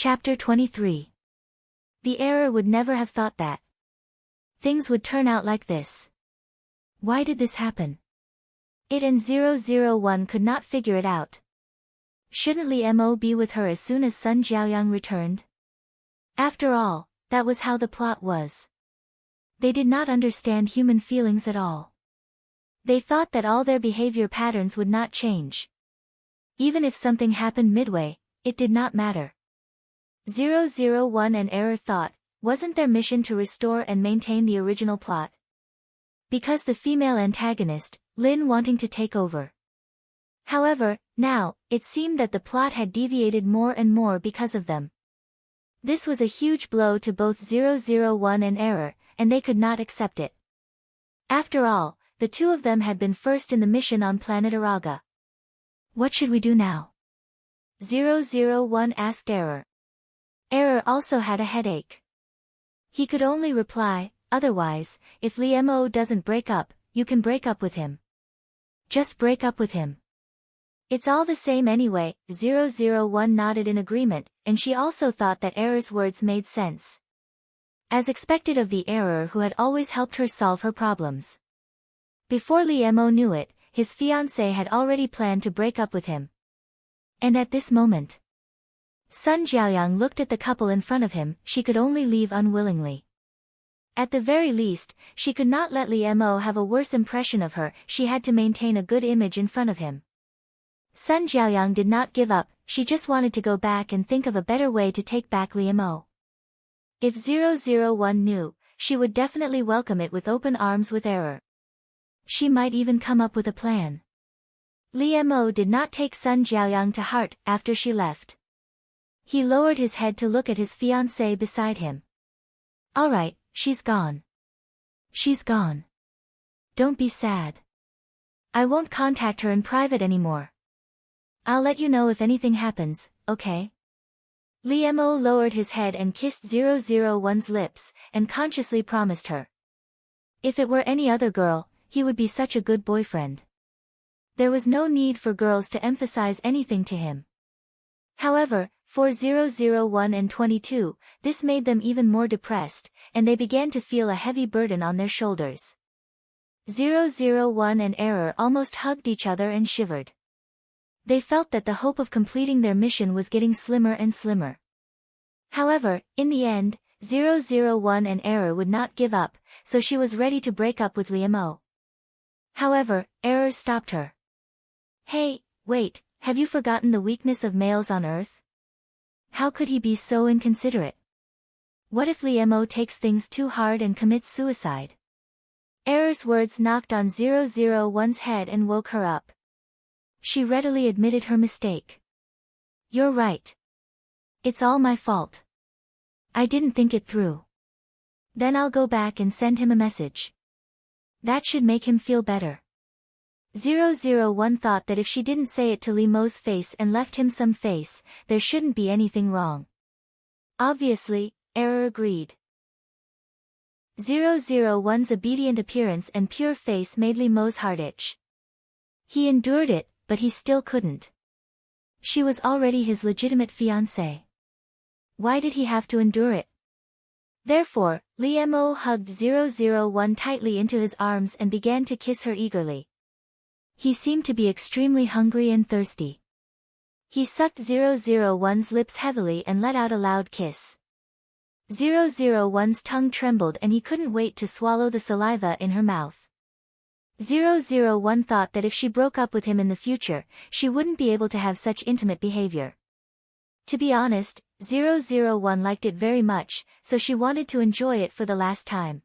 Chapter 23. The error would never have thought that things would turn out like this. Why did this happen? It and 001 could not figure it out. Shouldn't Li Mo be with her as soon as Sun Jiaoyang returned? After all, that was how the plot was. They did not understand human feelings at all. They thought that all their behavior patterns would not change. Even if something happened midway, it did not matter. 001 and Error thought, wasn't their mission to restore and maintain the original plot? Because the female antagonist, Lin, wanting to take over. However, now, it seemed that the plot had deviated more and more because of them. This was a huge blow to both 001 and Error, and they could not accept it. After all, the two of them had been first in the mission on planet Araga. What should we do now? 001 asked Error. Error also had a headache. He could only reply, otherwise, if Li Mo doesn't break up, you can break up with him. Just break up with him. It's all the same anyway. 001 nodded in agreement, and she also thought that Error's words made sense. As expected of the Error who had always helped her solve her problems. Before Li Mo knew it, his fiancée had already planned to break up with him. And at this moment, Sun Jiaoyang looked at the couple in front of him. She could only leave unwillingly. At the very least, she could not let Li Mo have a worse impression of her. She had to maintain a good image in front of him. Sun Jiaoyang did not give up. She just wanted to go back and think of a better way to take back Li Mo. If 001 knew, she would definitely welcome it with open arms with Error. She might even come up with a plan. Li Mo did not take Sun Jiaoyang to heart after she left. He lowered his head to look at his fiancée beside him. All right, she's gone. She's gone. Don't be sad. I won't contact her in private anymore. I'll let you know if anything happens, okay? Li Mo lowered his head and kissed 001's lips, and consciously promised her. If it were any other girl, he would be such a good boyfriend. There was no need for girls to emphasize anything to him. However, for 001 and 22, this made them even more depressed, and they began to feel a heavy burden on their shoulders. 001 and Error almost hugged each other and shivered. They felt that the hope of completing their mission was getting slimmer and slimmer. However, in the end, 001 and Error would not give up, so she was ready to break up with Li Mo. However, Error stopped her. Hey, wait, have you forgotten the weakness of males on Earth? How could he be so inconsiderate? What if Li Mo takes things too hard and commits suicide? Error's words knocked on 001's head and woke her up. She readily admitted her mistake. You're right. It's all my fault. I didn't think it through. Then I'll go back and send him a message. That should make him feel better. 001 thought that if she didn't say it to Li Mo's face and left him some face, there shouldn't be anything wrong. Obviously, Error agreed. 001's obedient appearance and pure face made Li Mo's heart itch. He endured it, but he still couldn't. She was already his legitimate fiancée. Why did he have to endure it? Therefore, Li Mo hugged 001 tightly into his arms and began to kiss her eagerly. He seemed to be extremely hungry and thirsty. He sucked 001's lips heavily and let out a loud kiss. 001's tongue trembled and he couldn't wait to swallow the saliva in her mouth. 001 thought that if she broke up with him in the future, she wouldn't be able to have such intimate behavior. To be honest, 001 liked it very much, so she wanted to enjoy it for the last time.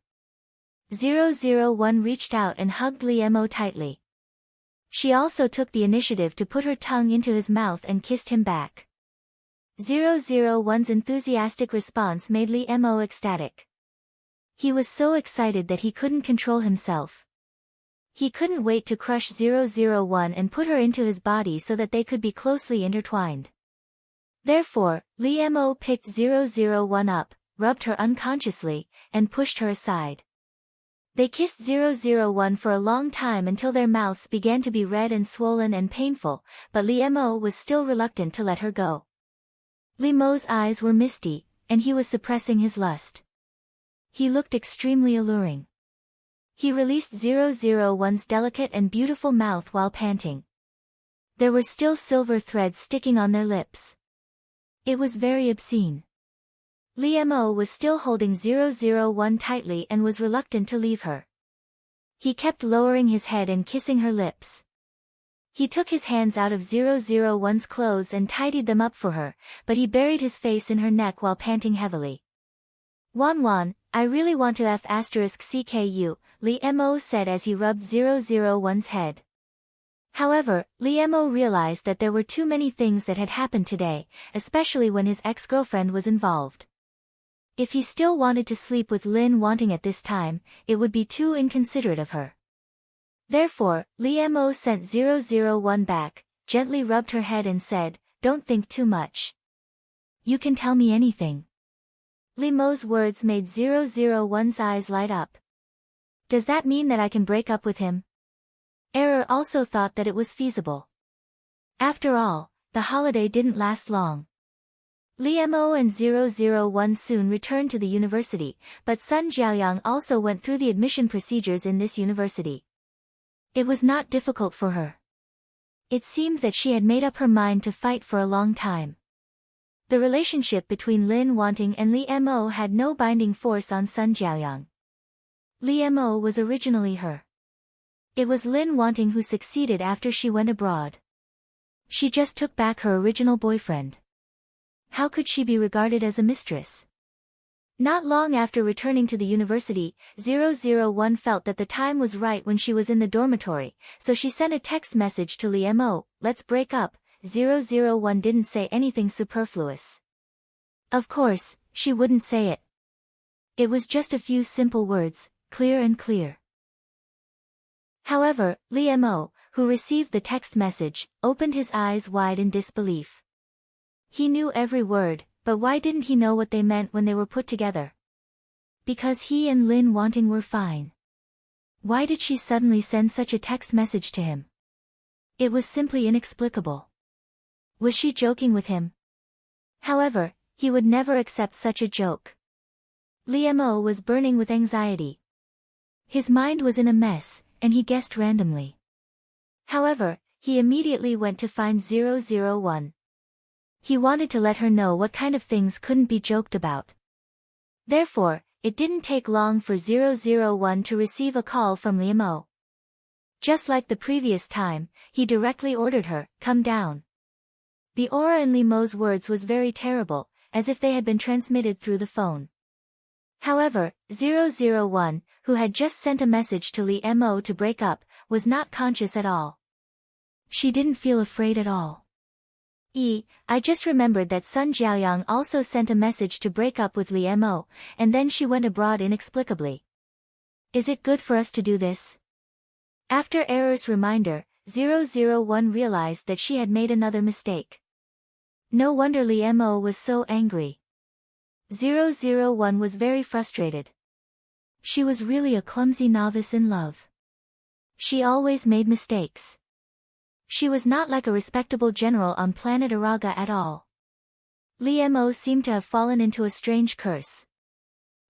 001 reached out and hugged Li Mo tightly. She also took the initiative to put her tongue into his mouth and kissed him back. 001's enthusiastic response made Li Mo ecstatic. He was so excited that he couldn't control himself. He couldn't wait to crush 001 and put her into his body so that they could be closely intertwined. Therefore, Li Mo picked 001 up, rubbed her unconsciously, and pushed her aside. They kissed 001 for a long time until their mouths began to be red and swollen and painful, but Li Mo was still reluctant to let her go. Li Mo's eyes were misty, and he was suppressing his lust. He looked extremely alluring. He released 001's delicate and beautiful mouth while panting. There were still silver threads sticking on their lips. It was very obscene. Li Mo was still holding 001 tightly and was reluctant to leave her. He kept lowering his head and kissing her lips. He took his hands out of 001's clothes and tidied them up for her, but he buried his face in her neck while panting heavily. Wan, I really want to F***CKU, Li Mo said as he rubbed 001's head. However, Li Mo realized that there were too many things that had happened today, especially when his ex-girlfriend was involved. If he still wanted to sleep with Lin Wanting at this time, it would be too inconsiderate of her. Therefore, Li Mo sent 001 back, gently rubbed her head and said, "Don't think too much. You can tell me anything." Li Mo's words made 001's eyes light up. Does that mean that I can break up with him? Error also thought that it was feasible. After all, the holiday didn't last long. Li Mo and 001 soon returned to the university, but Sun Jiaoyang also went through the admission procedures in this university. It was not difficult for her. It seemed that she had made up her mind to fight for a long time. The relationship between Lin Wanting and Li Mo had no binding force on Sun Jiaoyang. Li Mo was originally her. It was Lin Wanting who succeeded after she went abroad. She just took back her original boyfriend. How could she be regarded as a mistress? Not long after returning to the university, 001 felt that the time was right when she was in the dormitory, so she sent a text message to Li Mo, "Let's break up." 001 didn't say anything superfluous. Of course, she wouldn't say it. It was just a few simple words, clear and clear. However, Li Mo, who received the text message, opened his eyes wide in disbelief. He knew every word, but why didn't he know what they meant when they were put together? Because he and Lin Wanting were fine. Why did she suddenly send such a text message to him? It was simply inexplicable. Was she joking with him? However, he would never accept such a joke. Li Mo was burning with anxiety. His mind was in a mess, and he guessed randomly. However, he immediately went to find 001. He wanted to let her know what kind of things couldn't be joked about. Therefore, it didn't take long for 001 to receive a call from Li Mo. Just like the previous time, he directly ordered her, "Come down." The aura in Li Mo's words was very terrible, as if they had been transmitted through the phone. However, 001, who had just sent a message to Li Mo to break up, was not conscious at all. She didn't feel afraid at all. I just remembered that Sun Jiaoyang also sent a message to break up with Li Mo, and then she went abroad inexplicably. Is it good for us to do this? After Error's reminder, 001 realized that she had made another mistake. No wonder Li Mo was so angry. 001 was very frustrated. She was really a clumsy novice in love. She always made mistakes. She was not like a respectable general on planet Araga at all. Li Mo seemed to have fallen into a strange curse.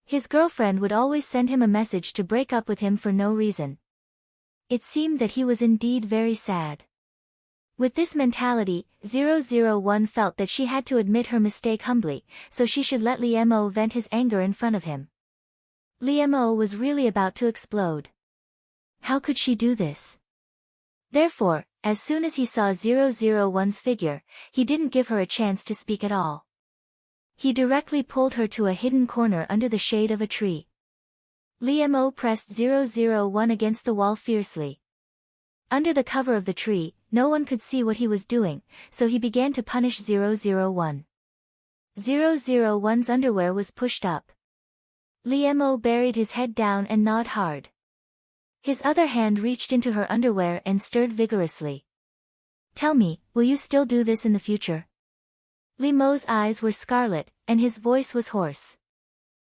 His girlfriend would always send him a message to break up with him for no reason. It seemed that he was indeed very sad. With this mentality, 001 felt that she had to admit her mistake humbly, so she should let Li Mo vent his anger in front of him. Li Mo was really about to explode. How could she do this? Therefore, as soon as he saw 001's figure, he didn't give her a chance to speak at all. He directly pulled her to a hidden corner under the shade of a tree. Li Mo pressed 001 against the wall fiercely. Under the cover of the tree, no one could see what he was doing, so he began to punish 001. 001's underwear was pushed up. Li Mo buried his head down and gnawed hard. His other hand reached into her underwear and stirred vigorously. "Tell me, will you still do this in the future?" Li Mo's eyes were scarlet, and his voice was hoarse.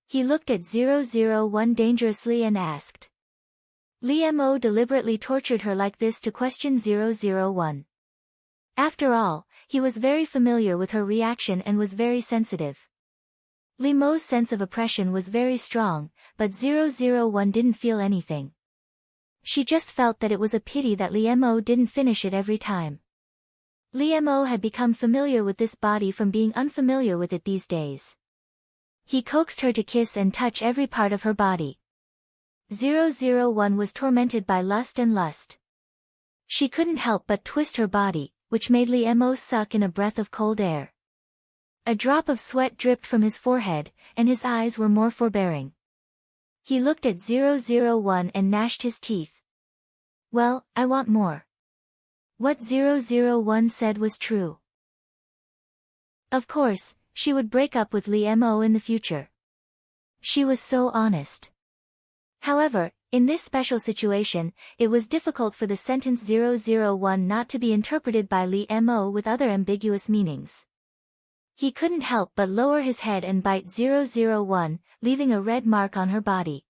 He looked at 001 dangerously and asked. Li Mo deliberately tortured her like this to question 001. After all, he was very familiar with her reaction and was very sensitive. Li Mo's sense of oppression was very strong, but 001 didn't feel anything. She just felt that it was a pity that Li Mo didn't finish it every time. Li Mo had become familiar with this body from being unfamiliar with it these days. He coaxed her to kiss and touch every part of her body. 001 was tormented by lust and lust. She couldn't help but twist her body, which made Li Mo suck in a breath of cold air. A drop of sweat dripped from his forehead, and his eyes were more forbearing. He looked at 001 and gnashed his teeth. Well, I want more. What 001 said was true. Of course, she would break up with Li Mo in the future. She was so honest. However, in this special situation, it was difficult for the sentence 001 not to be interpreted by Li Mo with other ambiguous meanings. He couldn't help but lower his head and bite 001, leaving a red mark on her body.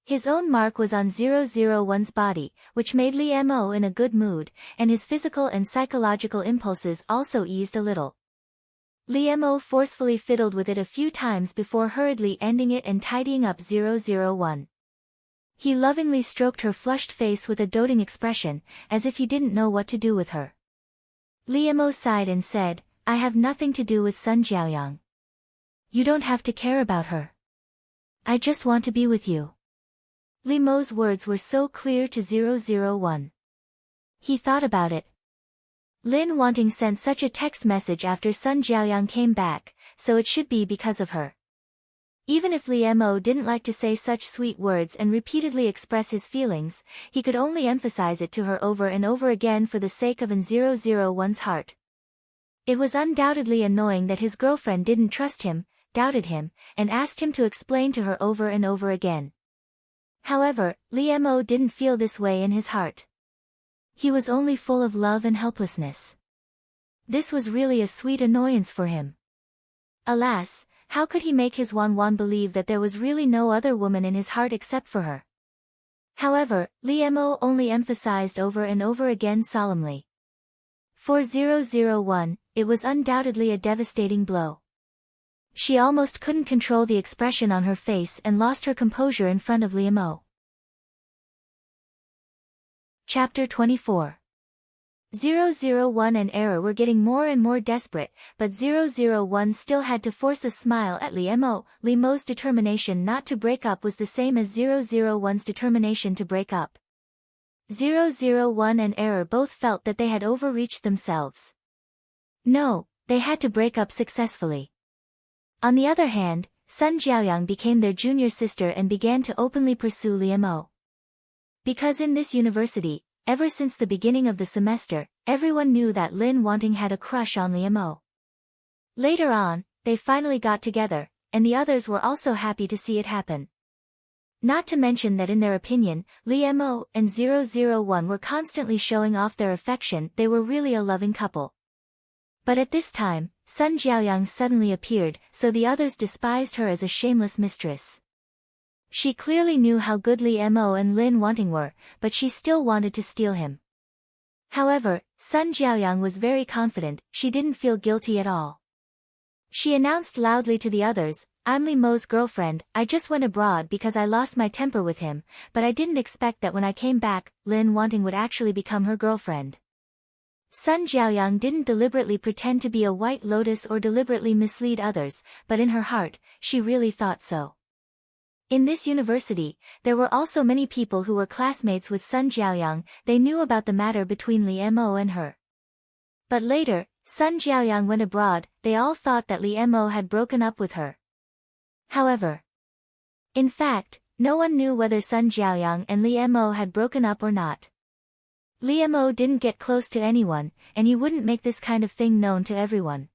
His own mark was on 001's body, which made Li Mo in a good mood, and his physical and psychological impulses also eased a little. Li Mo forcefully fiddled with it a few times before hurriedly ending it and tidying up 001. He lovingly stroked her flushed face with a doting expression, as if he didn't know what to do with her. Li Mo sighed and said, I have nothing to do with Sun Jiaoyang. You don't have to care about her. I just want to be with you. Li Mo's words were so clear to 001. He thought about it. Lin Wanting sent such a text message after Sun Jiaoyang came back, so it should be because of her. Even if Li Mo didn't like to say such sweet words and repeatedly express his feelings, he could only emphasize it to her over and over again for the sake of an 001's heart. It was undoubtedly annoying that his girlfriend didn't trust him, doubted him, and asked him to explain to her over and over again. However, Li Mo didn't feel this way in his heart. He was only full of love and helplessness. This was really a sweet annoyance for him. Alas, how could he make his Wan believe that there was really no other woman in his heart except for her? However, Li Mo only emphasized over and over again solemnly. For 001, it was undoubtedly a devastating blow. She almost couldn't control the expression on her face and lost her composure in front of Li Mo. Chapter 24. 001 and Error were getting more and more desperate, but 001 still had to force a smile at Li Mo. Li Mo's determination not to break up was the same as 001's determination to break up. 001 and Error both felt that they had overreached themselves. No, they had to break up successfully. On the other hand, Sun Jiaoyang became their junior sister and began to openly pursue Li Mo. Because in this university, ever since the beginning of the semester, everyone knew that Lin Wanting had a crush on Li Mo. Later on, they finally got together, and the others were also happy to see it happen. Not to mention that in their opinion, Li Mo and 001 were constantly showing off their affection. They were really a loving couple. But at this time, Sun Jiaoyang suddenly appeared, so the others despised her as a shameless mistress. She clearly knew how good Li Mo and Lin Wanting were, but she still wanted to steal him. However, Sun Jiaoyang was very confident. She didn't feel guilty at all. She announced loudly to the others, I'm Li Mo's girlfriend. I just went abroad because I lost my temper with him, but I didn't expect that when I came back, Lin Wanting would actually become her girlfriend. Sun Jiaoyang didn't deliberately pretend to be a white lotus or deliberately mislead others, but in her heart, she really thought so. In this university, there were also many people who were classmates with Sun Jiaoyang. They knew about the matter between Li Mo and her. But later, Sun Jiaoyang went abroad. They all thought that Li Mo had broken up with her. However, in fact, no one knew whether Sun Jiaoyang and Li Mo had broken up or not. Li Mo didn't get close to anyone, and he wouldn't make this kind of thing known to everyone.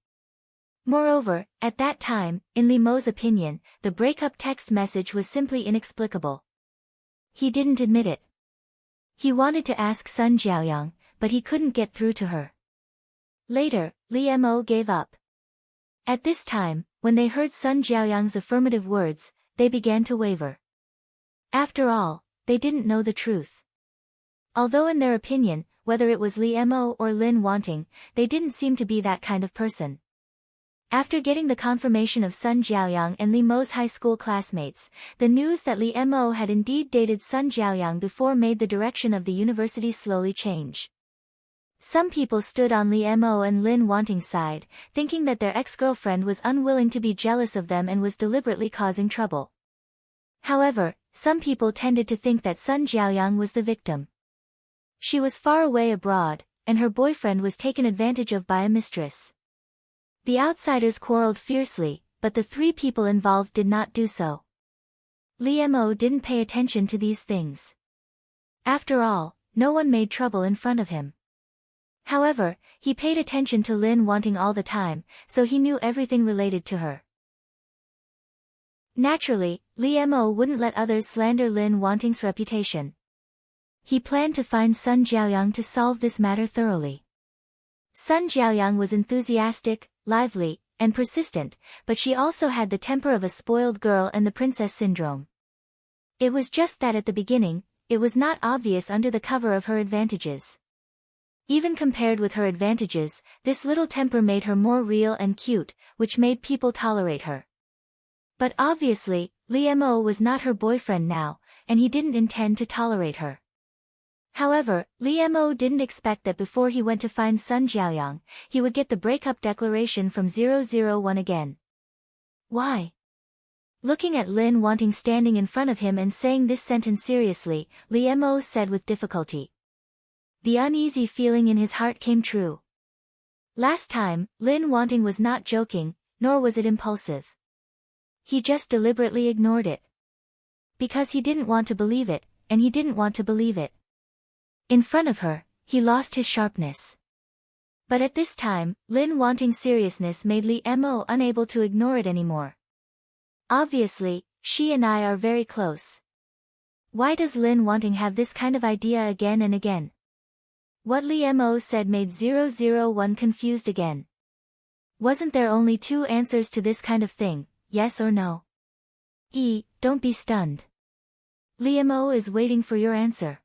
Moreover, at that time, in Li Mo's opinion, the breakup text message was simply inexplicable. He didn't admit it. He wanted to ask Sun Jiaoyang, but he couldn't get through to her. Later, Li Mo gave up. At this time, when they heard Sun Jiaoyang's affirmative words, they began to waver. After all, they didn't know the truth. Although in their opinion, whether it was Li Mo or Lin Wanting, they didn't seem to be that kind of person. After getting the confirmation of Sun Jiaoyang and Li Mo's high school classmates, the news that Li Mo had indeed dated Sun Jiaoyang before made the direction of the university slowly change. Some people stood on Li Mo and Lin Wanting's side, thinking that their ex-girlfriend was unwilling to be jealous of them and was deliberately causing trouble. However, some people tended to think that Sun Jiaoyang was the victim. She was far away abroad, and her boyfriend was taken advantage of by a mistress. The outsiders quarreled fiercely, but the three people involved did not do so. Li Mo didn't pay attention to these things. After all, no one made trouble in front of him. However, he paid attention to Lin Wanting all the time, so he knew everything related to her. Naturally, Li Mo wouldn't let others slander Lin Wanting's reputation. He planned to find Sun Jiaoyang to solve this matter thoroughly. Sun Jiaoyang was enthusiastic, lively, and persistent, but she also had the temper of a spoiled girl and the princess syndrome. It was just that at the beginning, it was not obvious under the cover of her advantages. Even compared with her advantages, this little temper made her more real and cute, which made people tolerate her. But obviously, Li Mo was not her boyfriend now, and he didn't intend to tolerate her. However, Li Mo didn't expect that before he went to find Sun Jiaoyang, he would get the breakup declaration from 001 again. Why? Looking at Lin Wanting standing in front of him and saying this sentence seriously, Li Mo said with difficulty. The uneasy feeling in his heart came true. Last time, Lin Wanting was not joking, nor was it impulsive. He just deliberately ignored it. Because he didn't want to believe it, and he didn't want to believe it. In front of her, he lost his sharpness. But at this time, Lin Wanting's seriousness made Li Mo unable to ignore it anymore. Obviously, she and I are very close. Why does Lin Wanting have this kind of idea again and again? What Li Mo said made 001 confused again. Wasn't there only two answers to this kind of thing, yes or no? Don't be stunned. Li Mo is waiting for your answer.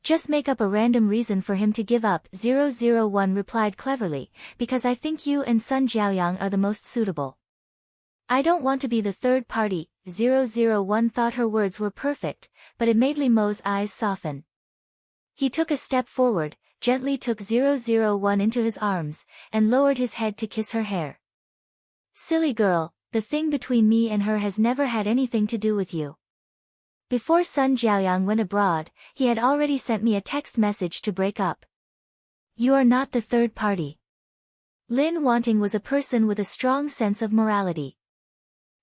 Just make up a random reason for him to give up, 001 replied cleverly, because I think you and Sun Jiaoyang are the most suitable. I don't want to be the third party, 001 thought her words were perfect, but it made Li Mo's eyes soften. He took a step forward, gently took 001 into his arms, and lowered his head to kiss her hair. Silly girl, the thing between me and her has never had anything to do with you. Before Sun Jiaoyang went abroad, he had already sent me a text message to break up. You are not the third party. Lin Wanting was a person with a strong sense of morality.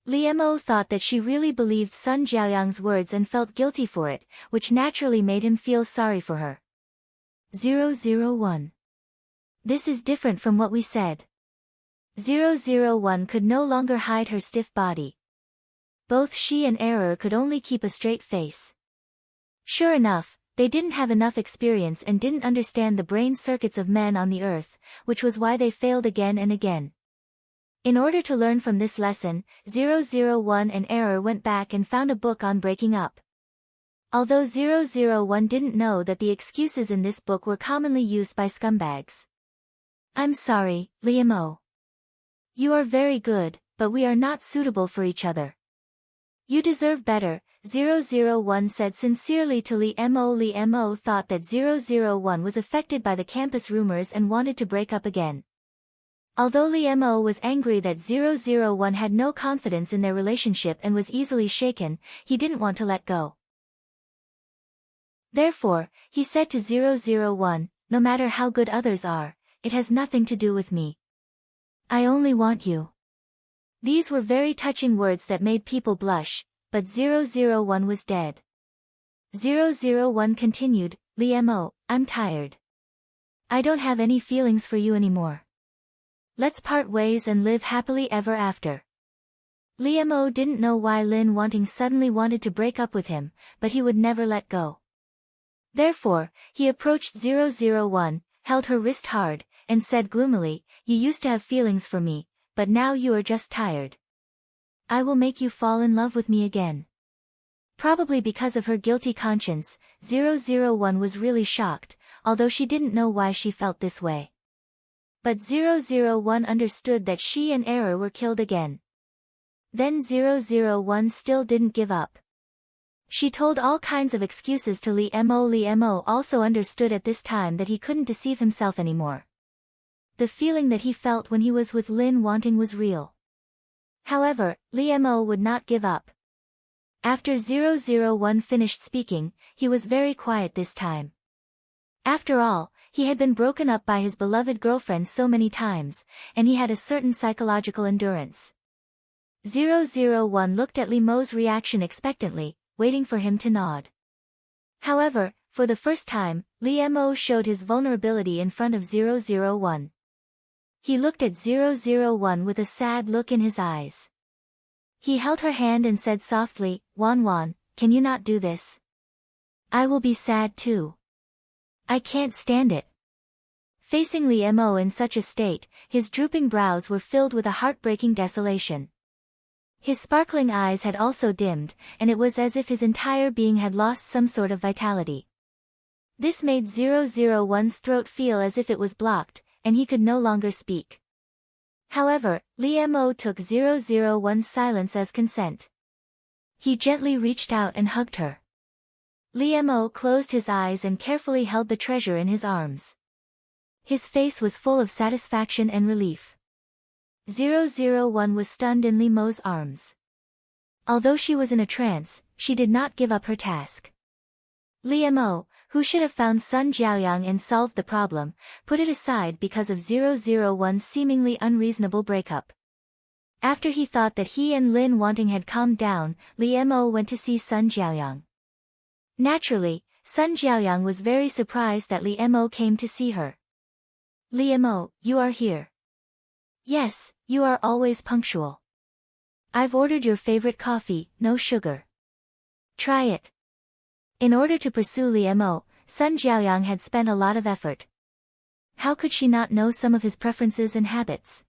Li Mo thought that she really believed Sun Jiaoyang's words and felt guilty for it, which naturally made him feel sorry for her. 001. This is different from what we said. 001 could no longer hide her stiff body. Both she and Error could only keep a straight face. Sure enough, they didn't have enough experience and didn't understand the brain circuits of men on the earth, which was why they failed again and again. In order to learn from this lesson, 001 and Error went back and found a book on breaking up. Although 001 didn't know that the excuses in this book were commonly used by scumbags. I'm sorry, Li Mo. You are very good, but we are not suitable for each other. You deserve better, 001 said sincerely to Li Mo. Li Mo thought that 001 was affected by the campus rumors and wanted to break up again. Although Li Mo was angry that 001 had no confidence in their relationship and was easily shaken, he didn't want to let go. Therefore, he said to 001, no matter how good others are, it has nothing to do with me. I only want you. These were very touching words that made people blush, but 001 was dead. 001 continued, Li Mo, I'm tired. I don't have any feelings for you anymore. Let's part ways and live happily ever after. Li Mo didn't know why Lin Wanting suddenly wanted to break up with him, but he would never let go. Therefore, he approached 001, held her wrist hard, and said gloomily, you used to have feelings for me, but now you are just tired. I will make you fall in love with me again. Probably because of her guilty conscience, 001 was really shocked, although she didn't know why she felt this way. But 001 understood that she and Error were killed again. Then 001 still didn't give up. She told all kinds of excuses to Lee Mo. Lee Mo also understood at this time that he couldn't deceive himself anymore. The feeling that he felt when he was with Lin Wanting was real. However, Lee Mo would not give up. After 001 finished speaking, he was very quiet this time. After all, he had been broken up by his beloved girlfriend so many times, and he had a certain psychological endurance. 001 looked at Lee Mo's reaction expectantly, waiting for him to nod. However, for the first time, Lee Mo showed his vulnerability in front of 001. He looked at 001 with a sad look in his eyes. He held her hand and said softly, "Wan Wan, can you not do this? I will be sad too. I can't stand it." Facing Lee Mo in such a state, his drooping brows were filled with a heartbreaking desolation. His sparkling eyes had also dimmed, and it was as if his entire being had lost some sort of vitality. This made 001's throat feel as if it was blocked, and he could no longer speak. However, Lee Mo took 001's silence as consent. He gently reached out and hugged her. Lee Mo closed his eyes and carefully held the treasure in his arms. His face was full of satisfaction and relief. 001 was stunned in Lee Mo's arms. Although she was in a trance, she did not give up her task. Lee Mo, who should have found Sun Jiaoyang and solved the problem, put it aside because of 001's seemingly unreasonable breakup. After he thought that he and Lin Wanting had calmed down, Lee Mo went to see Sun Jiaoyang. Naturally, Sun Jiaoyang was very surprised that Lee Mo came to see her. "Lee Mo, you are here." "Yes, you are always punctual. I've ordered your favorite coffee, no sugar. Try it." In order to pursue Lee Mo, Sun Jiaoyang had spent a lot of effort. How could she not know some of his preferences and habits?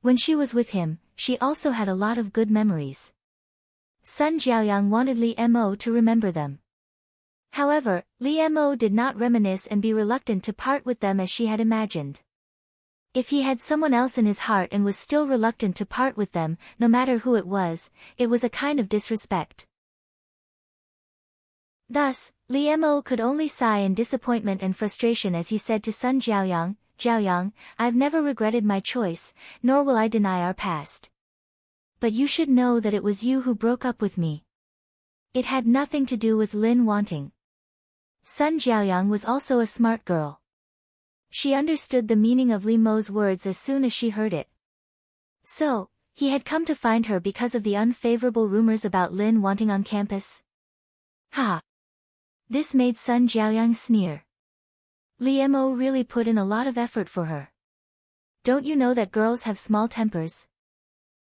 When she was with him, she also had a lot of good memories. Sun Jiaoyang wanted Lee Mo to remember them. However, Lee Mo did not reminisce and be reluctant to part with them as she had imagined. If he had someone else in his heart and was still reluctant to part with them, no matter who it was a kind of disrespect. Thus, Lee Mo could only sigh in disappointment and frustration as he said to Sun Jiaoyang, "Jiaoyang, I've never regretted my choice, nor will I deny our past. But you should know that it was you who broke up with me. It had nothing to do with Lin Wanting." Sun Jiaoyang was also a smart girl. She understood the meaning of Lee Mo's words as soon as she heard it. So, he had come to find her because of the unfavorable rumors about Lin Wanting on campus? Ha! This made Sun Jiaoyang sneer. Lee Mo really put in a lot of effort for her. Don't you know that girls have small tempers?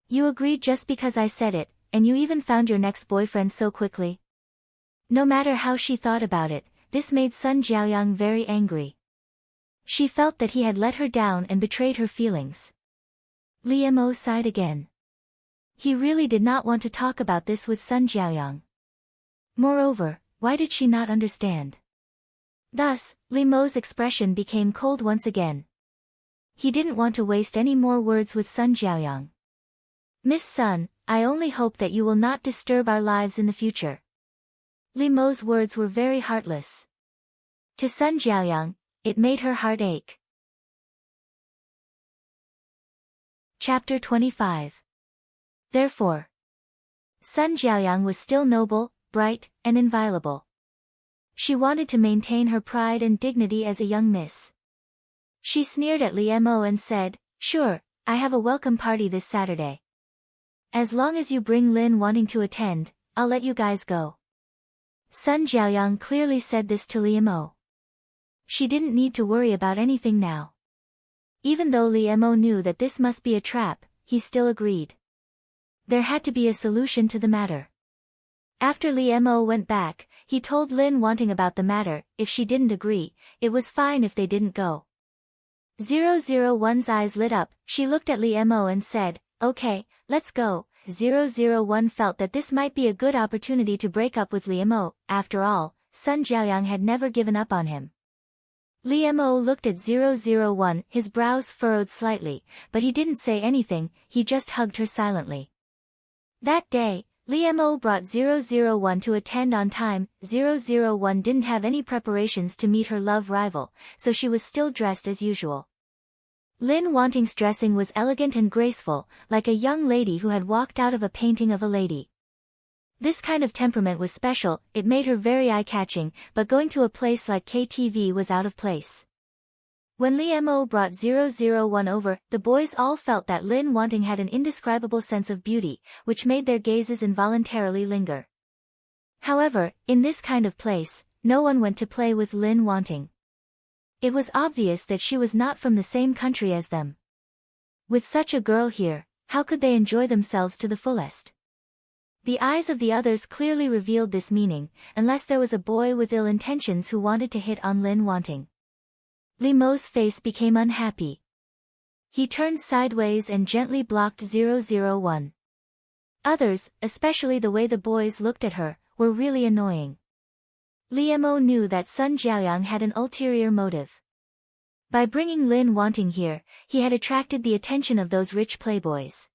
You agreed just because I said it, and you even found your next boyfriend so quickly. No matter how she thought about it, this made Sun Jiaoyang very angry. She felt that he had let her down and betrayed her feelings. Lee Mo sighed again. He really did not want to talk about this with Sun Jiaoyang. Moreover, why did she not understand? Thus, Lee Mo's expression became cold once again. He didn't want to waste any more words with Sun Jiaoyang. "Miss Sun, I only hope that you will not disturb our lives in the future." Lee Mo's words were very heartless. To Sun Jiaoyang, it made her heart ache. Chapter 25. Therefore, Sun Jiaoyang was still noble, bright, and inviolable. She wanted to maintain her pride and dignity as a young miss. She sneered at Lee Mo and said, "Sure, I have a welcome party this Saturday. As long as you bring Lin Wanting to attend, I'll let you guys go." Sun Jiaoyang clearly said this to Lee Mo. She didn't need to worry about anything now. Even though Lee Mo knew that this must be a trap, he still agreed. There had to be a solution to the matter. After Lee Mo went back, he told Lin Wanting about the matter. If she didn't agree, it was fine if they didn't go. 001's eyes lit up. She looked at Lee Mo and said, "Okay, let's go." 001 felt that this might be a good opportunity to break up with Lee Mo. After all, Sun Jiaoyang had never given up on him. Li Mo looked at 001, his brows furrowed slightly, but he didn't say anything, he just hugged her silently. That day, Li Mo brought 001 to attend on time. 001 didn't have any preparations to meet her love rival, so she was still dressed as usual. Lin Wanting's dressing was elegant and graceful, like a young lady who had walked out of a painting of a lady. This kind of temperament was special, it made her very eye-catching, but going to a place like KTV was out of place. When Li Mo brought 001 over, the boys all felt that Lin Wanting had an indescribable sense of beauty, which made their gazes involuntarily linger. However, in this kind of place, no one went to play with Lin Wanting. It was obvious that she was not from the same country as them. With such a girl here, how could they enjoy themselves to the fullest? The eyes of the others clearly revealed this meaning, unless there was a boy with ill intentions who wanted to hit on Lin Wanting. Li Mo's face became unhappy. He turned sideways and gently blocked 001. Others, especially the way the boys looked at her, were really annoying. Li Mo knew that Sun Jiaoyang had an ulterior motive. By bringing Lin Wanting here, he had attracted the attention of those rich playboys.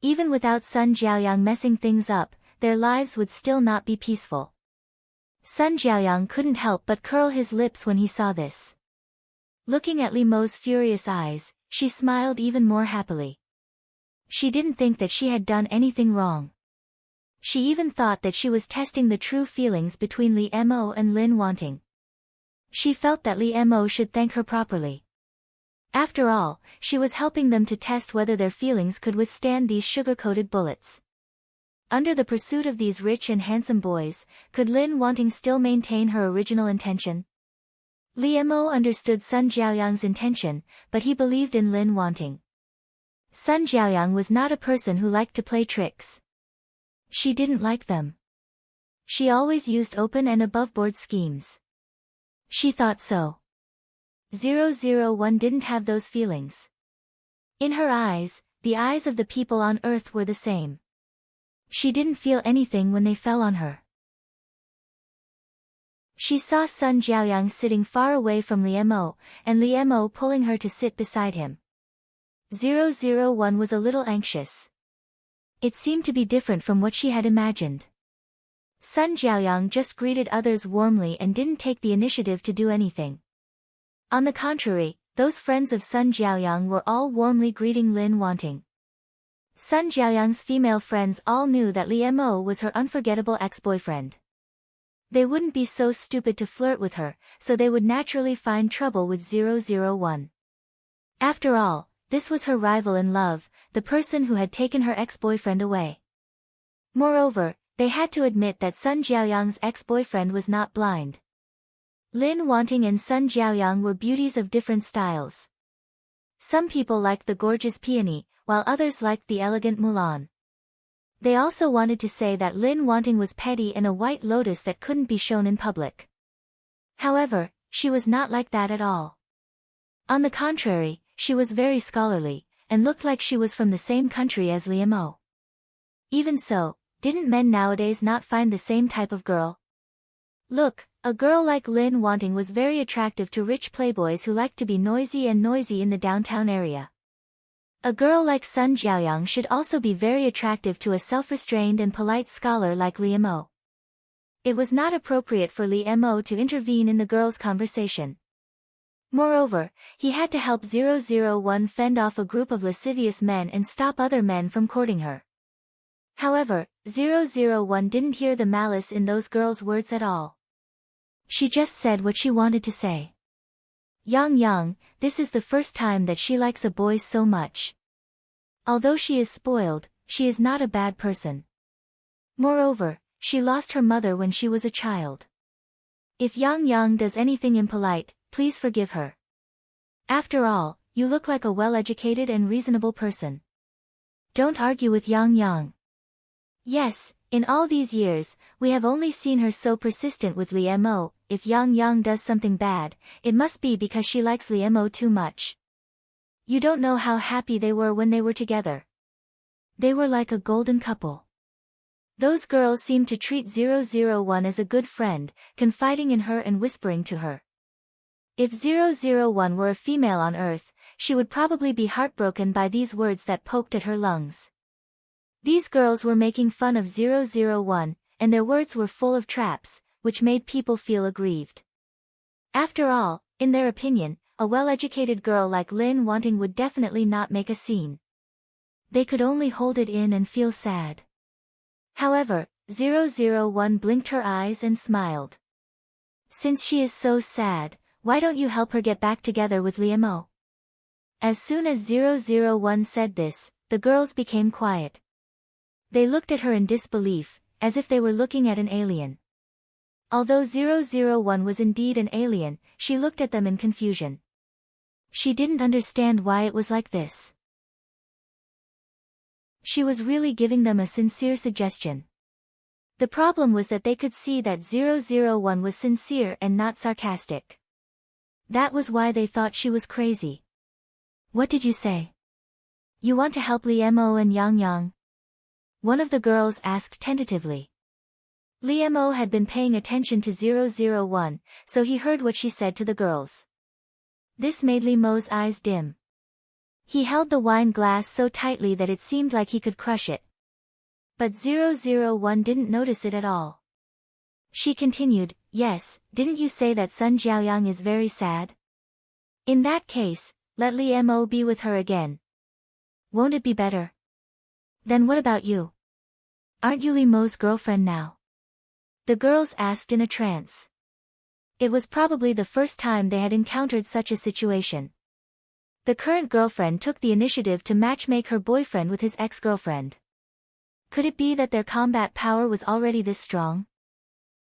Even without Sun Jiaoyang messing things up, their lives would still not be peaceful. Sun Jiaoyang couldn't help but curl his lips when he saw this. Looking at Li Mo's furious eyes, she smiled even more happily. She didn't think that she had done anything wrong. She even thought that she was testing the true feelings between Li Mo and Lin Wanting. She felt that Li Mo should thank her properly. After all, she was helping them to test whether their feelings could withstand these sugar-coated bullets. Under the pursuit of these rich and handsome boys, could Lin Wanting still maintain her original intention? Li Mo understood Sun Jiaoyang's intention, but he believed in Lin Wanting. Sun Jiaoyang was not a person who liked to play tricks. She didn't like them. She always used open and above-board schemes. She thought so. 001 didn't have those feelings. In her eyes, the eyes of the people on Earth were the same. She didn't feel anything when they fell on her. She saw Sun Jiaoyang sitting far away from Li Mo, and Li Mo pulling her to sit beside him. 001 was a little anxious. It seemed to be different from what she had imagined. Sun Jiaoyang just greeted others warmly and didn't take the initiative to do anything. On the contrary, those friends of Sun Jiaoyang were all warmly greeting Lin Wanting. Sun Jiaoyang's female friends all knew that Li Mo was her unforgettable ex-boyfriend. They wouldn't be so stupid to flirt with her, so they would naturally find trouble with 001. After all, this was her rival in love, the person who had taken her ex-boyfriend away. Moreover, they had to admit that Sun Jiaoyang's ex-boyfriend was not blind. Lin Wanting and Sun Jiaoyang were beauties of different styles. Some people liked the gorgeous peony, while others liked the elegant Mulan. They also wanted to say that Lin Wanting was petty and a white lotus that couldn't be shown in public. However, she was not like that at all. On the contrary, she was very scholarly, and looked like she was from the same country as Li Mo. Even so, didn't men nowadays not find the same type of girl? Look, a girl like Lin Wanting was very attractive to rich playboys who liked to be noisy in the downtown area. A girl like Sun Jiaoyang should also be very attractive to a self-restrained and polite scholar like Li Mo. It was not appropriate for Li Mo to intervene in the girl's conversation. Moreover, he had to help 001 fend off a group of lascivious men and stop other men from courting her. However, 001 didn't hear the malice in those girls' words at all. She just said what she wanted to say. Yang, this is the first time that she likes a boy so much. Although she is spoiled, she is not a bad person. Moreover, she lost her mother when she was a child. If Yang does anything impolite, please forgive her. After all, you look like a well-educated and reasonable person. Don't argue with Yang. Yes, in all these years, we have only seen her so persistent with Li Mo. If Yang does something bad, it must be because she likes Li Mo too much. You don't know how happy they were when they were together. They were like a golden couple. Those girls seemed to treat 001 as a good friend, confiding in her and whispering to her. If 001 were a female on Earth, she would probably be heartbroken by these words that poked at her lungs. These girls were making fun of 001, and their words were full of traps, which made people feel aggrieved. After all, in their opinion, a well-educated girl like Lin Wanting would definitely not make a scene. They could only hold it in and feel sad. However, 001 blinked her eyes and smiled. Since she is so sad, why don't you help her get back together with Liemo? As soon as 001 said this, the girls became quiet. They looked at her in disbelief, as if they were looking at an alien. Although 001 was indeed an alien, she looked at them in confusion. She didn't understand why it was like this. She was really giving them a sincere suggestion. The problem was that they could see that 001 was sincere and not sarcastic. That was why they thought she was crazy. What did you say? You want to help Liemo and Yang Yang? One of the girls asked tentatively. Liemo had been paying attention to 001, so he heard what she said to the girls. This made Liemo's eyes dim. He held the wine glass so tightly that it seemed like he could crush it. But 001 didn't notice it at all. She continued, yes, didn't you say that Sun Jiaoyang is very sad? In that case, let Liemo be with her again. Won't it be better? Then what about you? Aren't you Liemo's girlfriend now? The girls asked in a trance. It was probably the first time they had encountered such a situation. The current girlfriend took the initiative to matchmake her boyfriend with his ex-girlfriend. Could it be that their combat power was already this strong?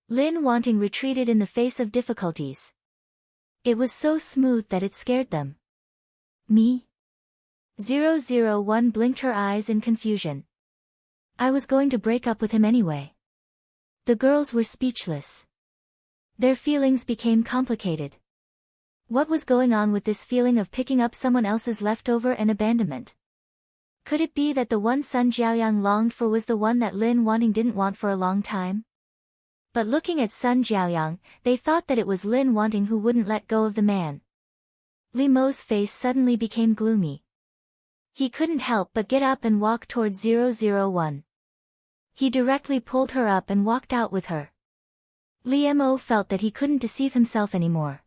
Lin Wanting retreated in the face of difficulties. It was so smooth that it scared them. Me? 001 blinked her eyes in confusion. I was going to break up with him anyway. The girls were speechless. Their feelings became complicated. What was going on with this feeling of picking up someone else's leftover and abandonment? Could it be that the one Sun Jiaoyang longed for was the one that Lin Wanting didn't want for a long time? But looking at Sun Jiaoyang, they thought that it was Lin Wanting who wouldn't let go of the man. Liemo's face suddenly became gloomy. He couldn't help but get up and walk towards 001. He directly pulled her up and walked out with her. Liemo felt that he couldn't deceive himself anymore.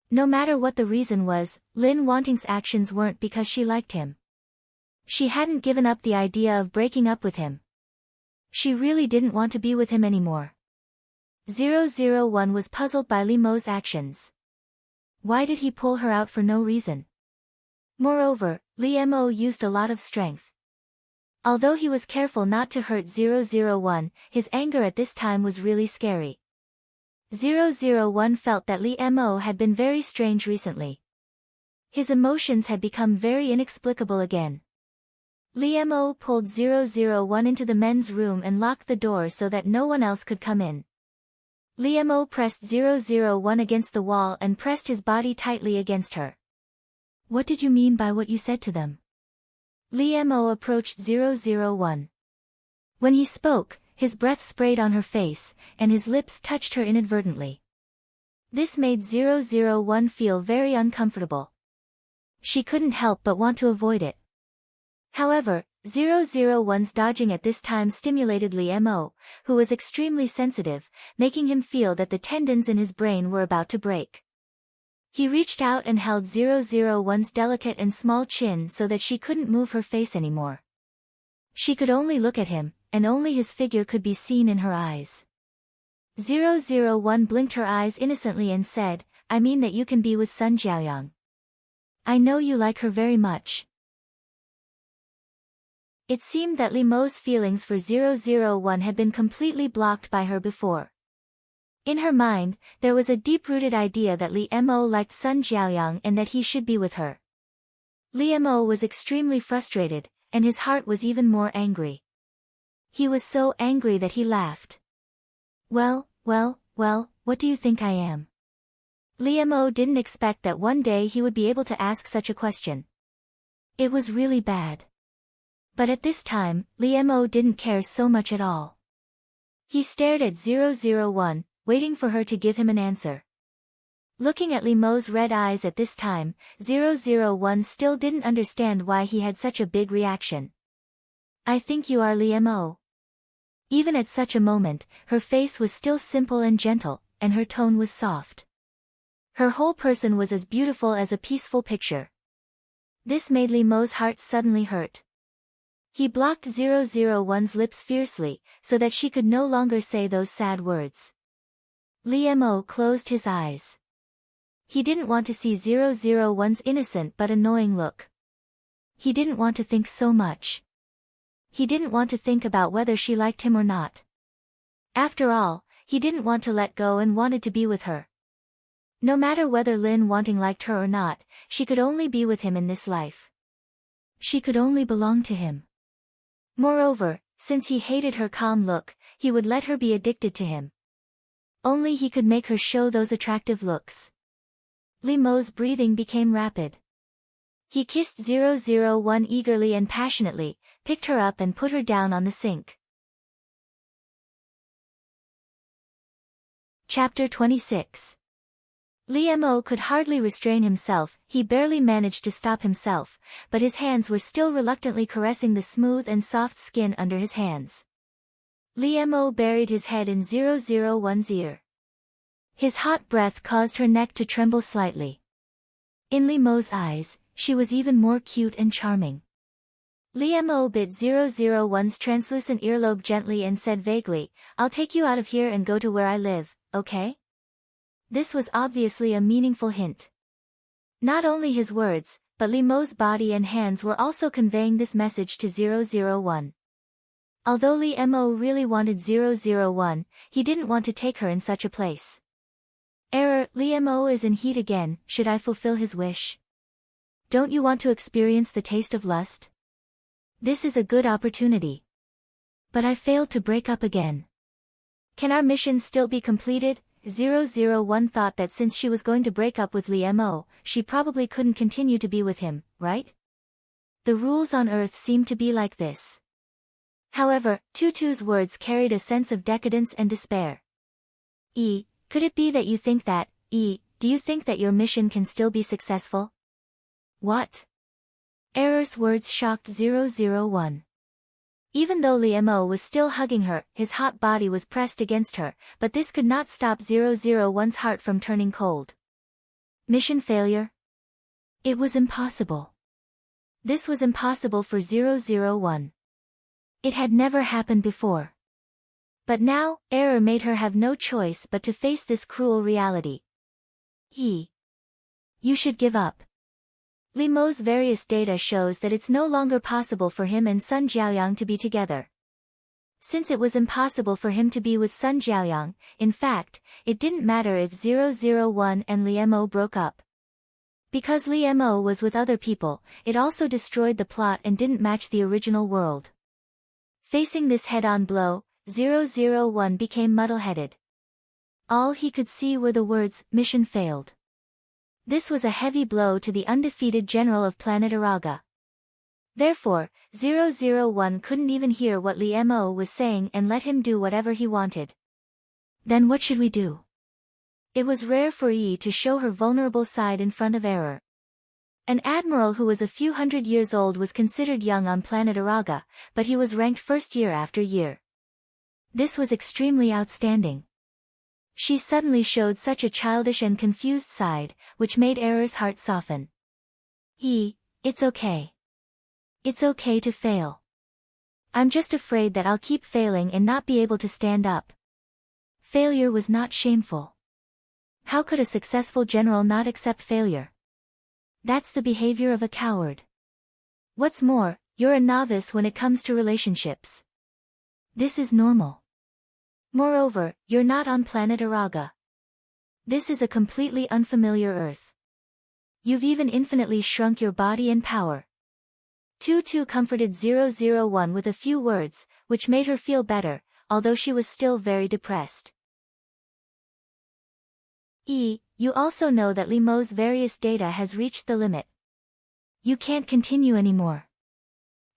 No matter what the reason was, Lin Wanting's actions weren't because she liked him. She hadn't given up the idea of breaking up with him. She really didn't want to be with him anymore. 001 was puzzled by Liemo's actions. Why did he pull her out for no reason? Moreover, Liemo used a lot of strength. Although he was careful not to hurt 001, his anger at this time was really scary. 001 felt that Liemo had been very strange recently. His emotions had become very inexplicable again. Liemo pulled 001 into the men's room and locked the door so that no one else could come in. Liemo pressed 001 against the wall and pressed his body tightly against her. What did you mean by what you said to them? Liemo approached 001. When he spoke, his breath sprayed on her face, and his lips touched her inadvertently. This made 001 feel very uncomfortable. She couldn't help but want to avoid it. However, 001's dodging at this time stimulated Liemo, who was extremely sensitive, making him feel that the tendons in his brain were about to break. He reached out and held 001's delicate and small chin so that she couldn't move her face anymore. She could only look at him, and only his figure could be seen in her eyes. 001 blinked her eyes innocently and said, I mean that you can be with Sun Jiaoyang. I know you like her very much. It seemed that Liemo's feelings for 001 had been completely blocked by her before. In her mind, there was a deep-rooted idea that Liemo liked Sun Jiaoyang and that he should be with her. Liemo was extremely frustrated, and his heart was even more angry. He was so angry that he laughed. Well, what do you think I am? Liemo didn't expect that one day he would be able to ask such a question. It was really bad. But at this time, Liemo didn't care so much at all. He stared at 001, waiting for her to give him an answer. Looking at Li Mo's red eyes at this time, 001 still didn't understand why he had such a big reaction. I think you are Li Mo. Even at such a moment, her face was still simple and gentle, and her tone was soft. Her whole person was as beautiful as a peaceful picture. This made Li Mo's heart suddenly hurt. He blocked 001's lips fiercely, so that she could no longer say those sad words. Li Mo closed his eyes. He didn't want to see 001's innocent but annoying look. He didn't want to think so much. He didn't want to think about whether she liked him or not. After all, he didn't want to let go and wanted to be with her. No matter whether Lin Wanting liked her or not, she could only be with him in this life. She could only belong to him. Moreover, since he hated her calm look, he would let her be addicted to him. Only he could make her show those attractive looks. Li Mo's breathing became rapid. He kissed 001 eagerly and passionately, picked her up and put her down on the sink. Chapter 26. Li Mo could hardly restrain himself, he barely managed to stop himself, but his hands were still reluctantly caressing the smooth and soft skin under his hands. Li Mo buried his head in 001's ear. His hot breath caused her neck to tremble slightly. In Li Mo's eyes, she was even more cute and charming. Li Mo bit 001's translucent earlobe gently and said vaguely, I'll take you out of here and go to where I live, okay? This was obviously a meaningful hint. Not only his words, but Li Mo's body and hands were also conveying this message to 001. Although Li Mo really wanted 001, he didn't want to take her in such a place. Error, Li Mo is in heat again, should I fulfill his wish? Don't you want to experience the taste of lust? This is a good opportunity. But I failed to break up again. Can our mission still be completed? 001 thought that since she was going to break up with Li Mo, she probably couldn't continue to be with him, right? The rules on Earth seemed to be like this. However, Tutu's words carried a sense of decadence and despair. Could it be that you think that, do you think that your mission can still be successful? What? Error's words shocked 001. Even though Li Mo was still hugging her, his hot body was pressed against her, but this could not stop 001's heart from turning cold. Mission failure? It was impossible. This was impossible for 001. It had never happened before. But now, Error made her have no choice but to face this cruel reality. You should give up. Li Mo's various data shows that it's no longer possible for him and Sun Jiaoyang to be together. Since it was impossible for him to be with Sun Jiaoyang, in fact, it didn't matter if 001 and Li Mo broke up. Because Li Mo was with other people, it also destroyed the plot and didn't match the original world. Facing this head-on blow, 001 became muddle-headed. All he could see were the words, mission failed. This was a heavy blow to the undefeated general of planet Araga. Therefore, 001 couldn't even hear what Li Mo was saying and let him do whatever he wanted. Then what should we do? It was rare for Yi to show her vulnerable side in front of Error. An admiral who was a few hundred years old was considered young on planet Araga, but he was ranked first year after year. This was extremely outstanding. She suddenly showed such a childish and confused side, which made Error's heart soften. It's okay. It's okay to fail. I'm just afraid that I'll keep failing and not be able to stand up. Failure was not shameful. How could a successful general not accept failure? That's the behavior of a coward. What's more, you're a novice when it comes to relationships. This is normal. Moreover, you're not on planet Araga. This is a completely unfamiliar Earth. You've even infinitely shrunk your body and power. Tutu comforted 001 with a few words, which made her feel better, although she was still very depressed. You also know that Li Mo's various data has reached the limit. You can't continue anymore.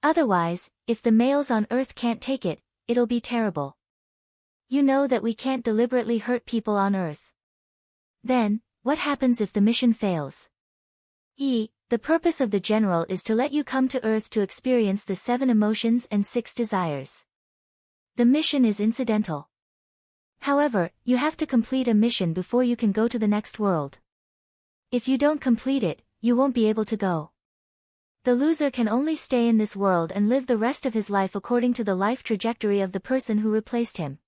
Otherwise, if the males on Earth can't take it, it'll be terrible. You know that we can't deliberately hurt people on Earth. Then, what happens if the mission fails? The purpose of the general is to let you come to Earth to experience the 7 emotions and 6 desires. The mission is incidental. However, you have to complete a mission before you can go to the next world. If you don't complete it, you won't be able to go. The loser can only stay in this world and live the rest of his life according to the life trajectory of the person who replaced him.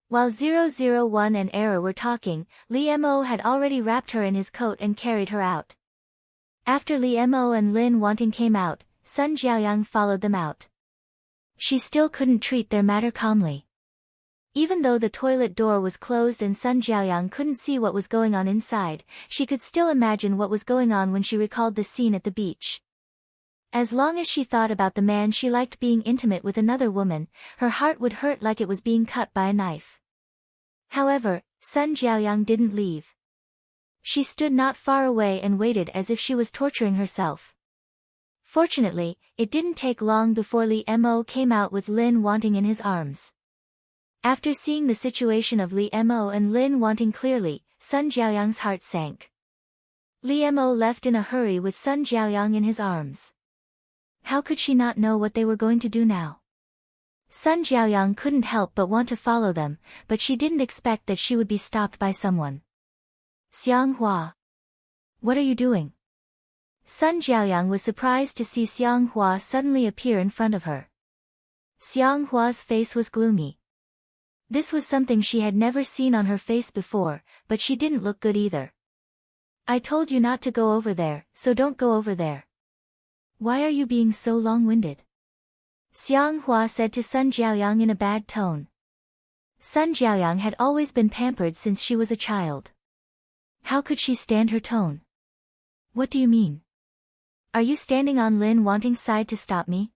While 001 and Error were talking, Li Mo had already wrapped her in his coat and carried her out. After Li Mo and Lin Wanting came out, Sun Jiaoyang followed them out. She still couldn't treat their matter calmly. Even though the toilet door was closed and Sun Jiaoyang couldn't see what was going on inside, she could still imagine what was going on when she recalled the scene at the beach. As long as she thought about the man she liked being intimate with another woman, her heart would hurt like it was being cut by a knife. However, Sun Jiaoyang didn't leave. She stood not far away and waited as if she was torturing herself. Fortunately, it didn't take long before Li Mo came out with Lin Wanting in his arms. After seeing the situation of Li Mo and Lin Wanting clearly, Sun Jiaoyang's heart sank. Li Mo left in a hurry with Sun Jiaoyang in his arms. How could she not know what they were going to do now? Sun Jiaoyang couldn't help but want to follow them, but she didn't expect that she would be stopped by someone. Xianghua. What are you doing? Sun Jiaoyang was surprised to see Xianghua suddenly appear in front of her. Xianghua's face was gloomy. This was something she had never seen on her face before, but she didn't look good either. I told you not to go over there, so don't go over there. Why are you being so long-winded? Xianghua said to Sun Jiaoyang in a bad tone. Sun Jiaoyang had always been pampered since she was a child. How could she stand her tone? What do you mean? Are you standing on Lin Wanting's side to stop me?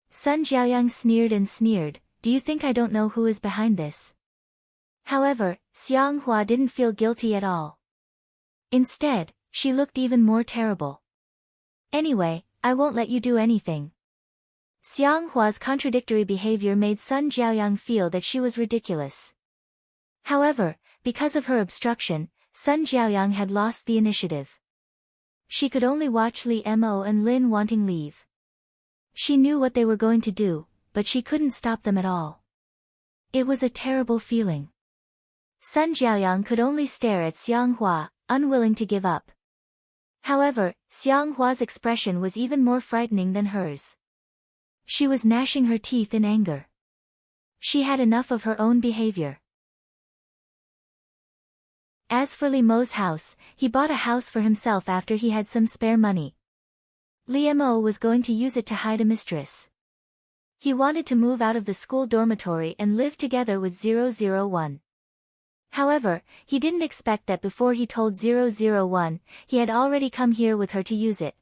Sun Jiaoyang sneered and sneered, do you think I don't know who is behind this? However, Xianghua didn't feel guilty at all. Instead, she looked even more terrible. Anyway, I won't let you do anything. Xianghua's contradictory behavior made Sun Jiaoyang feel that she was ridiculous. However, because of her obstruction, Sun Jiaoyang had lost the initiative. She could only watch Li Mo and Lin Wanting leave. She knew what they were going to do, but she couldn't stop them at all. It was a terrible feeling. Sun Jiaoyang could only stare at Xianghua, unwilling to give up. However, Xianghua's expression was even more frightening than hers. She was gnashing her teeth in anger. She had enough of her own behavior. As for Li Mo's house, he bought a house for himself after he had some spare money. Li Mo was going to use it to hide a mistress. He wanted to move out of the school dormitory and live together with 001. However, he didn't expect that before he told 001, he had already come here with her to use it.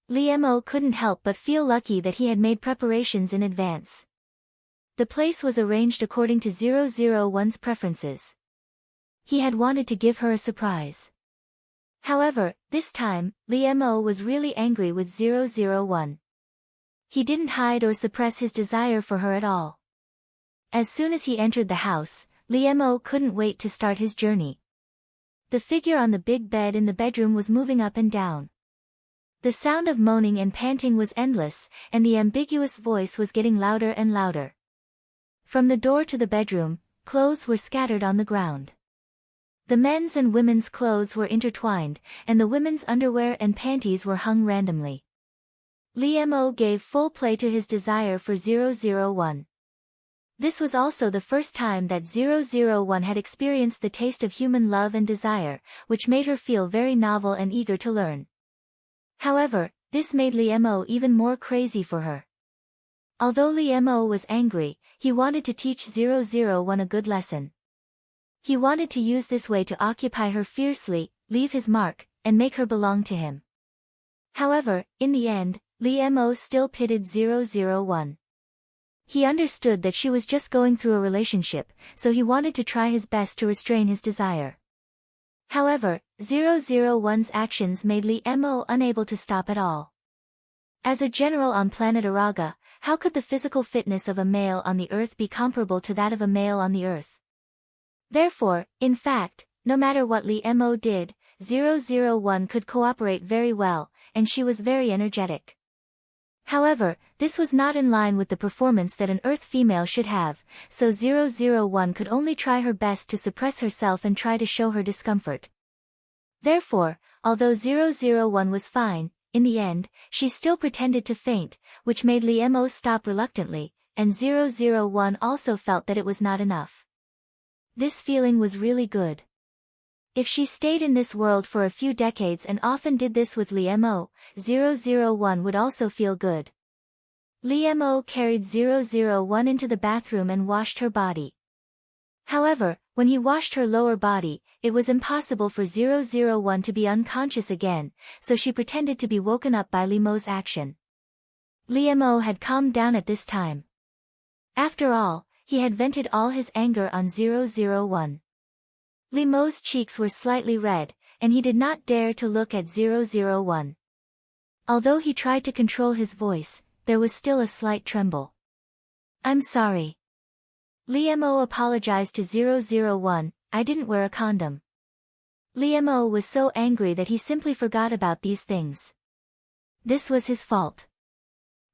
Li Mo couldn't help but feel lucky that he had made preparations in advance. The place was arranged according to 001's preferences. He had wanted to give her a surprise. However, this time, Li Mo was really angry with 001. He didn't hide or suppress his desire for her at all. As soon as he entered the house, Li Mo couldn't wait to start his journey. The figure on the big bed in the bedroom was moving up and down. The sound of moaning and panting was endless, and the ambiguous voice was getting louder and louder. From the door to the bedroom, clothes were scattered on the ground. The men's and women's clothes were intertwined, and the women's underwear and panties were hung randomly. Li Mo gave full play to his desire for 001. This was also the first time that 001 had experienced the taste of human love and desire, which made her feel very novel and eager to learn. However, this made Li Mo even more crazy for her. Although Li Mo was angry, he wanted to teach 001 a good lesson. He wanted to use this way to occupy her fiercely, leave his mark, and make her belong to him. However, in the end, Li Mo still pitied 001. He understood that she was just going through a relationship, so he wanted to try his best to restrain his desire. However, 001's actions made Li Mo unable to stop at all. As a general on planet Araga, how could the physical fitness of a male on the Earth be comparable to that of a male on the Earth? Therefore, in fact, no matter what Li Mo did, 001 could cooperate very well, and she was very energetic. However, this was not in line with the performance that an Earth female should have, so 001 could only try her best to suppress herself and try to show her discomfort. Therefore, although 001 was fine, in the end, she still pretended to faint, which made Li Mo stop reluctantly, and 001 also felt that it was not enough. This feeling was really good. If she stayed in this world for a few decades and often did this with Li Mo, 001 would also feel good. Li Mo carried 001 into the bathroom and washed her body. However, when he washed her lower body, it was impossible for 001 to be unconscious again, so she pretended to be woken up by Li Mo's action. Li Mo had calmed down at this time. After all, he had vented all his anger on 001. Li Mo's cheeks were slightly red, and he did not dare to look at 001. Although he tried to control his voice, there was still a slight tremble. "I'm sorry." Li Mo apologized to 001, "I didn't wear a condom." Li Mo was so angry that he simply forgot about these things. This was his fault.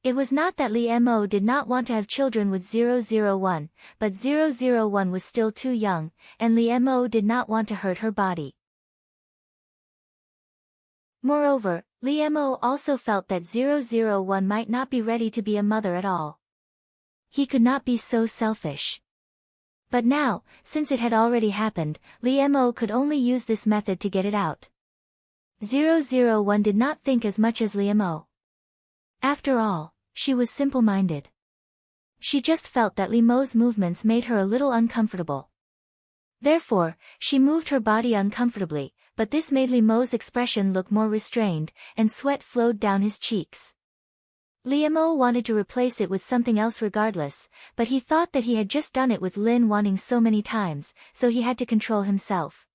It was not that Li Mo did not want to have children with 001, but 001 was still too young, and Li Mo did not want to hurt her body. Moreover, Li Mo also felt that 001 might not be ready to be a mother at all. He could not be so selfish. But now, since it had already happened, Li Mo could only use this method to get it out. 001 did not think as much as Li Mo. After all, she was simple-minded. She just felt that Li Mo's movements made her a little uncomfortable. Therefore, she moved her body uncomfortably, but this made Li Mo's expression look more restrained, and sweat flowed down his cheeks. Li Mo wanted to replace it with something else regardless, but he thought that he had just done it with Lin wanting so many times, so he had to control himself.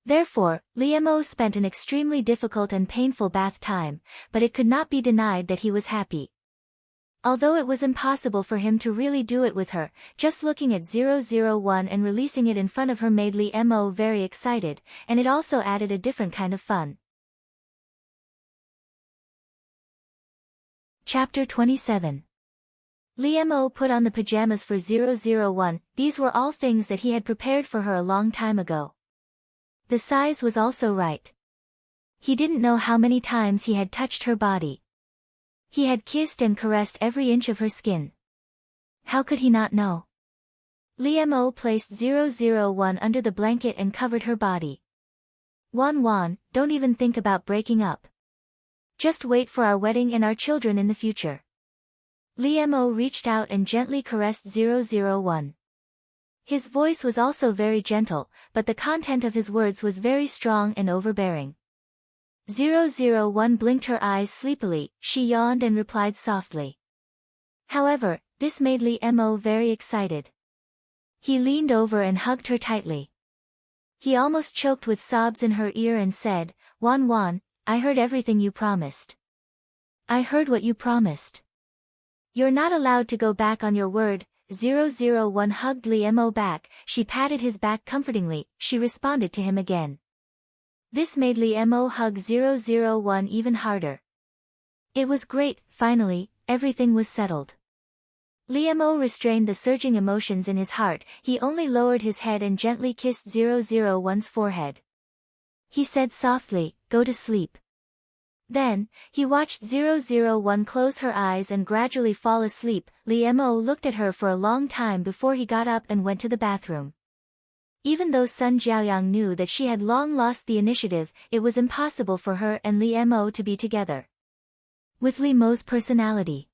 Therefore, Li Mo spent an extremely difficult and painful bath time, but it could not be denied that he was happy. Although it was impossible for him to really do it with her, just looking at 001 and releasing it in front of her made Li Mo very excited, and it also added a different kind of fun. Chapter 27. Li Mo put on the pajamas for 001, these were all things that he had prepared for her a long time ago. The size was also right. He didn't know how many times he had touched her body. He had kissed and caressed every inch of her skin. How could he not know? Li Mo placed 001 under the blanket and covered her body. "Wan, don't even think about breaking up. Just wait for our wedding and our children in the future." Li Mo reached out and gently caressed 001. His voice was also very gentle, but the content of his words was very strong and overbearing. 001 blinked her eyes sleepily, she yawned and replied softly. However, this made Li Mo very excited. He leaned over and hugged her tightly. He almost choked with sobs in her ear and said, Wan, I heard everything you promised. I heard what you promised. You're not allowed to go back on your word. 001 hugged Li Mo back, she patted his back comfortingly, she responded to him again. This made Li Mo hug 001 even harder. It was great, finally, everything was settled. Li Mo restrained the surging emotions in his heart, he only lowered his head and gently kissed 001's forehead. He said softly, "Go to sleep." Then, he watched 001 close her eyes and gradually fall asleep. Li Mo looked at her for a long time before he got up and went to the bathroom. Even though Sun Jiaoyang knew that she had long lost the initiative, it was impossible for her and Li Mo to be together. With Li Mo's personality.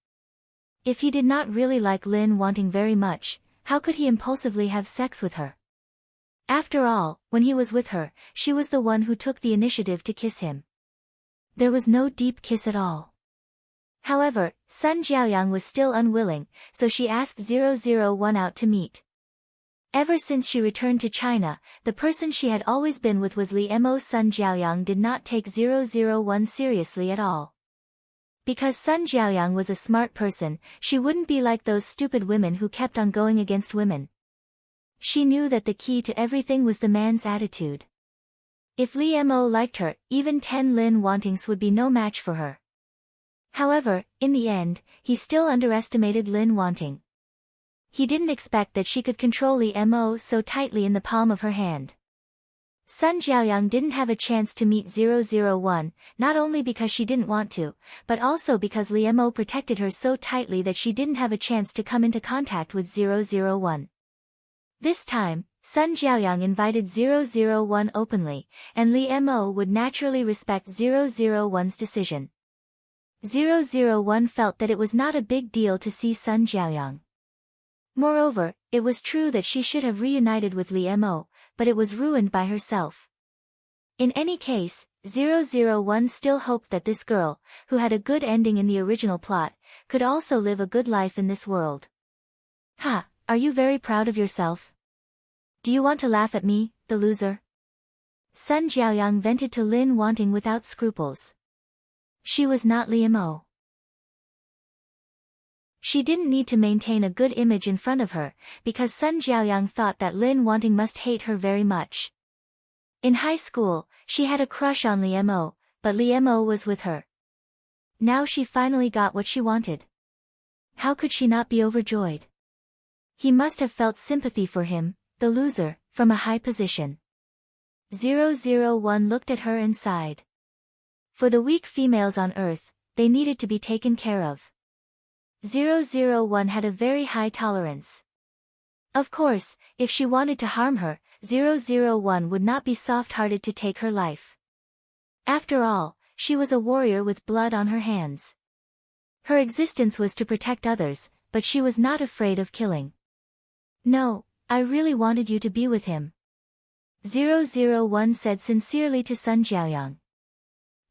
If he did not really like Lin wanting very much, how could he impulsively have sex with her? After all, when he was with her, she was the one who took the initiative to kiss him. There was no deep kiss at all. However, Sun Jiaoyang was still unwilling, so she asked 001 out to meet. Ever since she returned to China, the person she had always been with was Li Mo. Sun Jiaoyang did not take 001 seriously at all. Because Sun Jiaoyang was a smart person, she wouldn't be like those stupid women who kept on going against women. She knew that the key to everything was the man's attitude. If Lee Mo liked her, even 10 Lin Wantings would be no match for her. However, in the end, he still underestimated Lin Wanting. He didn't expect that she could control Lee Mo so tightly in the palm of her hand. Sun Jiaoyang didn't have a chance to meet 001, not only because she didn't want to, but also because Lee Mo protected her so tightly that she didn't have a chance to come into contact with 001. This time, Sun Jiaoyang invited 001 openly, and Lee Mo would naturally respect 001's decision. 001 felt that it was not a big deal to see Sun Jiaoyang. Moreover, it was true that she should have reunited with Lee Mo, but it was ruined by herself. In any case, 001 still hoped that this girl, who had a good ending in the original plot, could also live a good life in this world. Ha, are you very proud of yourself? Do you want to laugh at me, the loser? Sun Jiaoyang vented to Lin Wanting without scruples. She was not Lee Mo. She didn't need to maintain a good image in front of her, because Sun Jiaoyang thought that Lin Wanting must hate her very much. In high school, she had a crush on Lee Mo, but Lee Mo was with her. Now she finally got what she wanted. How could she not be overjoyed? He must have felt sympathy for him, the loser, from a high position. 001 looked at her and sighed. For the weak females on Earth, they needed to be taken care of. 001 had a very high tolerance. Of course, if she wanted to harm her, 001 would not be soft-hearted to take her life. After all, she was a warrior with blood on her hands. Her existence was to protect others, but she was not afraid of killing. No, I really wanted you to be with him. 001 said sincerely to Sun Jiaoyang.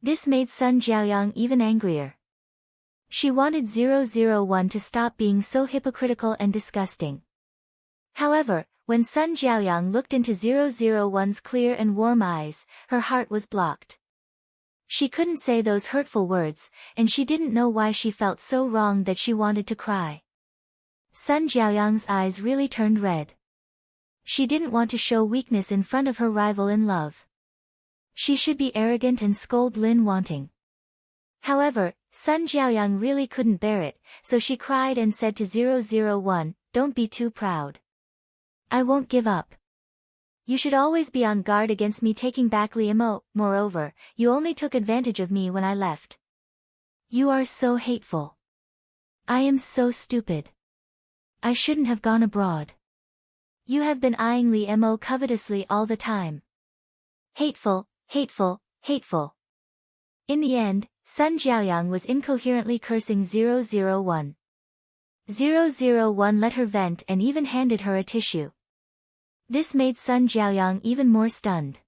This made Sun Jiaoyang even angrier. She wanted 001 to stop being so hypocritical and disgusting. However, when Sun Jiaoyang looked into 001's clear and warm eyes, her heart was blocked. She couldn't say those hurtful words, and she didn't know why she felt so wrong that she wanted to cry. Sun Jiaoyang's eyes really turned red. She didn't want to show weakness in front of her rival in love. She should be arrogant and scold Lin Wanting. However, Sun Jiaoyang really couldn't bear it, so she cried and said to 001, "Don't be too proud. I won't give up. You should always be on guard against me taking back Lee Mo. Moreover, you only took advantage of me when I left. You are so hateful. I am so stupid. I shouldn't have gone abroad. You have been eyeing Lee Mo covetously all the time. Hateful, hateful, hateful." In the end, Sun Jiaoyang was incoherently cursing 001. 001 let her vent and even handed her a tissue. This made Sun Jiaoyang even more stunned.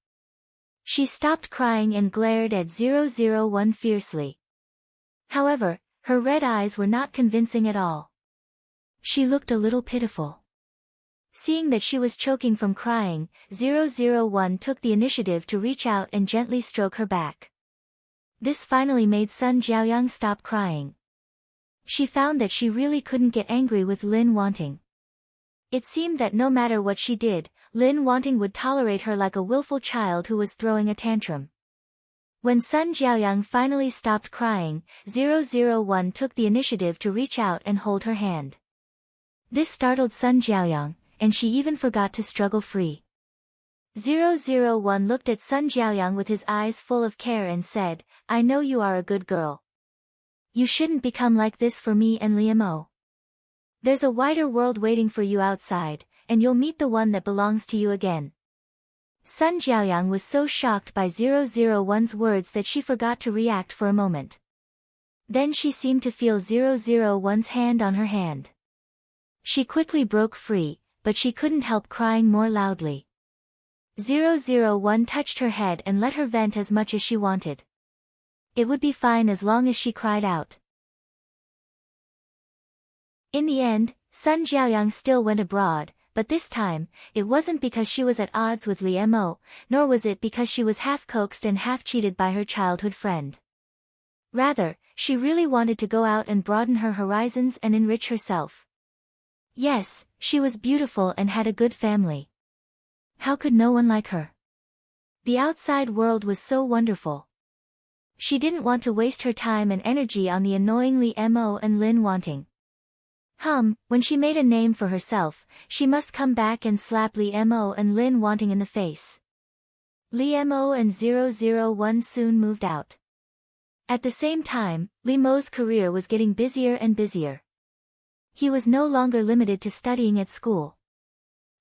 She stopped crying and glared at 001 fiercely. However, her red eyes were not convincing at all. She looked a little pitiful. Seeing that she was choking from crying, 001 took the initiative to reach out and gently stroke her back. This finally made Sun Jiaoyang stop crying. She found that she really couldn't get angry with Lin Wanting. It seemed that no matter what she did, Lin Wanting would tolerate her like a willful child who was throwing a tantrum. When Sun Jiaoyang finally stopped crying, 001 took the initiative to reach out and hold her hand. This startled Sun Jiaoyang, and she even forgot to struggle free. 001 looked at Sun Jiaoyang with his eyes full of care and said, "I know you are a good girl. You shouldn't become like this for me and Lee Mo. There's a wider world waiting for you outside, and you'll meet the one that belongs to you again." Sun Jiaoyang was so shocked by 001's words that she forgot to react for a moment. Then she seemed to feel 001's hand on her hand. She quickly broke free, but she couldn't help crying more loudly. 001 touched her head and let her vent as much as she wanted. It would be fine as long as she cried out. In the end, Sun Jiaoyang still went abroad, but this time, it wasn't because she was at odds with Lee Mo, nor was it because she was half coaxed and half cheated by her childhood friend. Rather, she really wanted to go out and broaden her horizons and enrich herself. Yes, she was beautiful and had a good family. How could no one like her? The outside world was so wonderful. She didn't want to waste her time and energy on the annoyingly Mo and Lin wanting. When she made a name for herself, she must come back and slap Li Mo and Lin wanting in the face. Li Mo and 001 soon moved out. At the same time, Li Mo's career was getting busier and busier. He was no longer limited to studying at school.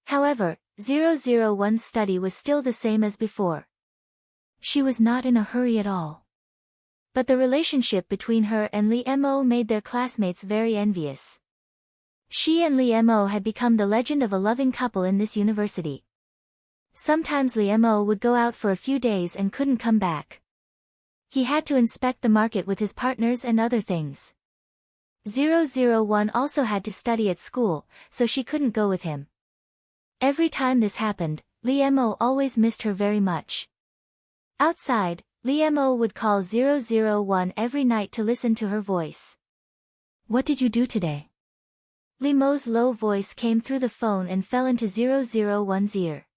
However, 001's study was still the same as before. She was not in a hurry at all. But the relationship between her and Li Mo made their classmates very envious. She and Li Mo had become the legend of a loving couple in this university. Sometimes Li Mo would go out for a few days and couldn't come back. He had to inspect the market with his partners and other things. 001 also had to study at school, so she couldn't go with him. Every time this happened, Li Mo always missed her very much. Outside, Li Mo would call 001 every night to listen to her voice. "What did you do today?" Li Mo's low voice came through the phone and fell into 001's ear.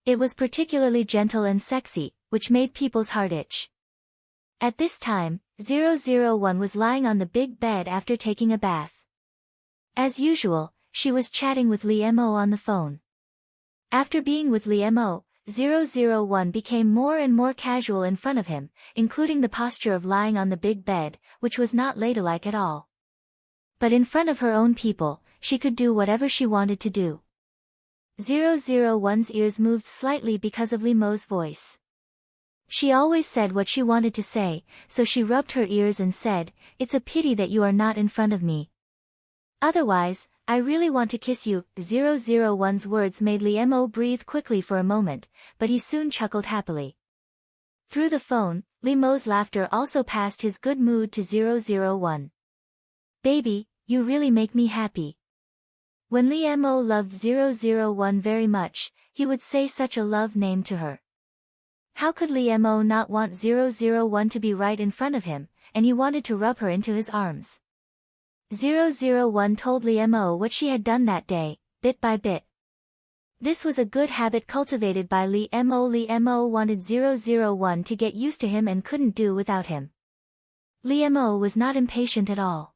It was particularly gentle and sexy, which made people's heart itch. At this time, 001 was lying on the big bed after taking a bath. As usual, she was chatting with Li Mo on the phone. After being with Li Mo, 001 became more and more casual in front of him, including the posture of lying on the big bed, which was not ladylike at all. But in front of her own people, she could do whatever she wanted to do. 001's ears moved slightly because of Li Mo's voice. She always said what she wanted to say, so she rubbed her ears and said, "It's a pity that you are not in front of me. Otherwise, I really want to kiss you." 001's words made Li Mo breathe quickly for a moment, but he soon chuckled happily. Through the phone, Li Mo's laughter also passed his good mood to 001. "Baby, you really make me happy." When Li Mo loved 001 very much, he would say such a love name to her. How could Li Mo not want 001 to be right in front of him, and he wanted to rub her into his arms. 001 told Li Mo what she had done that day, bit by bit. This was a good habit cultivated by Li Mo. Li Mo wanted 001 to get used to him and couldn't do without him. Li Mo was not impatient at all.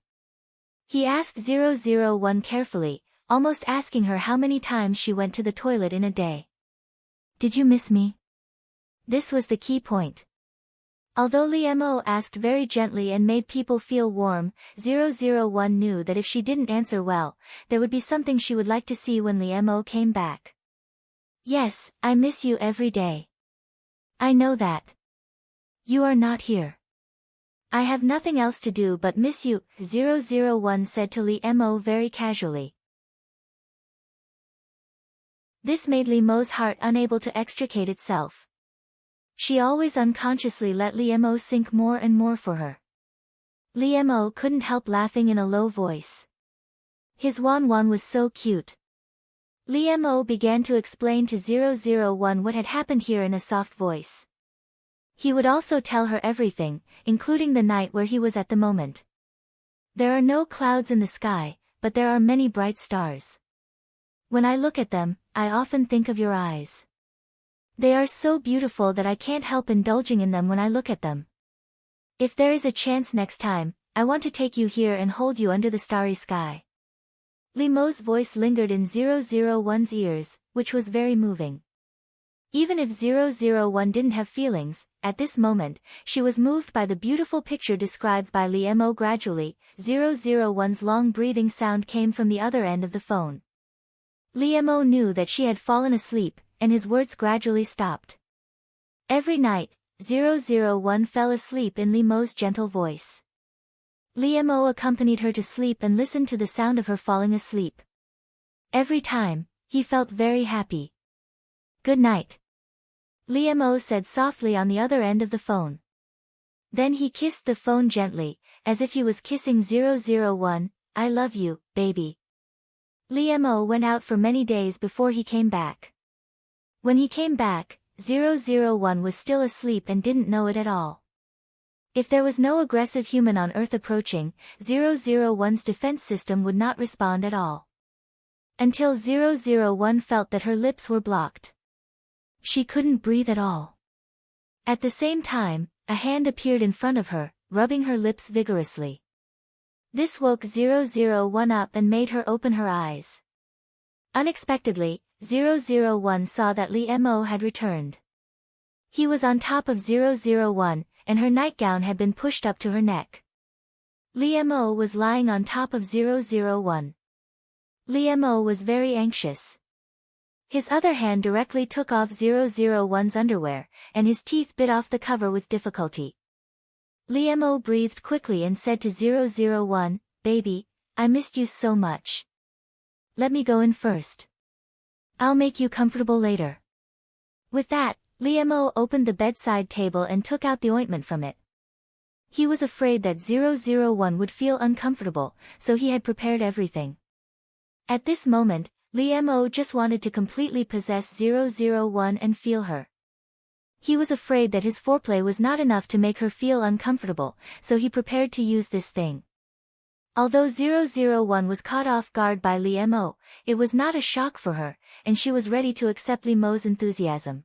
He asked 001 carefully, almost asking her how many times she went to the toilet in a day. "Did you miss me?" This was the key point. Although Li Mo asked very gently and made people feel warm, 001 knew that if she didn't answer well, there would be something she would like to see when Li Mo came back. "Yes, I miss you every day. I know that. You are not here. I have nothing else to do but miss you," 001 said to Li Mo very casually. This made Li Mo's heart unable to extricate itself. She always unconsciously let Li Mo sink more and more for her. Li Mo couldn't help laughing in a low voice. His Wan was so cute. Li Mo began to explain to 001 what had happened here in a soft voice. He would also tell her everything, including the night where he was at the moment. "There are no clouds in the sky, but there are many bright stars. When I look at them, I often think of your eyes. They are so beautiful that I can't help indulging in them when I look at them. If there is a chance next time, I want to take you here and hold you under the starry sky." Li Mo's voice lingered in 001's ears, which was very moving. Even if 001 didn't have feelings, at this moment, she was moved by the beautiful picture described by Li Mo. Gradually, 001's long breathing sound came from the other end of the phone. Li Mo knew that she had fallen asleep, and his words gradually stopped. Every night, 001 fell asleep in Li Mo's gentle voice. Li Mo accompanied her to sleep and listened to the sound of her falling asleep. Every time, he felt very happy. "Good night," Li Mo said softly on the other end of the phone. Then he kissed the phone gently, as if he was kissing 001, "I love you, baby." Li Mo went out for many days before he came back. When he came back, 001 was still asleep and didn't know it at all. If there was no aggressive human on Earth approaching, 001's defense system would not respond at all. Until 001 felt that her lips were blocked. She couldn't breathe at all. At the same time, a hand appeared in front of her, rubbing her lips vigorously. This woke 001 up and made her open her eyes. Unexpectedly, 001 saw that Lee Mo had returned. He was on top of 001, and her nightgown had been pushed up to her neck. Lee Mo was lying on top of 001. Lee Mo was very anxious. His other hand directly took off 001's underwear, and his teeth bit off the cover with difficulty. Lee Mo breathed quickly and said to 001, "Baby, I missed you so much. Let me go in first. I'll make you comfortable later." With that, Lee Mo opened the bedside table and took out the ointment from it. He was afraid that 001 would feel uncomfortable, so he had prepared everything. At this moment, Lee Mo just wanted to completely possess 001 and feel her. He was afraid that his foreplay was not enough to make her feel uncomfortable, so he prepared to use this thing. Although 001 was caught off guard by Lee Mo, it was not a shock for her, and she was ready to accept Lee Mo's enthusiasm.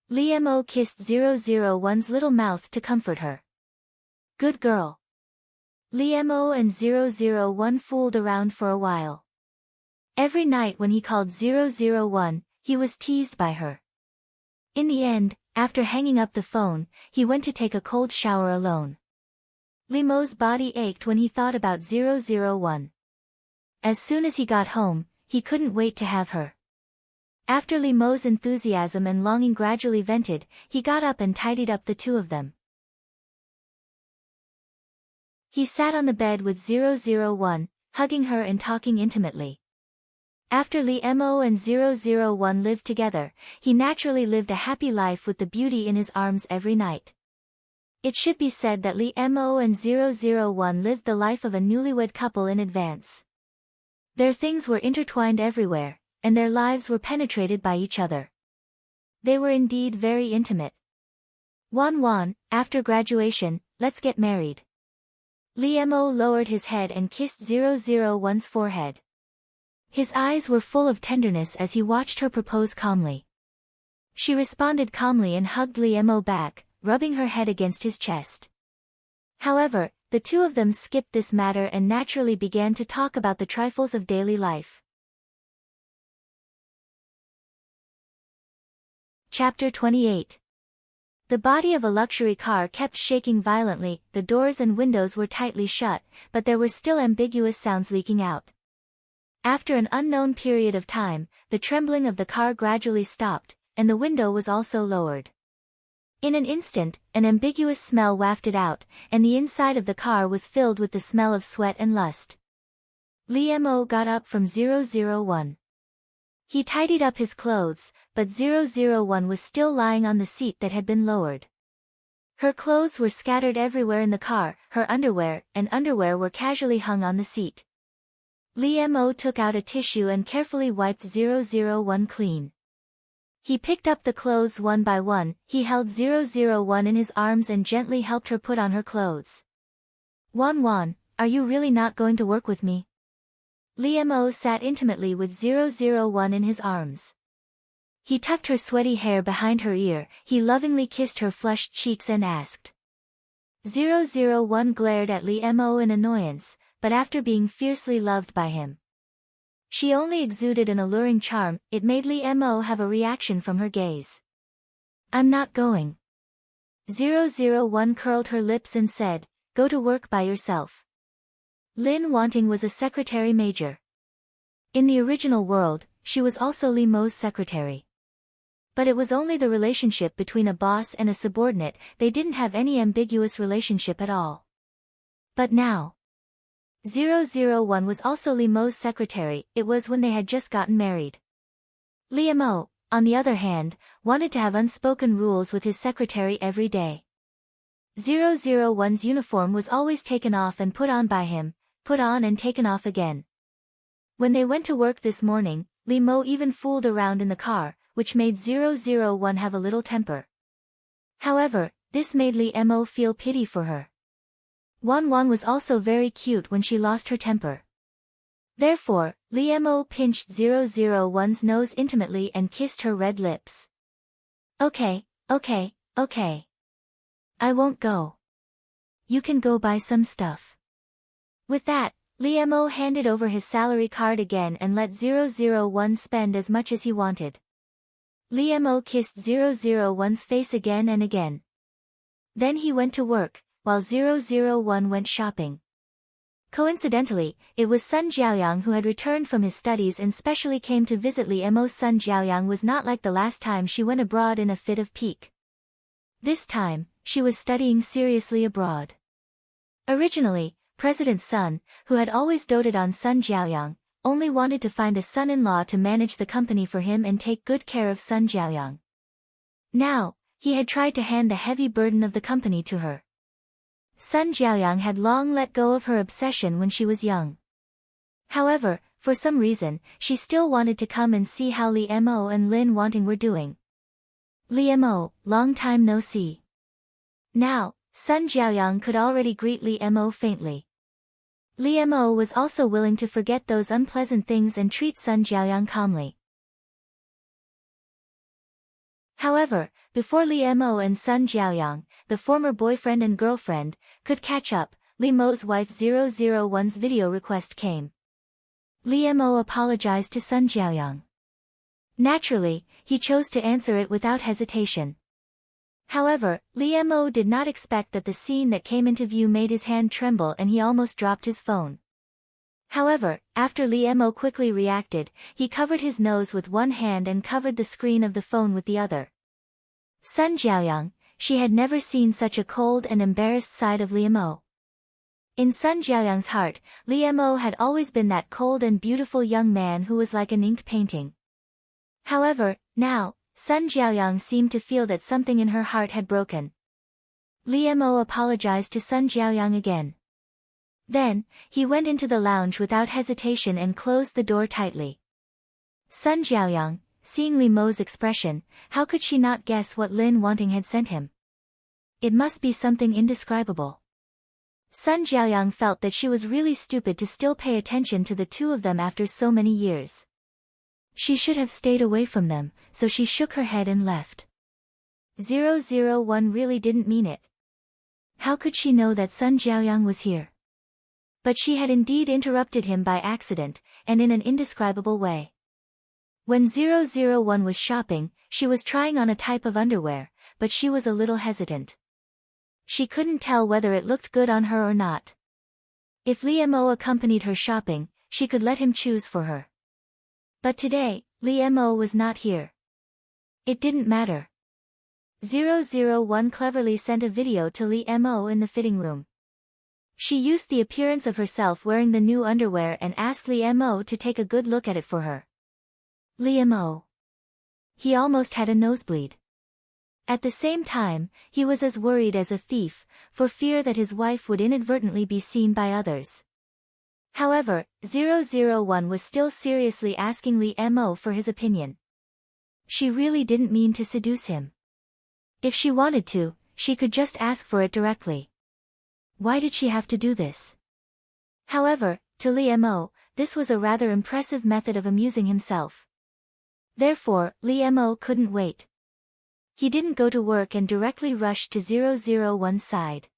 Lee Mo kissed 001's little mouth to comfort her. "Good girl." Lee Mo and 001 fooled around for a while. Every night when he called 001, he was teased by her. In the end, after hanging up the phone, he went to take a cold shower alone. Lee Mo's body ached when he thought about 001. As soon as he got home, he couldn't wait to have her. After Lee Mo's enthusiasm and longing gradually vented, he got up and tidied up the two of them. He sat on the bed with 001, hugging her and talking intimately. After Lee Mo and 001 lived together, he naturally lived a happy life with the beauty in his arms every night. It should be said that Lee Mo and 001 lived the life of a newlywed couple in advance. Their things were intertwined everywhere, and their lives were penetrated by each other. They were indeed very intimate. "Wan, after graduation, let's get married." Lee Mo lowered his head and kissed 001's forehead. His eyes were full of tenderness as he watched her propose calmly. She responded calmly and hugged Lee Mo back, rubbing her head against his chest. However, the two of them skipped this matter and naturally began to talk about the trifles of daily life. Chapter 28. The body of a luxury car kept shaking violently, the doors and windows were tightly shut, but there were still ambiguous sounds leaking out. After an unknown period of time, the trembling of the car gradually stopped, and the window was also lowered. In an instant, an ambiguous smell wafted out, and the inside of the car was filled with the smell of sweat and lust. Lee Mo got up from 001. He tidied up his clothes, but 001 was still lying on the seat that had been lowered. Her clothes were scattered everywhere in the car, her underwear were casually hung on the seat. Lee Mo took out a tissue and carefully wiped 001 clean. He picked up the clothes one by one, he held 001 in his arms and gently helped her put on her clothes. "Wan, are you really not going to work with me?" Lee Mo sat intimately with 001 in his arms. He tucked her sweaty hair behind her ear, he lovingly kissed her flushed cheeks and asked. 001 glared at Lee Mo in annoyance, but after being fiercely loved by him, she only exuded an alluring charm. It made Lee Mo have a reaction from her gaze. "I'm not going." 001 curled her lips and said, "Go to work by yourself." Lin Wanting was a secretary major. In the original world, she was also Lee Mo's secretary. But it was only the relationship between a boss and a subordinate, they didn't have any ambiguous relationship at all. But now, 001 was also Lee Mo's secretary, it was when they had just gotten married. Lee Mo, on the other hand, wanted to have unspoken rules with his secretary every day. 001's uniform was always taken off and put on by him, put on and taken off again. When they went to work this morning, Lee Mo even fooled around in the car, which made 001 have a little temper. However, this made Lee Mo feel pity for her. Wan was also very cute when she lost her temper. Therefore, Lee Mo pinched 001's nose intimately and kissed her red lips. Okay. I won't go. You can go buy some stuff. With that, Lee Mo handed over his salary card again and let 001 spend as much as he wanted. Lee Mo kissed 001's face again and again. Then he went to work, while 001 went shopping. Coincidentally, it was Sun Jiaoyang who had returned from his studies and specially came to visit Lee Mo. Sun Jiaoyang was not like the last time she went abroad in a fit of pique. This time, she was studying seriously abroad. Originally, President Sun, who had always doted on Sun Jiaoyang, only wanted to find a son-in-law to manage the company for him and take good care of Sun Jiaoyang. Now, he had tried to hand the heavy burden of the company to her. Sun Jiaoyang had long let go of her obsession when she was young. However, for some reason, she still wanted to come and see how Lee Mo and Lin Wanting were doing. Lee Mo, long time no see. Now, Sun Jiaoyang could already greet Lee Mo faintly. Lee Mo was also willing to forget those unpleasant things and treat Sun Jiaoyang calmly. However, before Lee Mo and Sun Jiaoyang, the former boyfriend and girlfriend, could catch up, Lee Mo's wife 001's video request came. Lee Mo apologized to Sun Jiaoyang. Naturally, he chose to answer it without hesitation. However, Lee Mo did not expect that the scene that came into view made his hand tremble and he almost dropped his phone. However, after Lee Mo quickly reacted, he covered his nose with one hand and covered the screen of the phone with the other. Sun Jiaoyang, she had never seen such a cold and embarrassed side of Lee Mo. In Sun Jiaoyang's heart, Lee Mo had always been that cold and beautiful young man who was like an ink painting. However, now, Sun Jiaoyang seemed to feel that something in her heart had broken. Lee Mo apologized to Sun Jiaoyang again. Then, he went into the lounge without hesitation and closed the door tightly. Sun Jiaoyang, seeing Lee Mo's expression, how could she not guess what Lin Wanting had sent him? It must be something indescribable. Sun Jiaoyang felt that she was really stupid to still pay attention to the two of them after so many years. She should have stayed away from them, so she shook her head and left. 001 really didn't mean it. How could she know that Sun Jiaoyang was here? But she had indeed interrupted him by accident, and in an indescribable way. When 001 was shopping, she was trying on a type of underwear, but she was a little hesitant. She couldn't tell whether it looked good on her or not. If Lee Mo accompanied her shopping, she could let him choose for her. But today, Lee Mo was not here. It didn't matter. 001 cleverly sent a video to Lee Mo in the fitting room. She used the appearance of herself wearing the new underwear and asked Lee Mo to take a good look at it for her. Lee Mo. He almost had a nosebleed. At the same time, he was as worried as a thief, for fear that his wife would inadvertently be seen by others. However, 001 was still seriously asking Lee Mo for his opinion. She really didn't mean to seduce him. If she wanted to, she could just ask for it directly. Why did she have to do this? However, to Lee Mo, this was a rather impressive method of amusing himself. Therefore, Lee Mo couldn't wait. He didn't go to work and directly rushed to 001's side.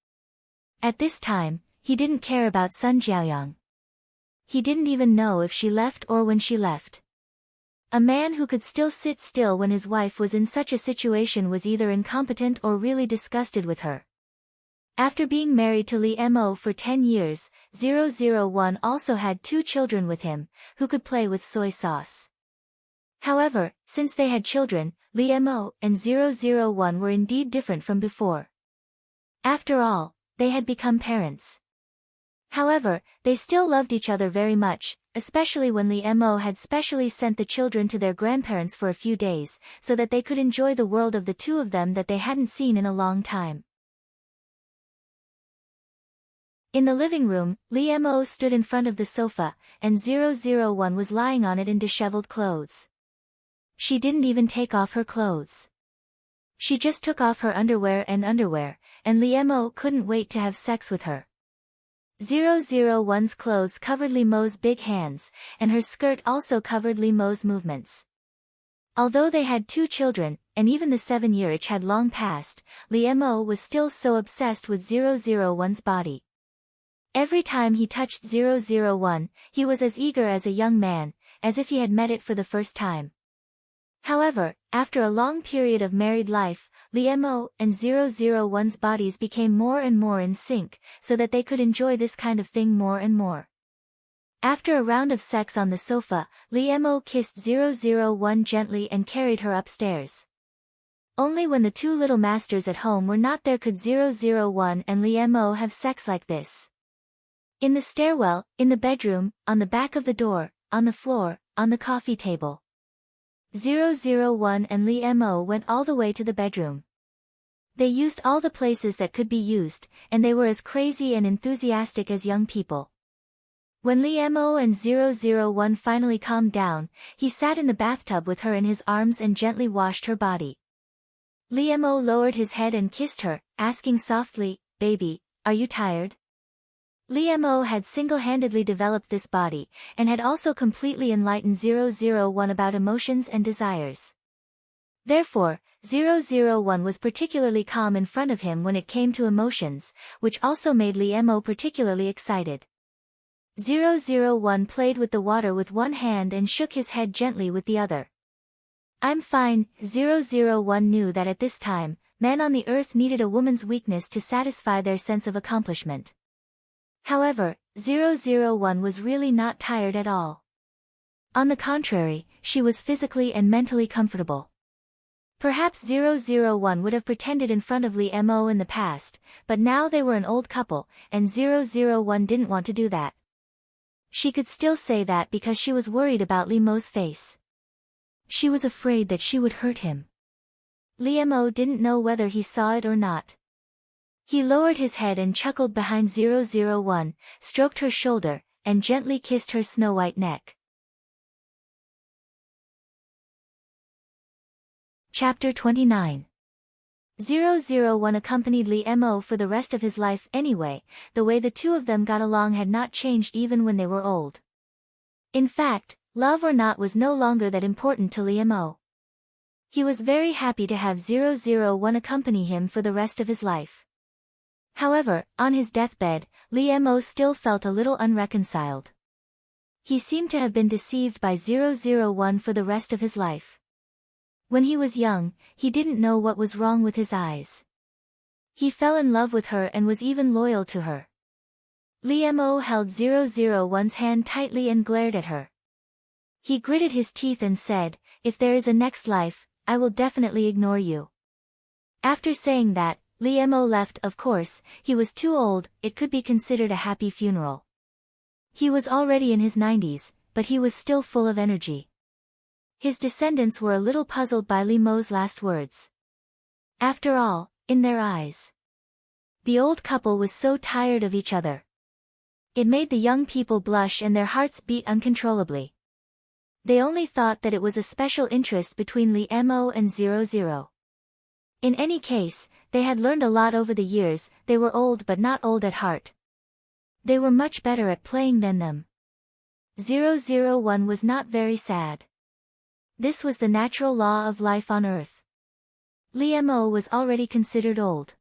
At this time, he didn't care about Sun Jiaoyang. He didn't even know if she left or when she left. A man who could still sit still when his wife was in such a situation was either incompetent or really disgusted with her. After being married to Lee Mo for 10 years, 001 also had 2 children with him, who could play with soy sauce. However, since they had children, Lee Mo and 001 were indeed different from before. After all, they had become parents. However, they still loved each other very much, especially when Lee Mo had specially sent the children to their grandparents for a few days, so that they could enjoy the world of the two of them that they hadn't seen in a long time. In the living room, Lee Mo stood in front of the sofa, and 001 was lying on it in disheveled clothes. She didn't even take off her clothes. She just took off her underwear, and Lee Mo couldn't wait to have sex with her. 001's clothes covered Li Mo's big hands, and her skirt also covered Li Mo's movements. Although they had 2 children, and even the 7-year itch had long passed, Li Mo was still so obsessed with 001's body. Every time he touched 001, he was as eager as a young man, as if he had met it for the first time. However, after a long period of married life, Li Mo and 001's bodies became more and more in sync, so that they could enjoy this kind of thing more and more. After a round of sex on the sofa, Li Mo kissed 001 gently and carried her upstairs. Only when the 2 little masters at home were not there could 001 and Li Mo have sex like this. In the stairwell, in the bedroom, on the back of the door, on the floor, on the coffee table. 001 and Li Mo went all the way to the bedroom. They used all the places that could be used, and they were as crazy and enthusiastic as young people. When Li Mo and 001 finally calmed down, he sat in the bathtub with her in his arms and gently washed her body. Li Mo lowered his head and kissed her, asking softly, "Baby, are you tired?" Li Mo had single-handedly developed this body, and had also completely enlightened 001 about emotions and desires. Therefore, 001 was particularly calm in front of him when it came to emotions, which also made Li Mo particularly excited. 001 played with the water with one hand and shook his head gently with the other. "I'm fine." 001 knew that at this time, men on the earth needed a woman's weakness to satisfy their sense of accomplishment. However, 001 was really not tired at all. On the contrary, she was physically and mentally comfortable. Perhaps 001 would have pretended in front of Li Mo in the past, but now they were an old couple, and 001 didn't want to do that. She could still say that because she was worried about Li Mo's face. She was afraid that she would hurt him. Li Mo didn't know whether he saw it or not. He lowered his head and chuckled behind 001, stroked her shoulder, and gently kissed her snow-white neck. Chapter 29. 001 accompanied Li Mo for the rest of his life anyway. The way the 2 of them got along had not changed even when they were old. In fact, love or not was no longer that important to Li Mo. He was very happy to have 001 accompany him for the rest of his life. However, on his deathbed, Li Mo still felt a little unreconciled. He seemed to have been deceived by 001 for the rest of his life. When he was young, he didn't know what was wrong with his eyes. He fell in love with her and was even loyal to her. Li Mo held 001's hand tightly and glared at her. He gritted his teeth and said, "If there is a next life, I will definitely ignore you." After saying that, Li Mo left. Of course, he was too old, it could be considered a happy funeral. He was already in his 90s, but he was still full of energy. His descendants were a little puzzled by Li Mo's last words. After all, in their eyes, the old couple was so tired of each other. It made the young people blush and their hearts beat uncontrollably. They only thought that it was a special interest between Li Mo and 00. In any case, they had learned a lot over the years. They were old but not old at heart. They were much better at playing than them. 001 was not very sad. This was the natural law of life on Earth. Li Mo was already considered old.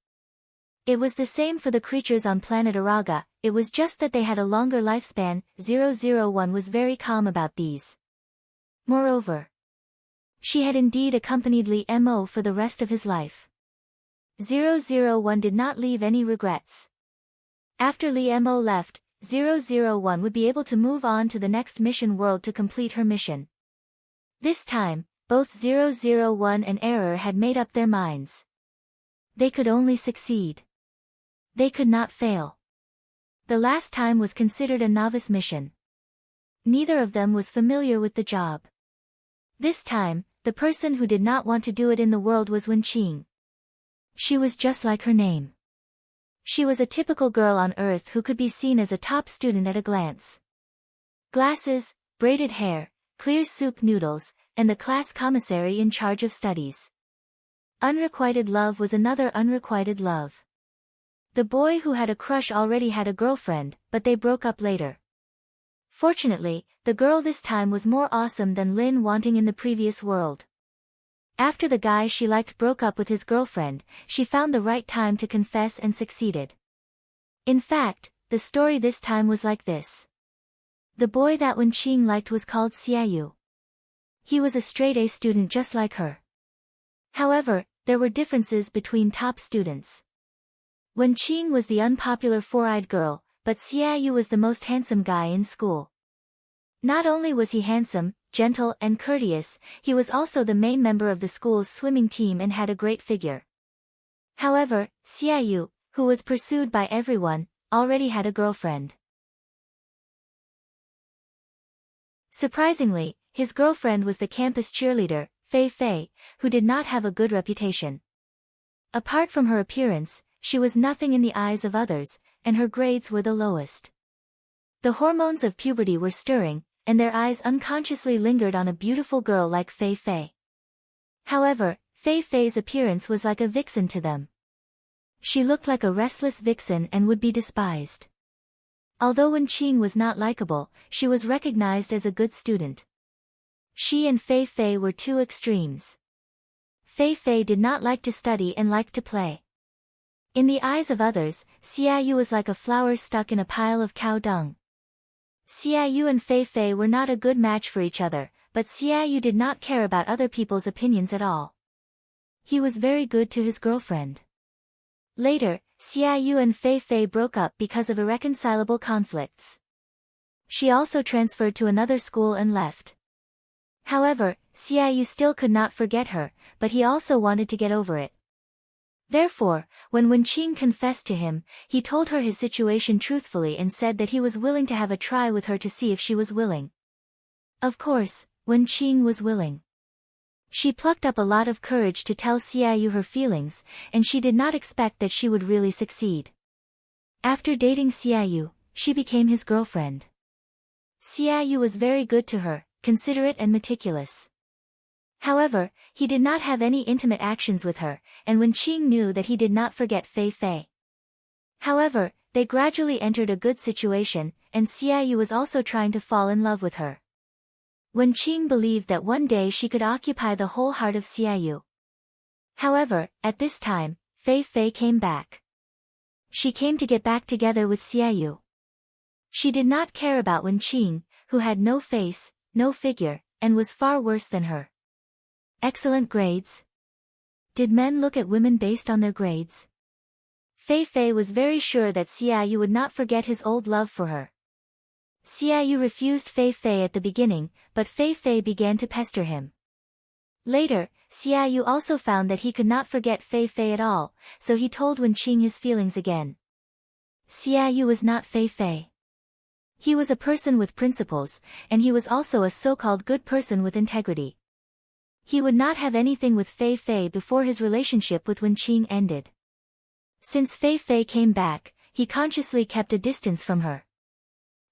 It was the same for the creatures on planet Araga, it was just that they had a longer lifespan. 001 was very calm about these. Moreover, she had indeed accompanied Li Mo for the rest of his life. 001 did not leave any regrets. After Li Mo left, 001 would be able to move on to the next mission world to complete her mission. This time, both 001 and Error had made up their minds. They could only succeed. They could not fail. The last time was considered a novice mission. Neither of them was familiar with the job. This time, the person who did not want to do it in the world was Wenqing. She was just like her name. She was a typical girl on Earth who could be seen as a top student at a glance. Glasses, braided hair, clear soup noodles, and the class commissary in charge of studies. Unrequited love was another unrequited love. The boy who had a crush already had a girlfriend, but they broke up later. Fortunately, the girl this time was more awesome than Lin wanting in the previous world. After the guy she liked broke up with his girlfriend, she found the right time to confess and succeeded. In fact, the story this time was like this. The boy that Wenqing liked was called Xiaoyu. He was a straight-A student just like her. However, there were differences between top students. Wenqing was the unpopular four-eyed girl, but Xiaoyu was the most handsome guy in school. Not only was he handsome, gentle and courteous, he was also the main member of the school's swimming team and had a great figure. However, Xiaoyu, who was pursued by everyone, already had a girlfriend. Surprisingly, his girlfriend was the campus cheerleader, Fei Fei, who did not have a good reputation. Apart from her appearance, she was nothing in the eyes of others, and her grades were the lowest. The hormones of puberty were stirring, and their eyes unconsciously lingered on a beautiful girl like Fei Fei. However, Fei Fei's appearance was like a vixen to them. She looked like a restless vixen and would be despised. Although Wenqing was not likable, she was recognized as a good student. She and Fei Fei were two extremes. Fei Fei did not like to study and liked to play. In the eyes of others, Xiaoyu was like a flower stuck in a pile of cow dung. Xiaoyu and Fei Fei were not a good match for each other, but Xiaoyu did not care about other people's opinions at all. He was very good to his girlfriend. Later, Xiaoyu and Fei Fei broke up because of irreconcilable conflicts. She also transferred to another school and left. However, Xiaoyu still could not forget her, but he also wanted to get over it. Therefore, when Wenqing confessed to him, he told her his situation truthfully and said that he was willing to have a try with her to see if she was willing. Of course, Wenqing was willing. She plucked up a lot of courage to tell Xiaoyu her feelings, and she did not expect that she would really succeed. After dating Xiaoyu, she became his girlfriend. Xiaoyu was very good to her, considerate and meticulous. However, he did not have any intimate actions with her, and Wenqing knew that he did not forget Fei Fei. However, they gradually entered a good situation, and Xiaoyu was also trying to fall in love with her. Wenqing believed that one day she could occupy the whole heart of Xiaoyu. However, at this time, Fei Fei came back. She came to get back together with Xiaoyu. She did not care about Wenqing, who had no face, no figure, and was far worse than her. Excellent grades. Did men look at women based on their grades? Fei Fei was very sure that Xiaoyu would not forget his old love for her. Xiaoyu refused Fei Fei at the beginning, but Fei Fei began to pester him. Later, Xiaoyu also found that he could not forget Fei Fei at all, so he told Wenqing his feelings again. Xiaoyu was not Fei Fei. He was a person with principles, and he was also a so-called good person with integrity. He would not have anything with Fei Fei before his relationship with Wenqing ended. Since Fei Fei came back, he consciously kept a distance from her.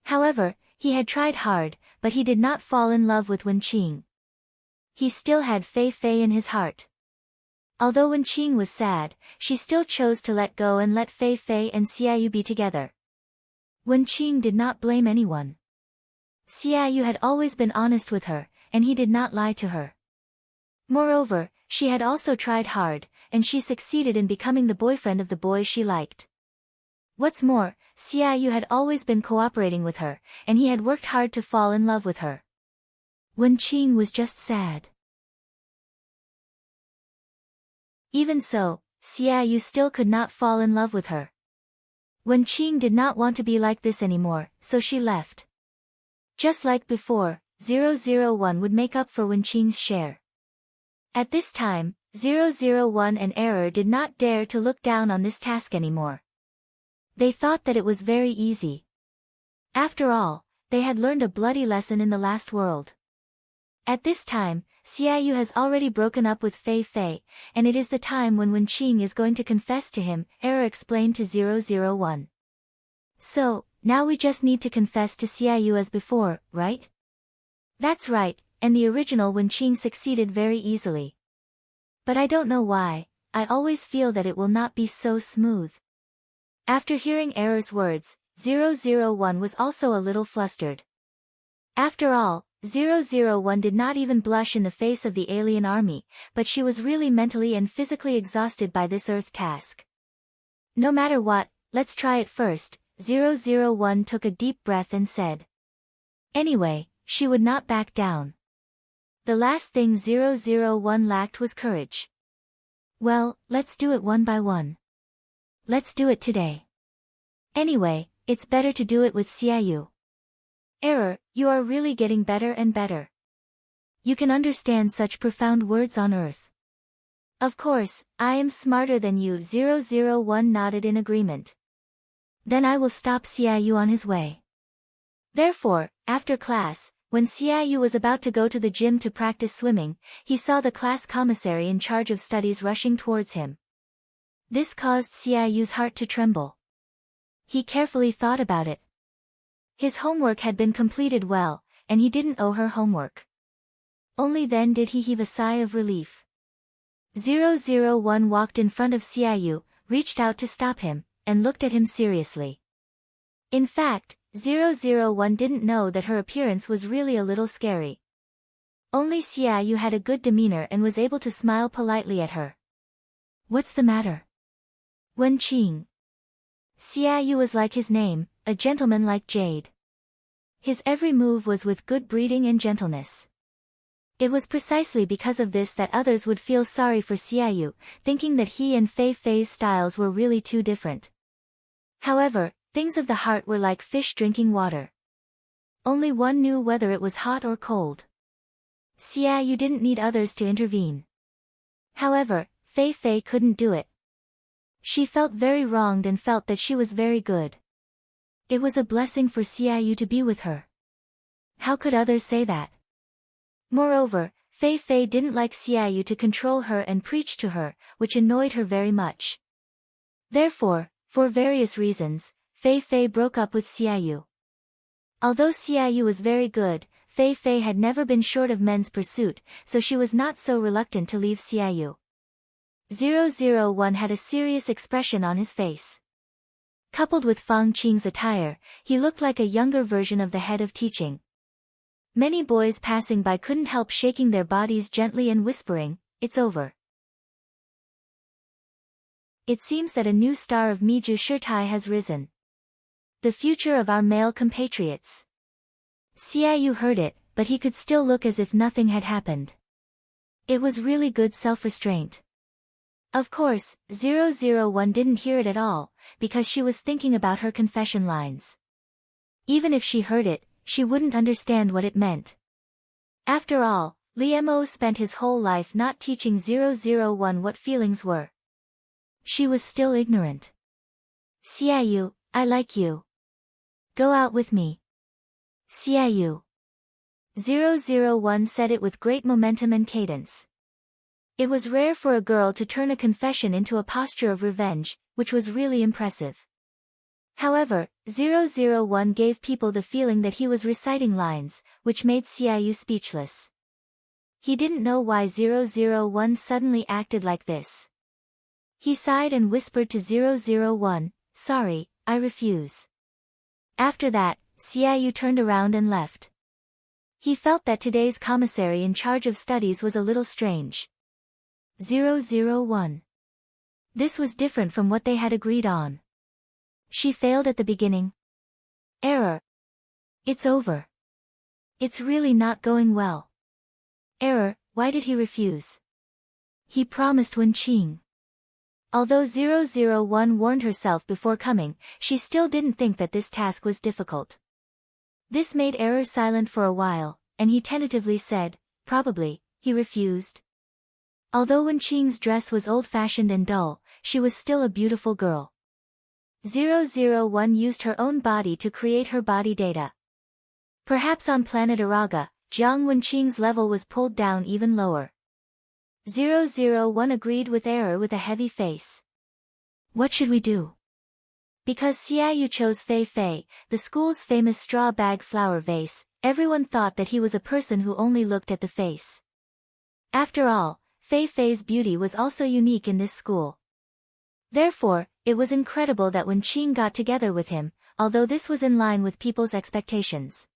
However, he had tried hard, but he did not fall in love with Wenqing. He still had Fei Fei in his heart. Although Wenqing was sad, she still chose to let go and let Fei Fei and Xiaoyu be together. Wenqing did not blame anyone. Xiaoyu had always been honest with her, and he did not lie to her. Moreover, she had also tried hard, and she succeeded in becoming the boyfriend of the boy she liked. What's more, Xiaoyu had always been cooperating with her, and he had worked hard to fall in love with her. Wenqing was just sad. Even so, Xiaoyu still could not fall in love with her. Wenqing did not want to be like this anymore, so she left. Just like before, 001 would make up for Wenqing's share. At this time, 001 and Error did not dare to look down on this task anymore. They thought that it was very easy. After all, they had learned a bloody lesson in the last world. At this time, Xiaoyu has already broken up with Fei Fei, and it is the time when Wenqing is going to confess to him, Error explained to 001. So, now we just need to confess to Xiaoyu as before, right? That's right, and the original Wenqing succeeded very easily. But I don't know why, I always feel that it will not be so smooth. After hearing Error's words, 001 was also a little flustered. After all, 001 did not even blush in the face of the alien army, but she was really mentally and physically exhausted by this Earth task. No matter what, let's try it first. 001 took a deep breath and said. Anyway, she would not back down. The last thing 001 lacked was courage. Well, let's do it one by one. Let's do it today. Anyway, it's better to do it with Xiaoyu. Error, you are really getting better and better. You can understand such profound words on Earth. Of course, I am smarter than you. 001 nodded in agreement. Then I will stop Xiaoyu on his way. Therefore, after class, when Xiaoyu was about to go to the gym to practice swimming, he saw the class commissary in charge of studies rushing towards him. This caused Xiaoyu's heart to tremble. He carefully thought about it. His homework had been completed well, and he didn't owe her homework. Only then did he heave a sigh of relief. 001 walked in front of Xiaoyu, reached out to stop him, and looked at him seriously. In fact, 001 didn't know that her appearance was really a little scary. Only Xiaoyu had a good demeanor and was able to smile politely at her. What's the matter? Wen Qing. Xiaoyu was like his name, a gentleman like jade. His every move was with good breeding and gentleness. It was precisely because of this that others would feel sorry for Xiaoyu, thinking that he and Fei Fei's styles were really too different. However, things of the heart were like fish drinking water. Only one knew whether it was hot or cold. Xiaoyu didn't need others to intervene. However, Fei Fei couldn't do it. She felt very wronged and felt that she was very good. It was a blessing for Xiaoyu to be with her. How could others say that? Moreover, Fei Fei didn't like Xiaoyu to control her and preach to her, which annoyed her very much. Therefore, for various reasons, Fei Fei broke up with Xiaoyu. Although Xiaoyu was very good, Fei Fei had never been short of men's pursuit, so she was not so reluctant to leave Xiaoyu. 001 had a serious expression on his face. Coupled with Fang Qing's attire, he looked like a younger version of the head of teaching. Many boys passing by couldn't help shaking their bodies gently and whispering, "It's over." It seems that a new star of Miju Shirtai has risen. The future of our male compatriots. Xiaoyu heard it, but he could still look as if nothing had happened. It was really good self-restraint. Of course, 001 didn't hear it at all, because she was thinking about her confession lines. Even if she heard it, she wouldn't understand what it meant. After all, Li Mo spent his whole life not teaching 001 what feelings were. She was still ignorant. Xiaoyu, I like you. Go out with me. Xiaoyu. 001 said it with great momentum and cadence. It was rare for a girl to turn a confession into a posture of revenge, which was really impressive. However, 001 gave people the feeling that he was reciting lines, which made Xiaoyu speechless. He didn't know why 001 suddenly acted like this. He sighed and whispered to 001, "Sorry, I refuse." After that, Xiaoyu turned around and left. He felt that today's commissary in charge of studies was a little strange. 001. This was different from what they had agreed on. She failed at the beginning. Error. It's over. It's really not going well. Error, why did he refuse? He promised Wen Qing. Although 001 warned herself before coming, she still didn't think that this task was difficult. This made Error silent for a while, and he tentatively said, "Probably," he refused. Although Wen Qing's dress was old-fashioned and dull, she was still a beautiful girl. 001 used her own body to create her body data. Perhaps on planet Araga, Jiang Wen Qing's level was pulled down even lower. 001 agreed with Error with a heavy face. What should we do? Because Xiaoyu chose Fei Fei, the school's famous straw bag flower vase, everyone thought that he was a person who only looked at the face. After all, Fei Fei's beauty was also unique in this school. Therefore, it was incredible that when Qing got together with him, although this was in line with people's expectations.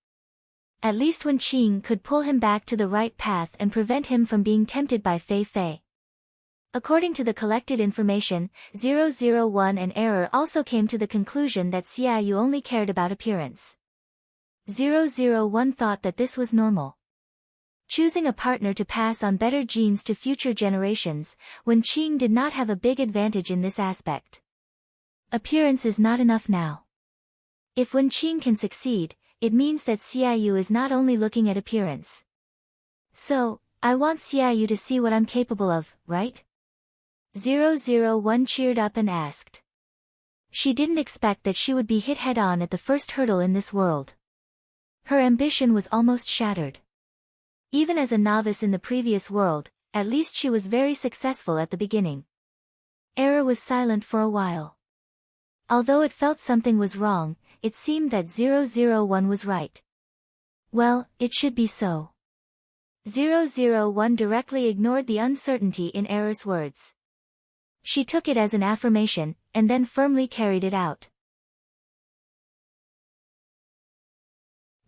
At least when Qing could pull him back to the right path and prevent him from being tempted by Fei Fei. According to the collected information, 001 and Error also came to the conclusion that Xiaoyu only cared about appearance. 001 thought that this was normal. Choosing a partner to pass on better genes to future generations, when Qing did not have a big advantage in this aspect. Appearance is not enough now. If Wen Qing can succeed, it means that Xiaoyu is not only looking at appearance. So, I want Xiaoyu to see what I'm capable of, right? 001 cheered up and asked. She didn't expect that she would be hit head-on at the first hurdle in this world. Her ambition was almost shattered. Even as a novice in the previous world, at least she was very successful at the beginning. Error was silent for a while. Although it felt something was wrong, it seemed that 001 was right. Well, it should be so. 001 directly ignored the uncertainty in Error's words. She took it as an affirmation, and then firmly carried it out.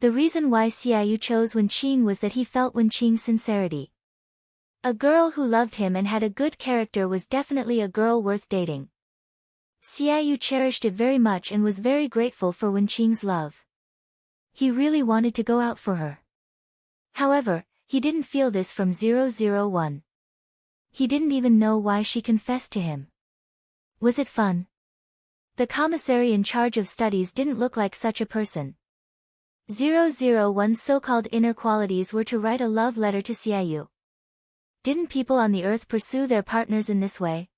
The reason why Xiaoyu chose Wen Qing was that he felt Wen Qing's sincerity. A girl who loved him and had a good character was definitely a girl worth dating. Xiaoyu cherished it very much and was very grateful for Wen Qing's love. He really wanted to go out for her. However, he didn't feel this from 001. He didn't even know why she confessed to him. Was it fun? The commissary in charge of studies didn't look like such a person. 001's so-called inner qualities were to write a love letter to Xiaoyu. Didn't people on the earth pursue their partners in this way?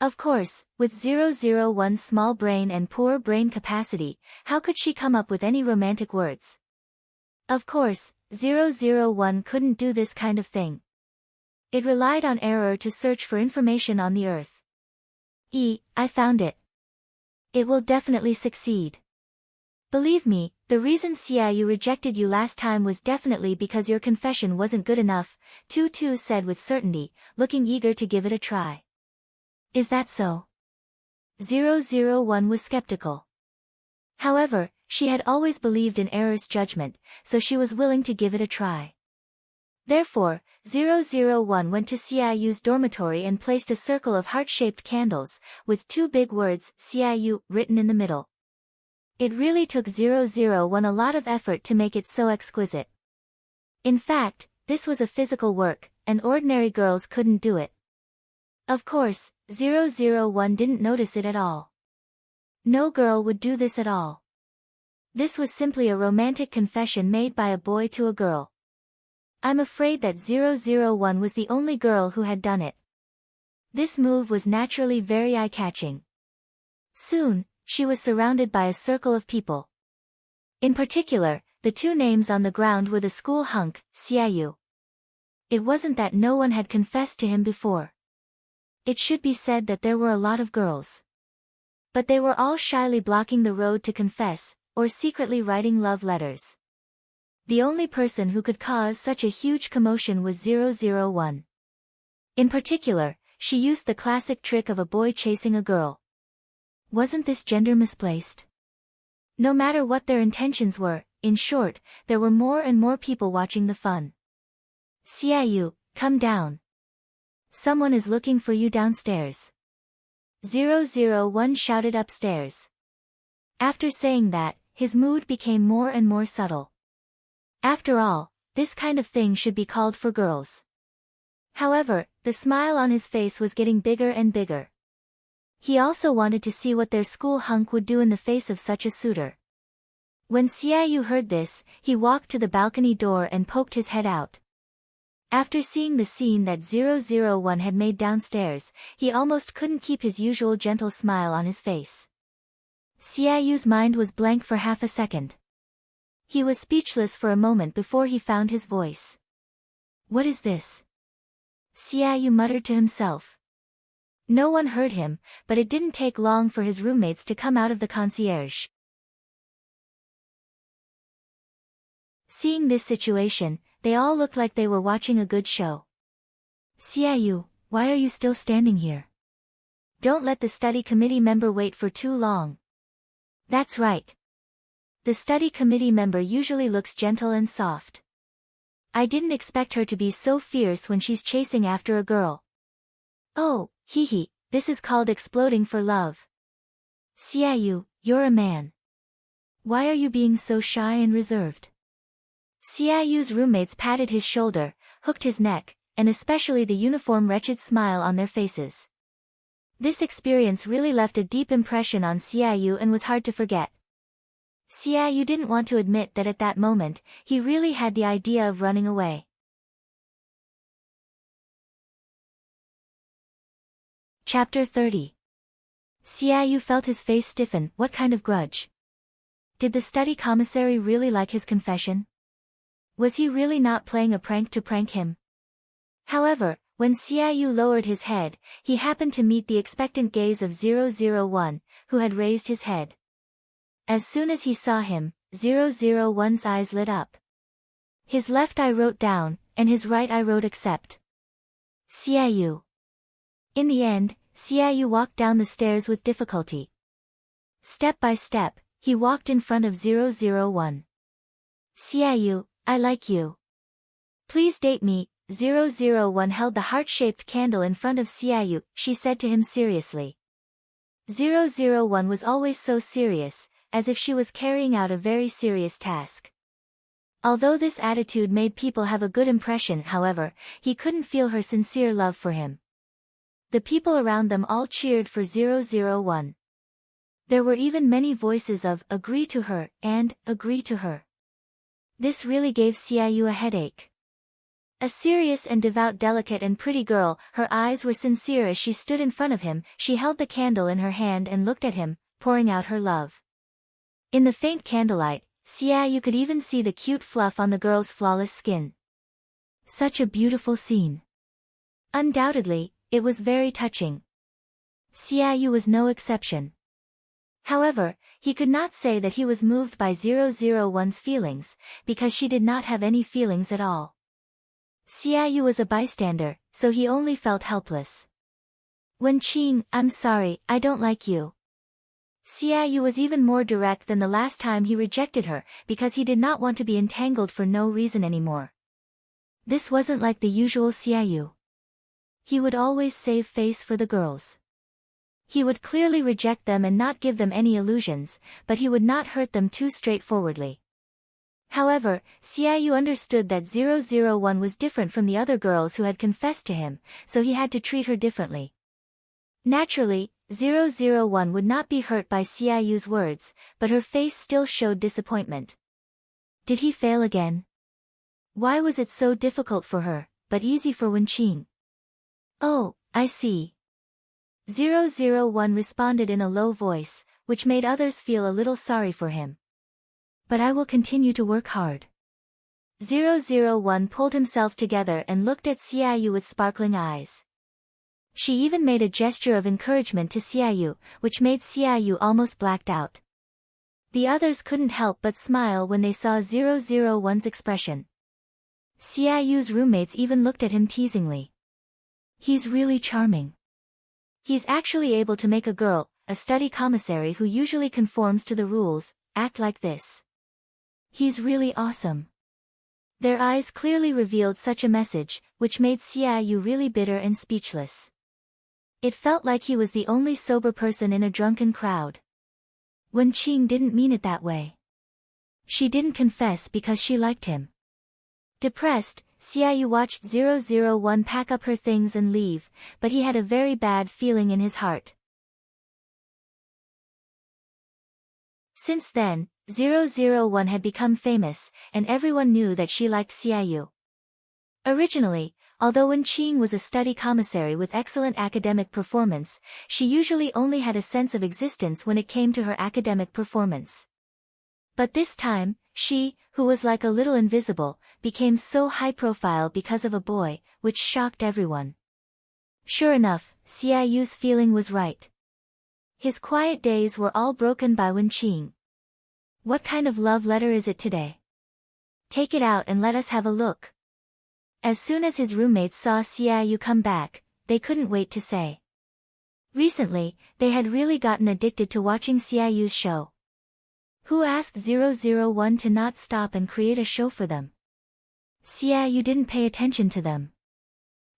Of course, with 001's small brain and poor brain capacity, how could she come up with any romantic words? Of course, 001 couldn't do this kind of thing. It relied on Error to search for information on the earth. I found it. It will definitely succeed. Believe me, the reason Xiaoyu rejected you last time was definitely because your confession wasn't good enough, Tu said with certainty, looking eager to give it a try. Is that so? 001 was skeptical. However, she had always believed in Error's judgment, so she was willing to give it a try. Therefore, 001 went to Xiaoyu's dormitory and placed a circle of heart-shaped candles, with two big words, Xiaoyu, written in the middle. It really took 001 a lot of effort to make it so exquisite. In fact, this was a physical work, and ordinary girls couldn't do it. Of course, 001 didn't notice it at all. No girl would do this at all. This was simply a romantic confession made by a boy to a girl. I'm afraid that 001 was the only girl who had done it. This move was naturally very eye-catching. Soon, she was surrounded by a circle of people. In particular, the two names on the ground were the school hunk, Xiaoyu. It wasn't that no one had confessed to him before. It should be said that there were a lot of girls. But they were all shyly blocking the road to confess, or secretly writing love letters. The only person who could cause such a huge commotion was 001. In particular, she used the classic trick of a boy chasing a girl. Wasn't this gender misplaced? No matter what their intentions were, in short, there were more and more people watching the fun. Xiaoyu, come down. Someone is looking for you downstairs. 001 shouted upstairs. After saying that, his mood became more and more subtle. After all, this kind of thing should be called for girls. However, the smile on his face was getting bigger and bigger. He also wanted to see what their school hunk would do in the face of such a suitor. When Xiaoyu heard this, he walked to the balcony door and poked his head out. After seeing the scene that 001 had made downstairs, he almost couldn't keep his usual gentle smile on his face. Xiaoyu's mind was blank for half a second. He was speechless for a moment before he found his voice. What is this? Xiaoyu muttered to himself. No one heard him, but it didn't take long for his roommates to come out of the concierge. Seeing this situation, they all looked like they were watching a good show. Xiaoyu, why are you still standing here? Don't let the study committee member wait for too long. That's right. The study committee member usually looks gentle and soft. I didn't expect her to be so fierce when she's chasing after a girl. Oh, hee hee, this is called exploding for love. Xiaoyu, you're a man. Why are you being so shy and reserved? Xiaoyu's roommates patted his shoulder, hooked his neck, and especially the uniform wretched smile on their faces. This experience really left a deep impression on Xiaoyu and was hard to forget. Xiaoyu didn't want to admit that at that moment, he really had the idea of running away. Chapter 30. Xiaoyu felt his face stiffen. What kind of grudge? Did the study commissary really like his confession? Was he really not playing a prank to prank him? However, when Xiaoyu lowered his head, he happened to meet the expectant gaze of 001, who had raised his head. As soon as he saw him, 001's eyes lit up. His left eye wrote down, and his right eye wrote accept. Xiaoyu. In the end, Xiaoyu walked down the stairs with difficulty. Step by step, he walked in front of 001. Xiaoyu, I like you. Please date me. 001 held the heart-shaped candle in front of Xiaoyu, she said to him seriously. 001 was always so serious, as if she was carrying out a very serious task. Although this attitude made people have a good impression, however, he couldn't feel her sincere love for him. The people around them all cheered for 001. There were even many voices of agree to her and agree to her. This really gave Xiaoyu a headache. A serious and devout, delicate and pretty girl, her eyes were sincere as she stood in front of him. She held the candle in her hand and looked at him, pouring out her love. In the faint candlelight, Xiaoyu could even see the cute fluff on the girl's flawless skin. Such a beautiful scene. Undoubtedly, it was very touching. Xiaoyu was no exception. However, he could not say that he was moved by 001's feelings, because she did not have any feelings at all. Xiaoyu was a bystander, so he only felt helpless. Wenqing, I'm sorry, I don't like you. Xiaoyu was even more direct than the last time he rejected her, because he did not want to be entangled for no reason anymore. This wasn't like the usual Xiaoyu. He would always save face for the girls. He would clearly reject them and not give them any illusions, but he would not hurt them too straightforwardly. However, Xiaoyu understood that 001 was different from the other girls who had confessed to him, so he had to treat her differently. Naturally, 001 would not be hurt by Xiaoyu's words, but her face still showed disappointment. Did he fail again? Why was it so difficult for her, but easy for Wenqing? Oh, I see. 001 responded in a low voice, which made others feel a little sorry for him. But I will continue to work hard. 001 pulled himself together and looked at Xiaoyu with sparkling eyes. She even made a gesture of encouragement to Xiaoyu, which made Xiaoyu almost blacked out. The others couldn't help but smile when they saw 001's expression. Xiaoyu's roommates even looked at him teasingly. He's really charming. He's actually able to make a girl, a study commissary who usually conforms to the rules, act like this. He's really awesome. Their eyes clearly revealed such a message, which made Xiaoyu really bitter and speechless. It felt like he was the only sober person in a drunken crowd. Wenqing didn't mean it that way. She didn't confess because she liked him. Depressed, Xiaoyu watched 001 pack up her things and leave, but he had a very bad feeling in his heart. Since then, 001 had become famous, and everyone knew that she liked Xiaoyu. Originally, although Wenqing was a study commissary with excellent academic performance, she usually only had a sense of existence when it came to her academic performance. But this time, she, who was like a little invisible, became so high-profile because of a boy, which shocked everyone. Sure enough, Xiaoyu's feeling was right. His quiet days were all broken by Wenqing. What kind of love letter is it today? Take it out and let us have a look. As soon as his roommates saw Xiaoyu come back, they couldn't wait to say. Recently, they had really gotten addicted to watching Xiaoyu's show. Who asked 001 to not stop and create a show for them? Xiaoyu didn't pay attention to them.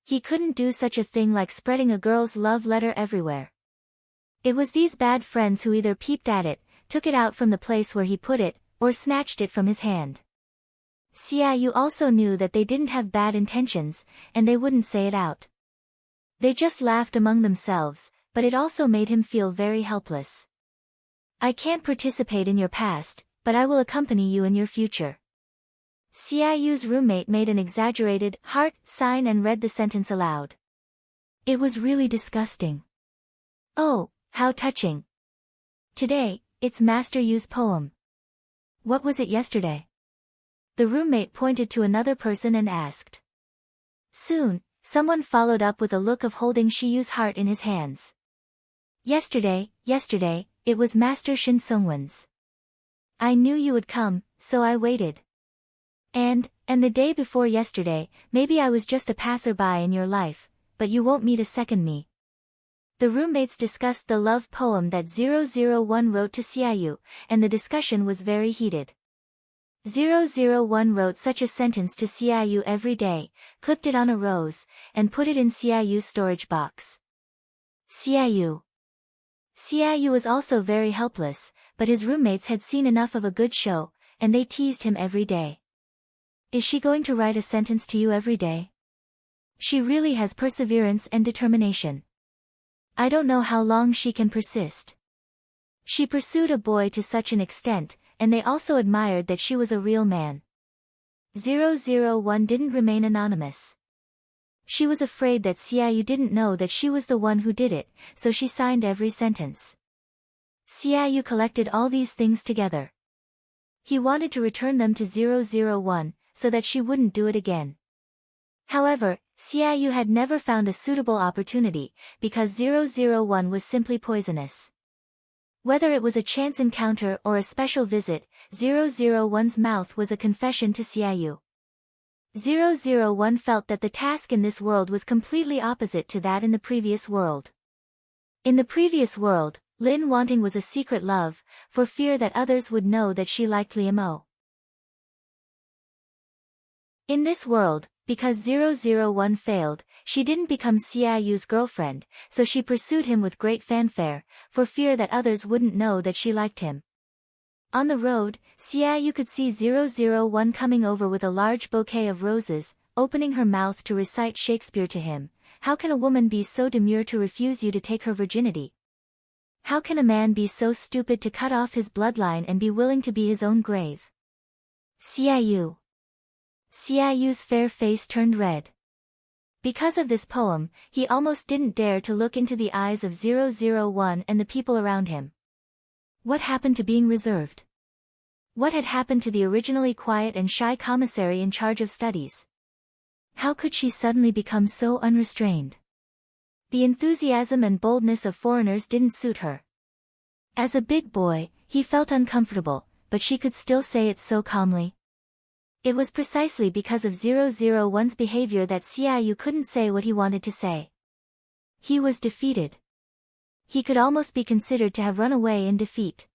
He couldn't do such a thing like spreading a girl's love letter everywhere. It was these bad friends who either peeped at it, took it out from the place where he put it, or snatched it from his hand. Xiaoyu also knew that they didn't have bad intentions, and they wouldn't say it out. They just laughed among themselves, but it also made him feel very helpless. I can't participate in your past, but I will accompany you in your future. Xiaoyu's roommate made an exaggerated heart sign and read the sentence aloud. It was really disgusting. Oh, how touching. Today, it's Master Yu's poem. What was it yesterday? The roommate pointed to another person and asked. Soon, someone followed up with a look of holding Shiyu's heart in his hands. Yesterday, it was Master Shin Sungwon's. I knew you would come, so I waited. And the day before yesterday, maybe I was just a passerby in your life, but you won't meet a second me. The roommates discussed the love poem that 001 wrote to Xiaoyu, and the discussion was very heated. 001 wrote such a sentence to Xiaoyu every day, clipped it on a rose, and put it in Xiaoyu's storage box. Xiaoyu was also very helpless, but his roommates had seen enough of a good show, and they teased him every day. Is she going to write a sentence to you every day? She really has perseverance and determination. I don't know how long she can persist. She pursued a boy to such an extent, and they also admired that she was a real man. 001 didn't remain anonymous. She was afraid that Xiaoyu didn't know that she was the one who did it, so she signed every sentence. Xiaoyu collected all these things together. He wanted to return them to 001, so that she wouldn't do it again. However, Xiaoyu had never found a suitable opportunity, because 001 was simply poisonous. Whether it was a chance encounter or a special visit, 001's mouth was a confession to Xiaoyu. 001 felt that the task in this world was completely opposite to that in the previous world. In the previous world, Lin wanting was a secret love, for fear that others would know that she liked Liamo. In this world, because 001 failed, she didn't become Xiaoyu's girlfriend, so she pursued him with great fanfare, for fear that others wouldn't know that she liked him. On the road, Xiaoyu could see 001 coming over with a large bouquet of roses, opening her mouth to recite Shakespeare to him. How can a woman be so demure to refuse you to take her virginity? How can a man be so stupid to cut off his bloodline and be willing to be his own grave? Xiaoyu's fair face turned red. Because of this poem, he almost didn't dare to look into the eyes of 001 and the people around him. What happened to being reserved? What had happened to the originally quiet and shy commissary in charge of studies? How could she suddenly become so unrestrained? The enthusiasm and boldness of foreigners didn't suit her. As a big boy, he felt uncomfortable, but she could still say it so calmly. It was precisely because of 001's behavior that Xiaoyu couldn't say what he wanted to say. He was defeated. He could almost be considered to have run away in defeat.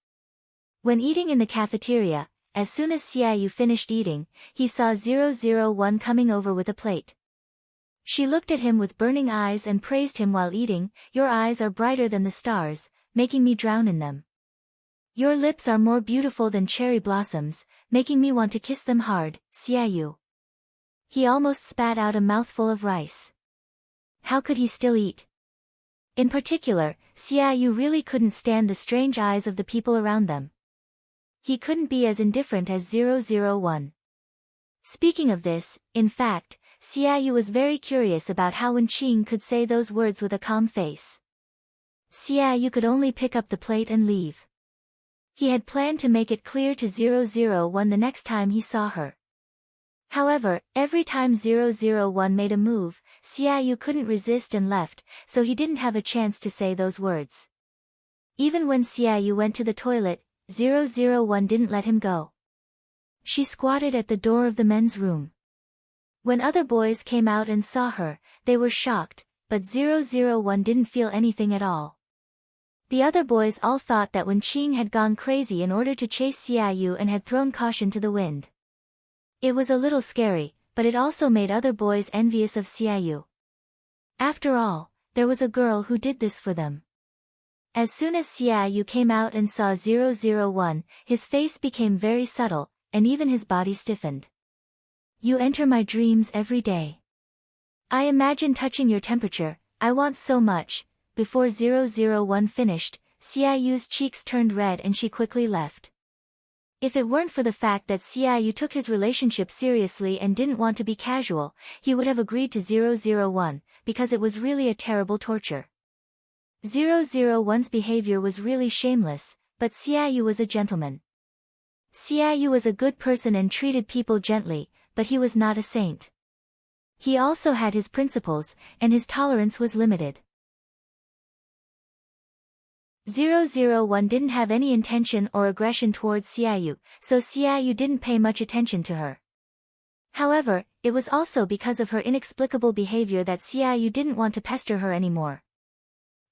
When eating in the cafeteria, as soon as Xiaoyu finished eating, he saw 001 coming over with a plate. She looked at him with burning eyes and praised him while eating. Your eyes are brighter than the stars, making me drown in them. Your lips are more beautiful than cherry blossoms, making me want to kiss them hard, Xiaoyu. He almost spat out a mouthful of rice. How could he still eat? In particular, Xiaoyu really couldn't stand the strange eyes of the people around them. He couldn't be as indifferent as 001. Speaking of this, in fact, Xiaoyu was very curious about how Wenqing could say those words with a calm face. Xiaoyu could only pick up the plate and leave. He had planned to make it clear to 001 the next time he saw her. However, every time 001 made a move, Xiaoyu couldn't resist and left, so he didn't have a chance to say those words. Even when Xiaoyu went to the toilet, 001 didn't let him go. She squatted at the door of the men's room. When other boys came out and saw her, they were shocked, but 001 didn't feel anything at all. The other boys all thought that Wenqing had gone crazy in order to chase Xiaoyu and had thrown caution to the wind. It was a little scary, but it also made other boys envious of Xiaoyu. After all, there was a girl who did this for them. As soon as Xiaoyu came out and saw 001, his face became very subtle, and even his body stiffened. You enter my dreams every day. I imagine touching your temperature, I want so much. Before 001 finished, Xiaoyu's cheeks turned red and she quickly left. If it weren't for the fact that Xiaoyu took his relationship seriously and didn't want to be casual, he would have agreed to 001, because it was really a terrible torture. 001's behavior was really shameless, but Xiaoyu was a gentleman. Xiaoyu was a good person and treated people gently, but he was not a saint. He also had his principles, and his tolerance was limited. 001 didn't have any intention or aggression towards Xiaoyu, so Xiaoyu didn't pay much attention to her. However, it was also because of her inexplicable behavior that Xiaoyu didn't want to pester her anymore.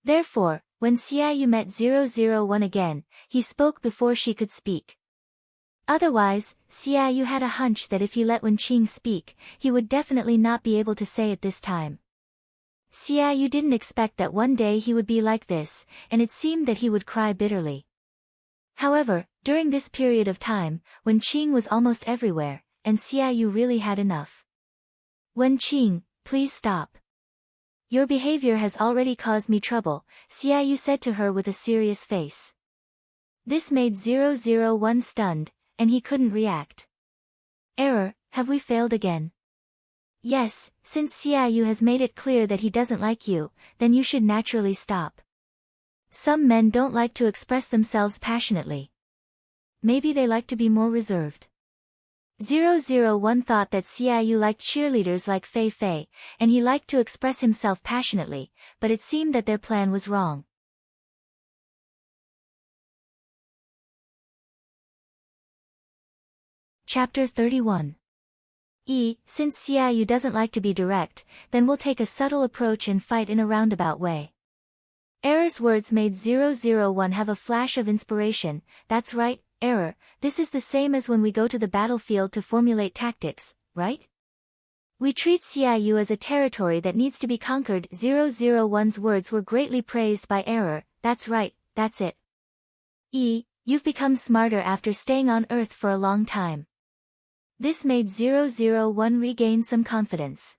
Therefore, when Xiaoyu met 001 again, he spoke before she could speak. Otherwise, Xiaoyu had a hunch that if he let Wenqing speak, he would definitely not be able to say it this time. Xiaoyu didn't expect that one day he would be like this, and it seemed that he would cry bitterly. However, during this period of time, Wenqing was almost everywhere, and Xiaoyu really had enough. Wenqing, please stop. Your behavior has already caused me trouble, Xiaoyu said to her with a serious face. This made 001 stunned, and he couldn't react. Error, have we failed again? Yes, since Xiaoyu has made it clear that he doesn't like you, then you should naturally stop. Some men don't like to express themselves passionately. Maybe they like to be more reserved. 001 thought that Xiaoyu liked cheerleaders like Fei Fei, and he liked to express himself passionately, but it seemed that their plan was wrong. Chapter 31. Since Xiaoyu doesn't like to be direct, then we'll take a subtle approach and fight in a roundabout way. Error's words made 001 have a flash of inspiration. That's right, Error, this is the same as when we go to the battlefield to formulate tactics, right? We treat Xiaoyu as a territory that needs to be conquered. 001's words were greatly praised by Error. That's right, that's it. You've become smarter after staying on Earth for a long time. This made 001 regain some confidence,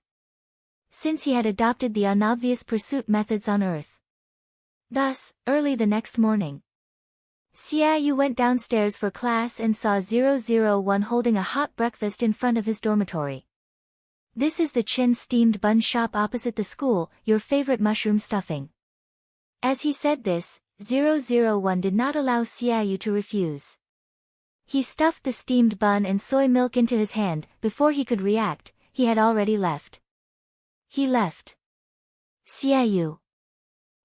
since he had adopted the unobvious pursuit methods on Earth. Thus, early the next morning, Xiaoyu went downstairs for class and saw 001 holding a hot breakfast in front of his dormitory. This is the Chin steamed bun shop opposite the school, your favorite mushroom stuffing. As he said this, 001 did not allow Xiaoyu to refuse. He stuffed the steamed bun and soy milk into his hand. Before he could react, he had already left. He left. Xiaoyu.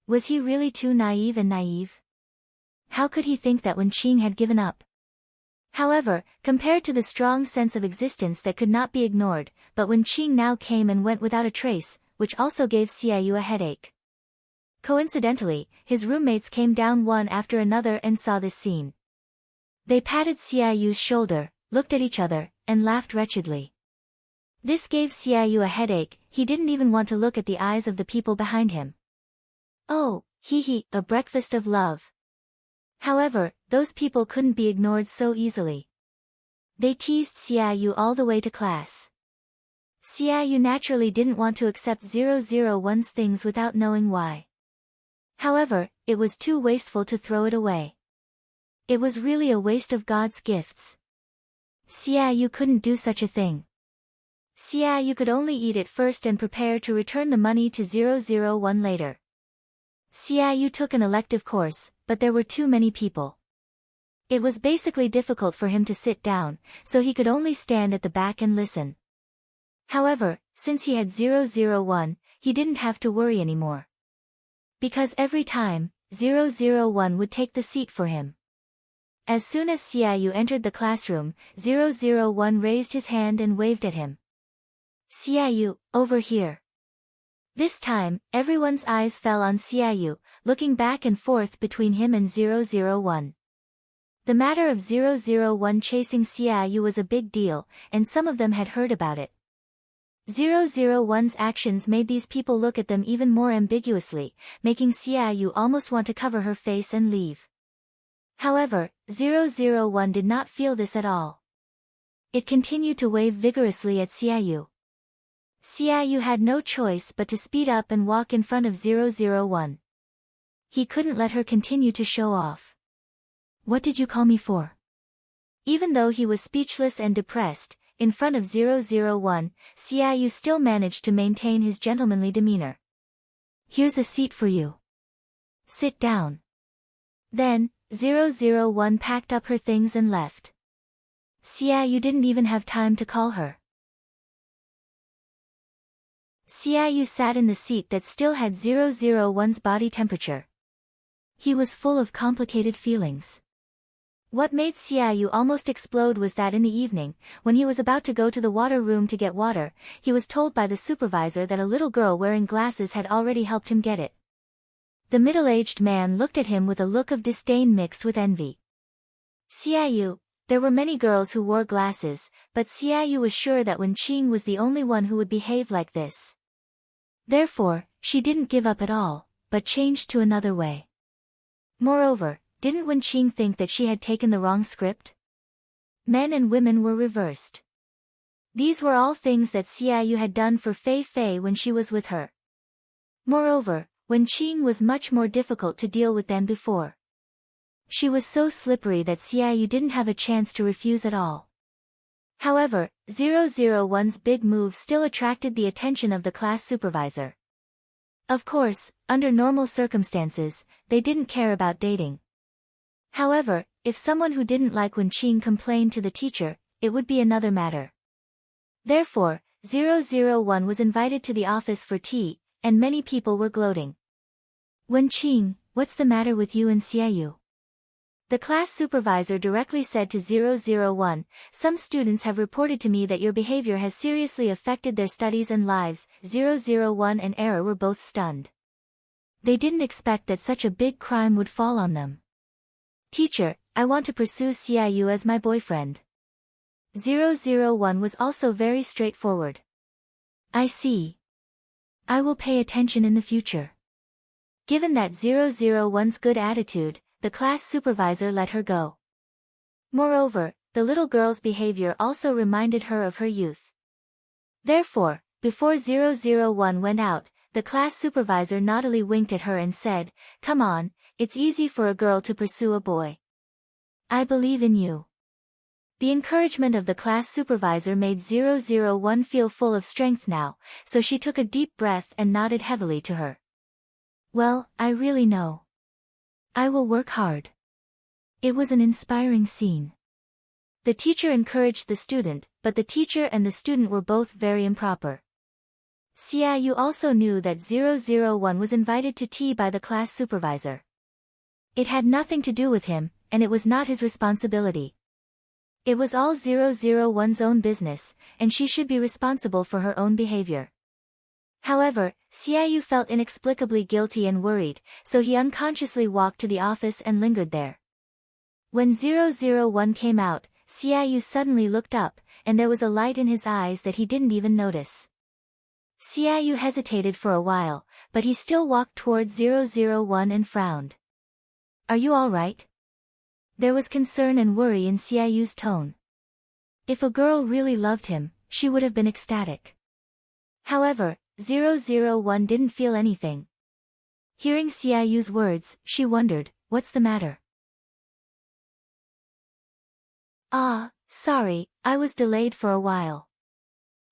Was he really too naive? How could he think that Wenqing had given up? However, compared to the strong sense of existence that could not be ignored, but Wenqing now came and went without a trace, which also gave Xiaoyu a headache. Coincidentally, his roommates came down one after another and saw this scene. They patted Xiaoyu's shoulder, looked at each other, and laughed wretchedly. This gave Xiaoyu a headache. He didn't even want to look at the eyes of the people behind him. Oh, a breakfast of love. However, those people couldn't be ignored so easily. They teased Xiaoyu all the way to class. Xiaoyu naturally didn't want to accept 001's things without knowing why. However, it was too wasteful to throw it away. It was really a waste of God's gifts. Xiaoyu couldn't do such a thing. Xiaoyu could only eat it first and prepare to return the money to 001 later. Xiaoyu took an elective course, but there were too many people. It was basically difficult for him to sit down, so he could only stand at the back and listen. However, since he had 001, he didn't have to worry anymore. Because every time, 001 would take the seat for him. As soon as Xiaoyu entered the classroom, 001 raised his hand and waved at him. Xiaoyu, over here. This time, everyone's eyes fell on Xiaoyu, looking back and forth between him and 001. The matter of 001 chasing Xiaoyu was a big deal, and some of them had heard about it. 001's actions made these people look at them even more ambiguously, making Xiaoyu almost want to cover her face and leave. However, 001 did not feel this at all. It continued to wave vigorously at Xiaoyu. Xiaoyu had no choice but to speed up and walk in front of 001. He couldn't let her continue to show off. "What did you call me for?" Even though he was speechless and depressed, in front of 001, Xiaoyu still managed to maintain his gentlemanly demeanor. "Here's a seat for you. Sit down." Then, 001 packed up her things and left. Xiaoyu didn't even have time to call her. Xiaoyu sat in the seat that still had 001's body temperature. He was full of complicated feelings. What made Xiaoyu almost explode was that in the evening, when he was about to go to the water room to get water, he was told by the supervisor that a little girl wearing glasses had already helped him get it. The middle-aged man looked at him with a look of disdain mixed with envy. Xiaoyu, there were many girls who wore glasses, but Xiaoyu was sure that Wenqing was the only one who would behave like this. Therefore, she didn't give up at all, but changed to another way. Moreover, didn't Wenqing think that she had taken the wrong script? Men and women were reversed. These were all things that Xiaoyu had done for Fei Fei when she was with her. Moreover, Wenqing was much more difficult to deal with than before. She was so slippery that Xiaoyu didn't have a chance to refuse at all. However, 001's big move still attracted the attention of the class supervisor. Of course, under normal circumstances, they didn't care about dating. However, if someone who didn't like Wenqing complained to the teacher, it would be another matter. Therefore, 001 was invited to the office for tea, and many people were gloating. "Wenqing, what's the matter with you and Xiaoyu?" The class supervisor directly said to 001, "Some students have reported to me that your behavior has seriously affected their studies and lives." 001 and Error were both stunned. They didn't expect that such a big crime would fall on them. "Teacher, I want to pursue Xiaoyu as my boyfriend." 001 was also very straightforward. "I see. I will pay attention in the future." Given that 001's good attitude, the class supervisor let her go. Moreover, the little girl's behavior also reminded her of her youth. Therefore, before 001 went out, the class supervisor naughtily winked at her and said, "Come on, it's easy for a girl to pursue a boy. I believe in you." The encouragement of the class supervisor made 001 feel full of strength now, so she took a deep breath and nodded heavily to her. "Well, I really know. I will work hard." It was an inspiring scene. The teacher encouraged the student, but the teacher and the student were both very improper. Xiaoyu also knew that 001 was invited to tea by the class supervisor. It had nothing to do with him, and it was not his responsibility. It was all 001's own business, and she should be responsible for her own behavior. However, Xiaoyu felt inexplicably guilty and worried, so he unconsciously walked to the office and lingered there. When 001 came out, Xiaoyu suddenly looked up, and there was a light in his eyes that he didn't even notice. Xiaoyu hesitated for a while, but he still walked towards 001 and frowned. "Are you all right?" There was concern and worry in Xiaoyu's tone. If a girl really loved him, she would have been ecstatic. However, 001 didn't feel anything. Hearing Xiaoyu's words, she wondered, "What's the matter?" "Ah, sorry, I was delayed for a while.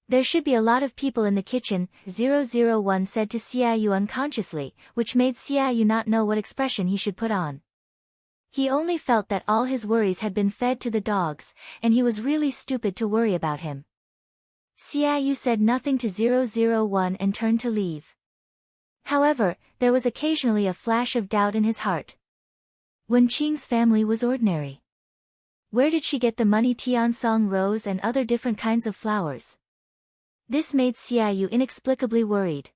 There should be a lot of people in the kitchen," 001 said to Xiaoyu unconsciously, which made Xiaoyu not know what expression he should put on. He only felt that all his worries had been fed to the dogs, and he was really stupid to worry about him. Xiaoyu said nothing to 001 and turned to leave. However, there was occasionally a flash of doubt in his heart. Wenqing's family was ordinary. Where did she get the money, tiansong rose and other different kinds of flowers? This made Xiaoyu inexplicably worried.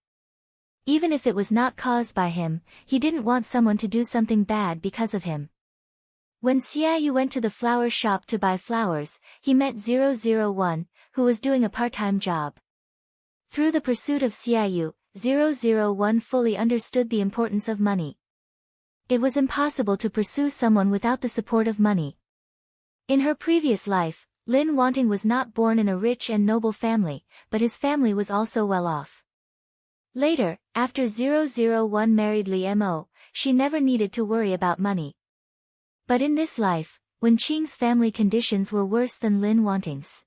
Even if it was not caused by him, he didn't want someone to do something bad because of him. When Xiaoyu went to the flower shop to buy flowers, he met 001, who was doing a part-time job. Through the pursuit of Xiaoyu, 001 fully understood the importance of money. It was impossible to pursue someone without the support of money. In her previous life, Lin Wanting was not born in a rich and noble family, but his family was also well off. Later, after 001 married Li Mo, she never needed to worry about money. But in this life, Wen Qing's family conditions were worse than Lin Wanting's.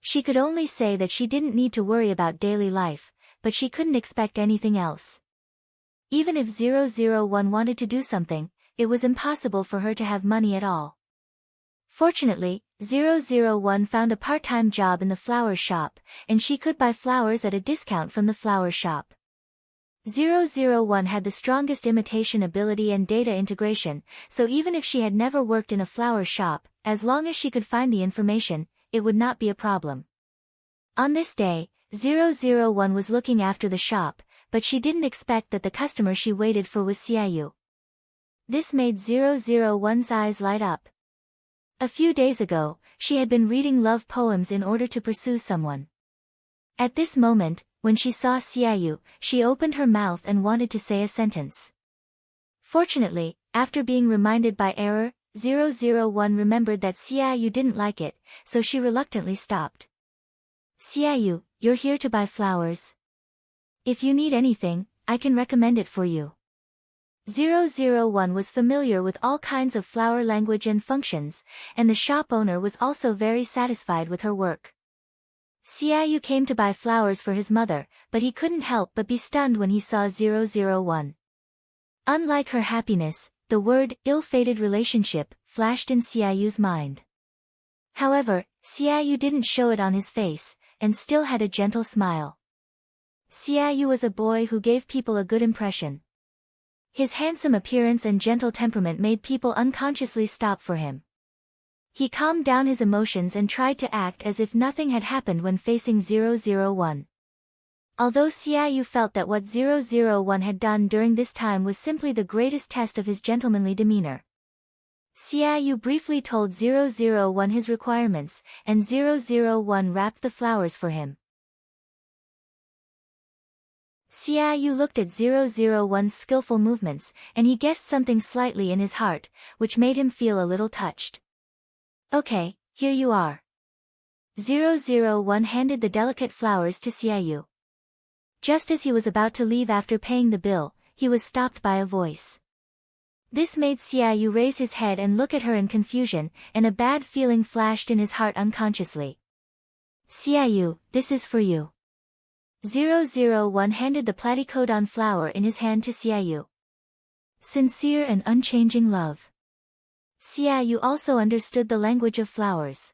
She could only say that she didn't need to worry about daily life, but she couldn't expect anything else. Even if 001 wanted to do something, it was impossible for her to have money at all. Fortunately, 001 found a part-time job in the flower shop, and she could buy flowers at a discount from the flower shop. 001 had the strongest imitation ability and data integration, so even if she had never worked in a flower shop, as long as she could find the information, it would not be a problem. On this day, 001 was looking after the shop, but she didn't expect that the customer she waited for was Xiaoyu. This made 001's eyes light up. A few days ago, she had been reading love poems in order to pursue someone. At this moment, when she saw Xiaoyu, she opened her mouth and wanted to say a sentence. Fortunately, after being reminded by error, 001 remembered that Xiaoyu didn't like it, so she reluctantly stopped. Xiaoyu, you're here to buy flowers. If you need anything, I can recommend it for you. 001 was familiar with all kinds of flower language and functions, and the shop owner was also very satisfied with her work. Xiaoyu came to buy flowers for his mother, but he couldn't help but be stunned when he saw 001. Unlike her happiness, the word ill-fated relationship flashed in Xiaoyu's mind. However, Xiaoyu didn't show it on his face, and still had a gentle smile. Xiaoyu was a boy who gave people a good impression. His handsome appearance and gentle temperament made people unconsciously stop for him. He calmed down his emotions and tried to act as if nothing had happened when facing 001. Although Xiaoyu felt that what 001 had done during this time was simply the greatest test of his gentlemanly demeanor. Xiaoyu briefly told 001 his requirements, and 001 wrapped the flowers for him. Xiaoyu looked at 001's skillful movements, and he guessed something slightly in his heart, which made him feel a little touched. Okay, here you are. 001 handed the delicate flowers to Xiaoyu. Just as he was about to leave after paying the bill, he was stopped by a voice. This made Xiaoyu raise his head and look at her in confusion, and a bad feeling flashed in his heart unconsciously. Xiaoyu, this is for you. 001 handed the platycodon flower in his hand to Xiaoyu. Sincere and unchanging love. Xiaoyu also understood the language of flowers.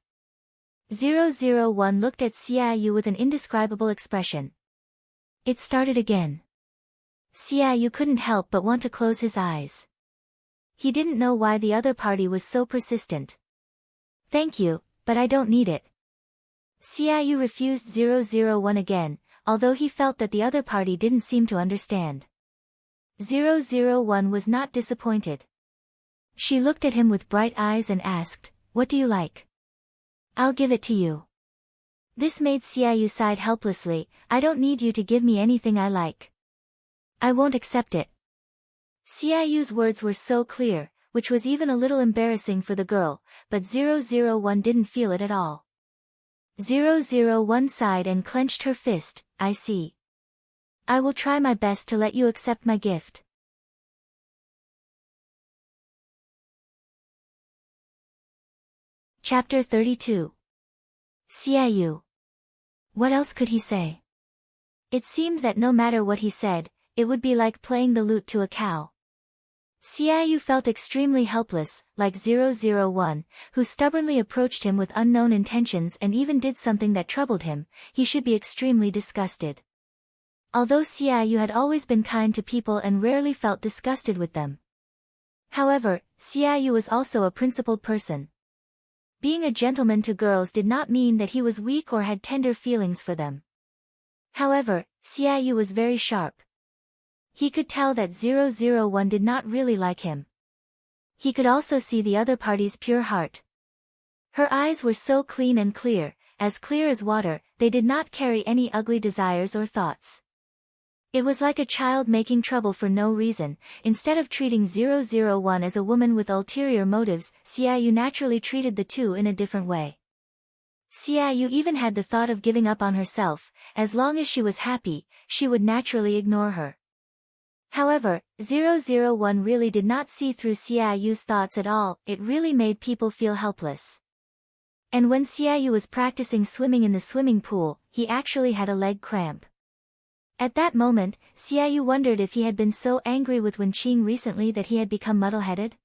001 looked at Xiaoyu with an indescribable expression. It started again. Xiaoyu couldn't help but want to close his eyes. He didn't know why the other party was so persistent. Thank you, but I don't need it. Xiaoyu refused 001 again, although he felt that the other party didn't seem to understand. 001 was not disappointed. She looked at him with bright eyes and asked, "What do you like?" "I'll give it to you." This made Xiaoyu sigh helplessly. "I don't need you to give me anything I like. I won't accept it." Xiaoyu's words were so clear, which was even a little embarrassing for the girl, but 001 didn't feel it at all. 001 sighed and clenched her fist. "I see. I will try my best to let you accept my gift." Chapter 32. Xiaoyu. What else could he say? It seemed that no matter what he said, it would be like playing the lute to a cow. Xiaoyu felt extremely helpless, like 001, who stubbornly approached him with unknown intentions and even did something that troubled him. He should be extremely disgusted. Although Xiaoyu had always been kind to people and rarely felt disgusted with them. However, Xiaoyu was also a principled person. Being a gentleman to girls did not mean that he was weak or had tender feelings for them. However, Xiaoyu was very sharp. He could tell that 001 did not really like him. He could also see the other party's pure heart. Her eyes were so clean and clear as water, they did not carry any ugly desires or thoughts. It was like a child making trouble for no reason. Instead of treating 001 as a woman with ulterior motives, Xiaoyu naturally treated the two in a different way. Xiaoyu even had the thought of giving up on herself. As long as she was happy, she would naturally ignore her. However, 001 really did not see through Xiaoyu's thoughts at all. It really made people feel helpless. And when Xiaoyu was practicing swimming in the swimming pool, he actually had a leg cramp. At that moment, Xiaoyu wondered if he had been so angry with Wenqing recently that he had become muddle-headed.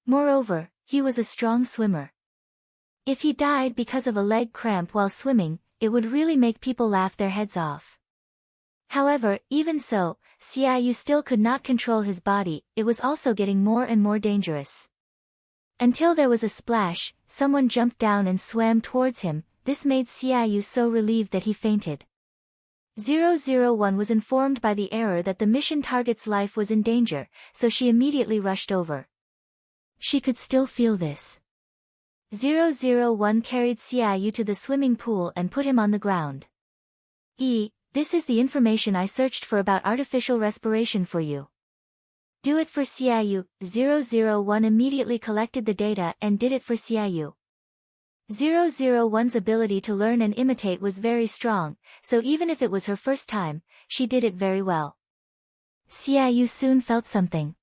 Moreover, he was a strong swimmer. If he died because of a leg cramp while swimming, it would really make people laugh their heads off. However, even so, Xiaoyu still could not control his body. It was also getting more and more dangerous. Until there was a splash, someone jumped down and swam towards him. This made Xiaoyu so relieved that he fainted. 001 was informed by the error that the mission target's life was in danger, so she immediately rushed over. She could still feel this. 001 carried Xiaoyu to the swimming pool and put him on the ground. This is the information I searched for about artificial respiration for you. Do it for Xiaoyu. 001 immediately collected the data and did it for Xiaoyu. 001's ability to learn and imitate was very strong, so even if it was her first time, she did it very well. Xiaoyu soon felt something.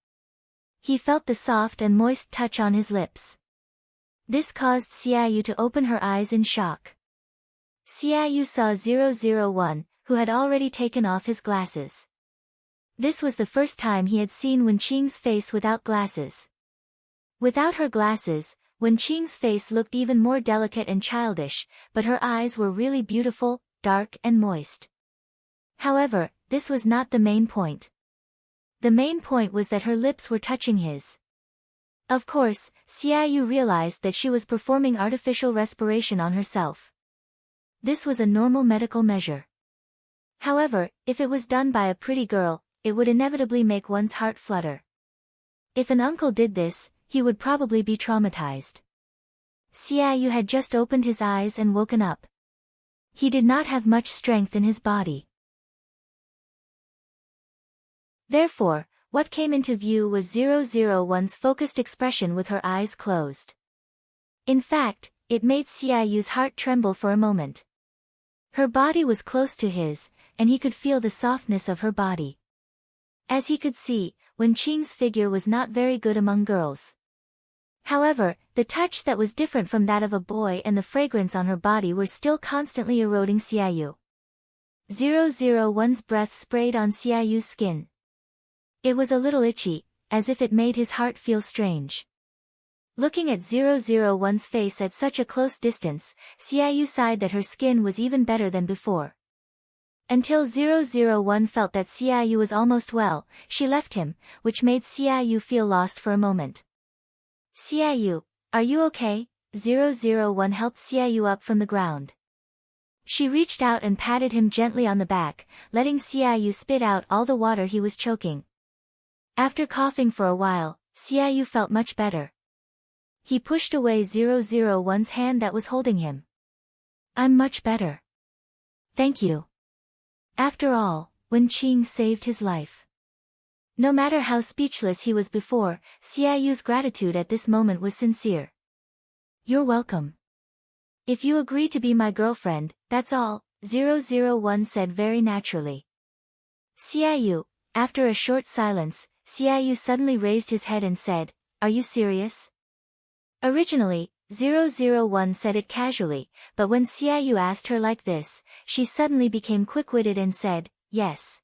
He felt the soft and moist touch on his lips. This caused Xiaoyu to open her eyes in shock. Xiaoyu saw 001, who had already taken off his glasses. This was the first time he had seen Wenqing's face without glasses. Without her glasses, Wenqing's face looked even more delicate and childish, but her eyes were really beautiful, dark and moist. However, this was not the main point. The main point was that her lips were touching his. Of course, Xiaoyu realized that she was performing artificial respiration on herself. This was a normal medical measure. However, if it was done by a pretty girl, it would inevitably make one's heart flutter. If an uncle did this, he would probably be traumatized. Xiaoyu had just opened his eyes and woken up. He did not have much strength in his body. Therefore, what came into view was 001's focused expression with her eyes closed. In fact, it made Xiaoyu's heart tremble for a moment. Her body was close to his, and he could feel the softness of her body. As he could see, Wenqing's figure was not very good among girls. However, the touch that was different from that of a boy and the fragrance on her body were still constantly eroding Xiaoyu. 001's breath sprayed on Xiaoyu's skin. It was a little itchy, as if it made his heart feel strange. Looking at 001's face at such a close distance, Xiaoyu sighed that her skin was even better than before. Until 001 felt that Xiaoyu was almost well, she left him, which made Xiaoyu feel lost for a moment. Xiaoyu, are you okay? 001 helped Xiaoyu up from the ground. She reached out and patted him gently on the back, letting Xiaoyu spit out all the water he was choking. After coughing for a while, Xiaoyu felt much better. He pushed away 001's hand that was holding him. I'm much better. Thank you. After all, Wenqing saved his life. No matter how speechless he was before, Xiaoyu's gratitude at this moment was sincere. You're welcome. If you agree to be my girlfriend, that's all, 001 said very naturally. Xiaoyu, after a short silence, Xiaoyu suddenly raised his head and said, Are you serious? Originally, 001 said it casually, but when Xiaoyu asked her like this, she suddenly became quick-witted and said, Yes.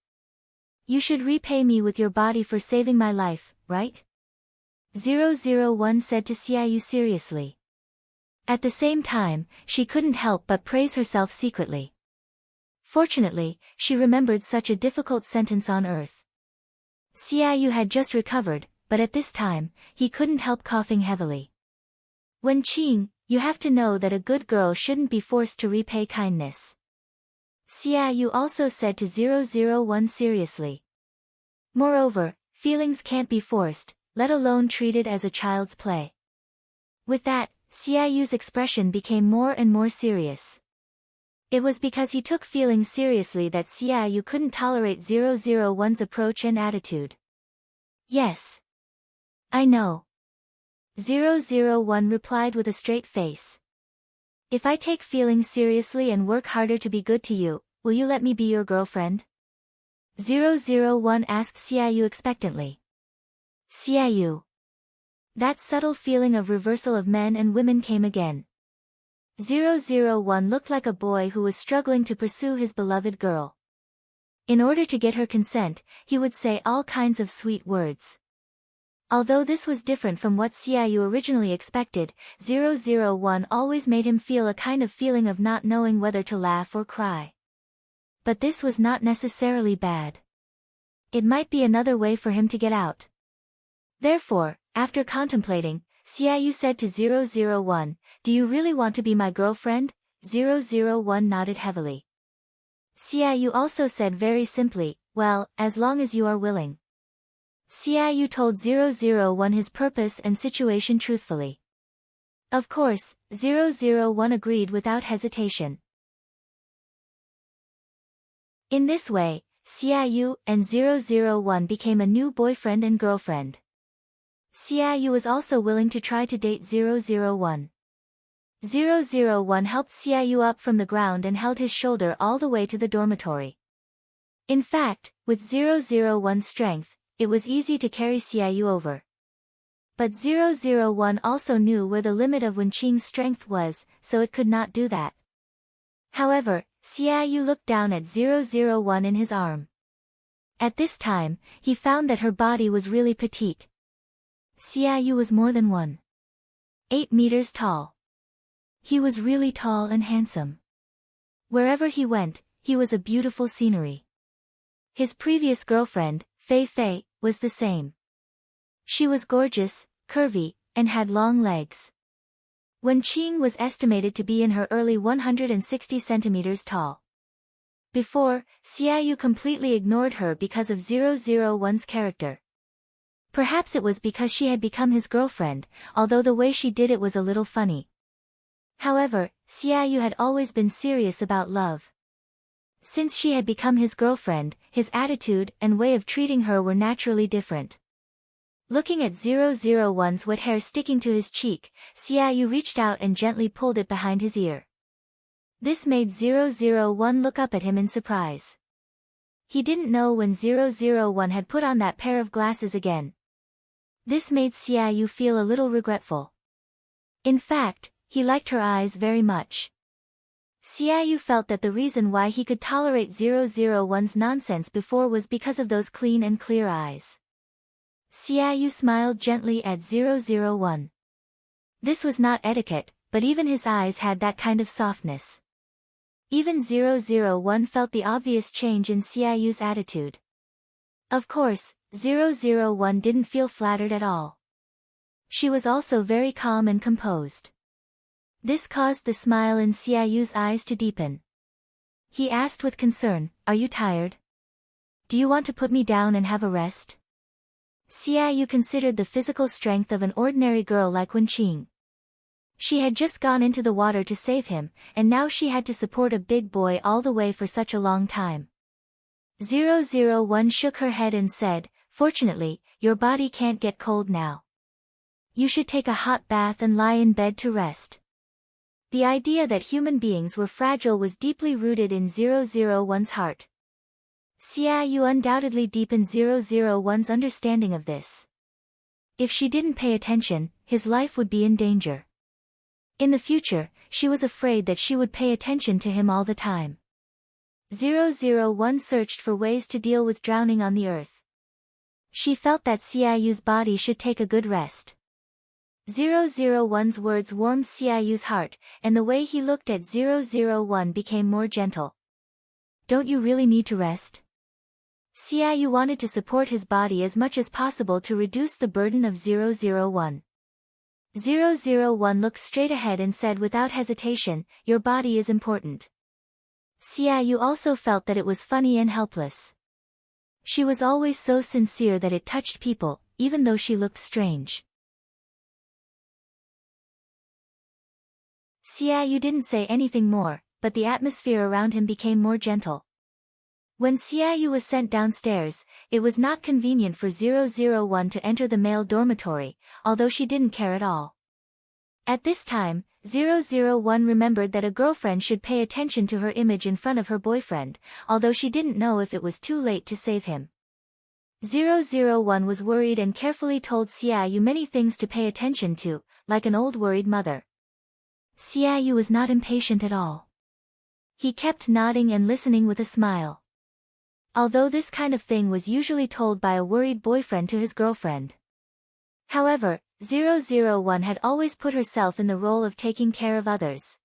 You should repay me with your body for saving my life, right? 001 said to Xiaoyu seriously. At the same time, she couldn't help but praise herself secretly. Fortunately, she remembered such a difficult sentence on earth. Xiaoyu had just recovered, but at this time, he couldn't help coughing heavily. Wenqing, you have to know that a good girl shouldn't be forced to repay kindness. Xiaoyu also said to 001 seriously. Moreover, feelings can't be forced, let alone treated as a child's play. With that, Xiaoyu's expression became more and more serious. It was because he took feelings seriously that Xiaoyu couldn't tolerate 001's approach and attitude. Yes. I know. 001 replied with a straight face. If I take feelings seriously and work harder to be good to you, will you let me be your girlfriend? 001 asked Xiaoyu expectantly. Xiaoyu. That subtle feeling of reversal of men and women came again. 001 looked like a boy who was struggling to pursue his beloved girl. In order to get her consent, he would say all kinds of sweet words. Although this was different from what Xiaoyu originally expected, 001 always made him feel a kind of feeling of not knowing whether to laugh or cry. But this was not necessarily bad. It might be another way for him to get out. Therefore, after contemplating, Xiaoyu said to 001, "Do you really want to be my girlfriend?" 001 nodded heavily. Xiaoyu also said very simply, "Well, as long as you are willing." Xiaoyu told 001 his purpose and situation truthfully. Of course, 001 agreed without hesitation. In this way, Xiaoyu and 001 became a new boyfriend and girlfriend. Xiaoyu was also willing to try to date 001. 001 helped Xiaoyu up from the ground and held his shoulder all the way to the dormitory. In fact, with 001's strength, it was easy to carry Xiaoyu over. But 001 also knew where the limit of Wenqing's strength was, so it could not do that. However, Xiaoyu looked down at 001 in his arm. At this time, he found that her body was really petite. Xiaoyu was more than 1.8 meters tall. He was really tall and handsome. Wherever he went, he was a beautiful scenery. His previous girlfriend, Fei Fei, was the same. She was gorgeous, curvy, and had long legs. Wenqing was estimated to be in her early 160 centimeters tall. Before, Xiaoyu completely ignored her because of 001's character. Perhaps it was because she had become his girlfriend, although the way she did it was a little funny. However, Xiaoyu had always been serious about love. Since she had become his girlfriend, his attitude and way of treating her were naturally different. Looking at 001's wet hair sticking to his cheek, Xiaoyu reached out and gently pulled it behind his ear. This made 001 look up at him in surprise. He didn't know when 001 had put on that pair of glasses again. This made Xiaoyu feel a little regretful. In fact, he liked her eyes very much. Xiaoyu felt that the reason why he could tolerate 001's nonsense before was because of those clean and clear eyes. Xiaoyu smiled gently at 001. This was not etiquette, but even his eyes had that kind of softness. Even 001 felt the obvious change in Xiaoyu's attitude. Of course, 001 didn't feel flattered at all. She was also very calm and composed. This caused the smile in Xiaoyu's eyes to deepen. He asked with concern, "Are you tired? Do you want to put me down and have a rest?" Xiaoyu considered the physical strength of an ordinary girl like Wenqing. She had just gone into the water to save him, and now she had to support a big boy all the way for such a long time. 001 shook her head and said, "Fortunately, your body can't get cold now. You should take a hot bath and lie in bed to rest." The idea that human beings were fragile was deeply rooted in 001's heart. Xiaoyu undoubtedly deepened 001's understanding of this. If she didn't pay attention, his life would be in danger. In the future, she was afraid that she would pay attention to him all the time. 001 searched for ways to deal with drowning on the earth. She felt that Xiaoyu's body should take a good rest. 001's words warmed Xiaoyu's heart, and the way he looked at 001 became more gentle. "Don't you really need to rest?" Xiaoyu wanted to support his body as much as possible to reduce the burden of 001. 001 looked straight ahead and said without hesitation, "Your body is important." Xiaoyu also felt that it was funny and helpless. She was always so sincere that it touched people, even though she looked strange. Xiaoyu didn't say anything more, but the atmosphere around him became more gentle. When Xiaoyu was sent downstairs, it was not convenient for 001 to enter the male dormitory, although she didn't care at all. At this time, 001 remembered that a girlfriend should pay attention to her image in front of her boyfriend, although she didn't know if it was too late to save him. 001 was worried and carefully told Xiaoyu many things to pay attention to, like an old worried mother. Xiaoyu was not impatient at all. He kept nodding and listening with a smile. Although this kind of thing was usually told by a worried boyfriend to his girlfriend. However, 001 had always put herself in the role of taking care of others.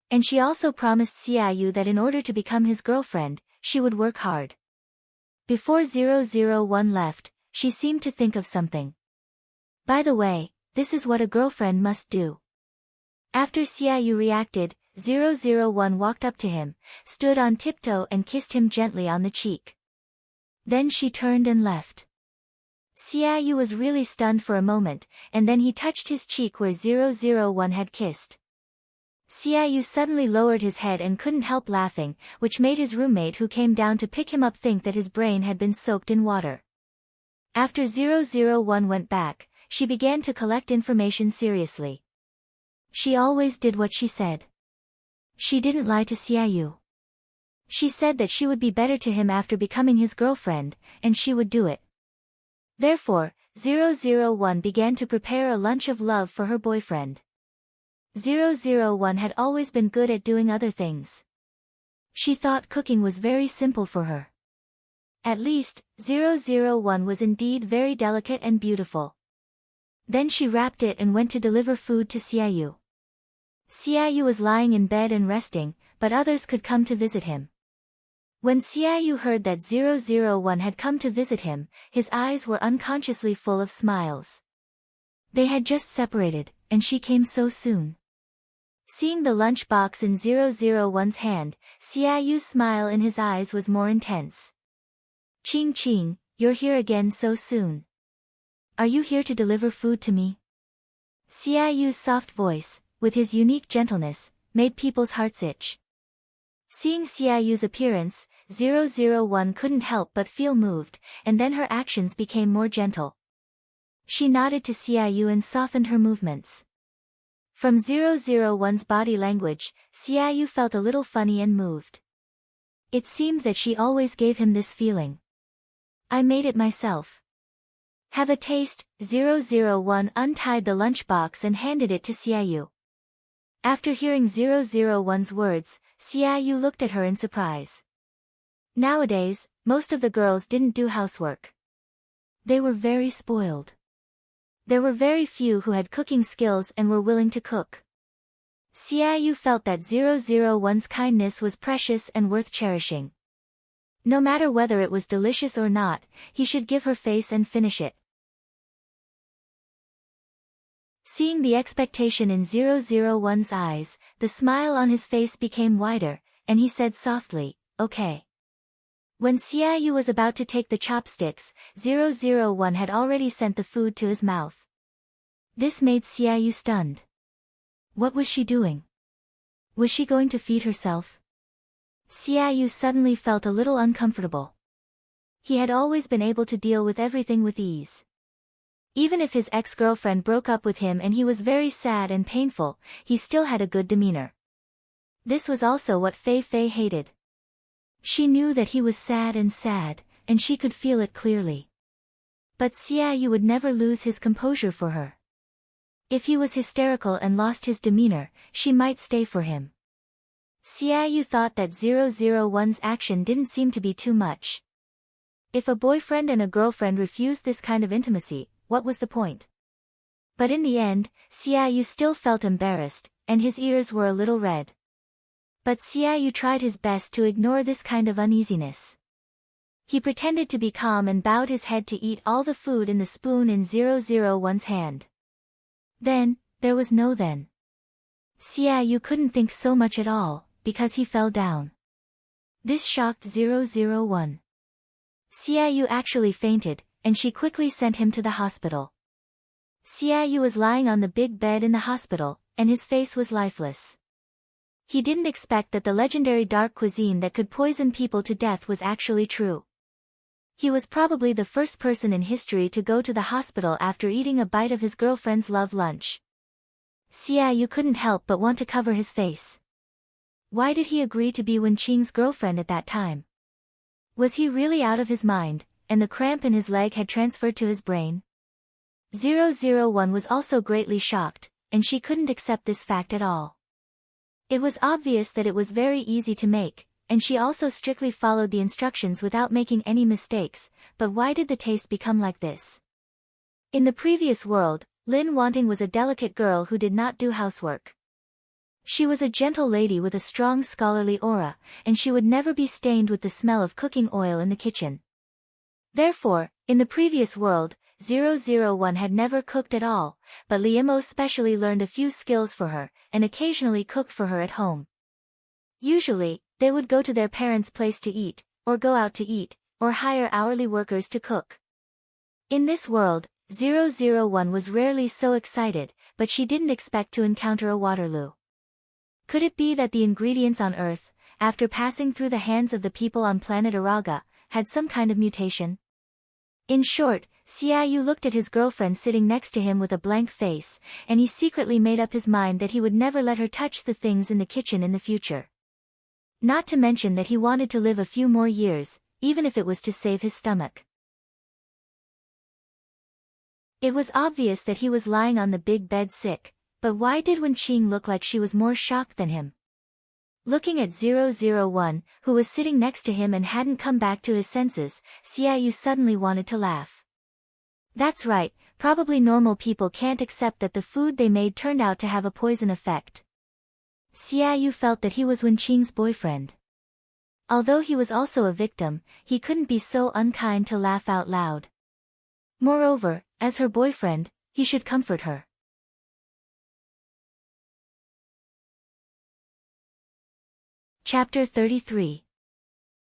And she also promised Xiaoyu that in order to become his girlfriend, she would work hard. Before 001 left, she seemed to think of something. By the way, this is what a girlfriend must do. After Xiaoyu reacted, 001 walked up to him, stood on tiptoe and kissed him gently on the cheek. Then she turned and left. Xiaoyu was really stunned for a moment, and then he touched his cheek where 001 had kissed. Xiaoyu suddenly lowered his head and couldn't help laughing, which made his roommate who came down to pick him up think that his brain had been soaked in water. After 001 went back, she began to collect information seriously. She always did what she said. She didn't lie to Xiaoyu. She said that she would be better to him after becoming his girlfriend, and she would do it. Therefore, 001 began to prepare a lunch of love for her boyfriend. 001 had always been good at doing other things. She thought cooking was very simple for her. At least, 001 was indeed very delicate and beautiful. Then she wrapped it and went to deliver food to Xiaoyu. Xiaoyu was lying in bed and resting, but others could come to visit him. When Xiaoyu heard that 001 had come to visit him, his eyes were unconsciously full of smiles. They had just separated, and she came so soon. Seeing the lunch box in 001's hand, Xiaoyu's smile in his eyes was more intense. "Ching Ching, you're here again so soon. Are you here to deliver food to me?" Xiaoyu's soft voice, with his unique gentleness, made people's hearts itch. Seeing Xiaoyu's appearance, 001 couldn't help but feel moved, and then her actions became more gentle. She nodded to Xiaoyu and softened her movements. From 001's body language, Xiaoyu felt a little funny and moved. It seemed that she always gave him this feeling. "I made it myself. Have a taste." 001 untied the lunchbox and handed it to Xiaoyu. After hearing 001's words, Xiaoyu looked at her in surprise. Nowadays, most of the girls didn't do housework. They were very spoiled. There were very few who had cooking skills and were willing to cook. Xiaoyu felt that 001's kindness was precious and worth cherishing. No matter whether it was delicious or not, he should give her face and finish it. Seeing the expectation in 001's eyes, the smile on his face became wider, and he said softly, "Okay." When Xiaoyu was about to take the chopsticks, 001 had already sent the food to his mouth. This made Xiaoyu stunned. What was she doing? Was she going to feed herself? Xiaoyu suddenly felt a little uncomfortable. He had always been able to deal with everything with ease. Even if his ex-girlfriend broke up with him and he was very sad and painful, he still had a good demeanor. This was also what Fei Fei hated. She knew that he was sad, and she could feel it clearly. But Xiaoyu would never lose his composure for her. If he was hysterical and lost his demeanor, she might stay for him. Xiaoyu thought that 001's action didn't seem to be too much. If a boyfriend and a girlfriend refused this kind of intimacy, what was the point? But in the end, Xiaoyu still felt embarrassed, and his ears were a little red. But Xiaoyu tried his best to ignore this kind of uneasiness. He pretended to be calm and bowed his head to eat all the food in the spoon in 001's hand. Then, there was no then. Xiaoyu couldn't think so much at all, because he fell down. This shocked 001. Xiaoyu actually fainted, and she quickly sent him to the hospital. Xiaoyu was lying on the big bed in the hospital, and his face was lifeless. He didn't expect that the legendary dark cuisine that could poison people to death was actually true. He was probably the first person in history to go to the hospital after eating a bite of his girlfriend's love lunch. Xiaoyu couldn't help but want to cover his face. Why did he agree to be Wenqing's girlfriend at that time? Was he really out of his mind, and the cramp in his leg had transferred to his brain? 001 was also greatly shocked, and she couldn't accept this fact at all. It was obvious that it was very easy to make, and she also strictly followed the instructions without making any mistakes, but why did the taste become like this? In the previous world, Lin Wanting was a delicate girl who did not do housework. She was a gentle lady with a strong scholarly aura, and she would never be stained with the smell of cooking oil in the kitchen. Therefore, in the previous world, 001 had never cooked at all, but Liemo specially learned a few skills for her, and occasionally cooked for her at home. Usually, they would go to their parents' place to eat, or go out to eat, or hire hourly workers to cook. In this world, 001 was rarely so excited, but she didn't expect to encounter a Waterloo. Could it be that the ingredients on Earth, after passing through the hands of the people on planet Araga, had some kind of mutation? In short, Xiaoyu looked at his girlfriend sitting next to him with a blank face, and he secretly made up his mind that he would never let her touch the things in the kitchen in the future. Not to mention that he wanted to live a few more years, even if it was to save his stomach. It was obvious that he was lying on the big bed sick, but why did Wenqing look like she was more shocked than him? Looking at 001, who was sitting next to him and hadn't come back to his senses, Xiaoyu suddenly wanted to laugh. That's right, probably normal people can't accept that the food they made turned out to have a poison effect. Xiaoyu felt that he was Wenqing's boyfriend. Although he was also a victim, he couldn't be so unkind to laugh out loud. Moreover, as her boyfriend, he should comfort her. Chapter 33.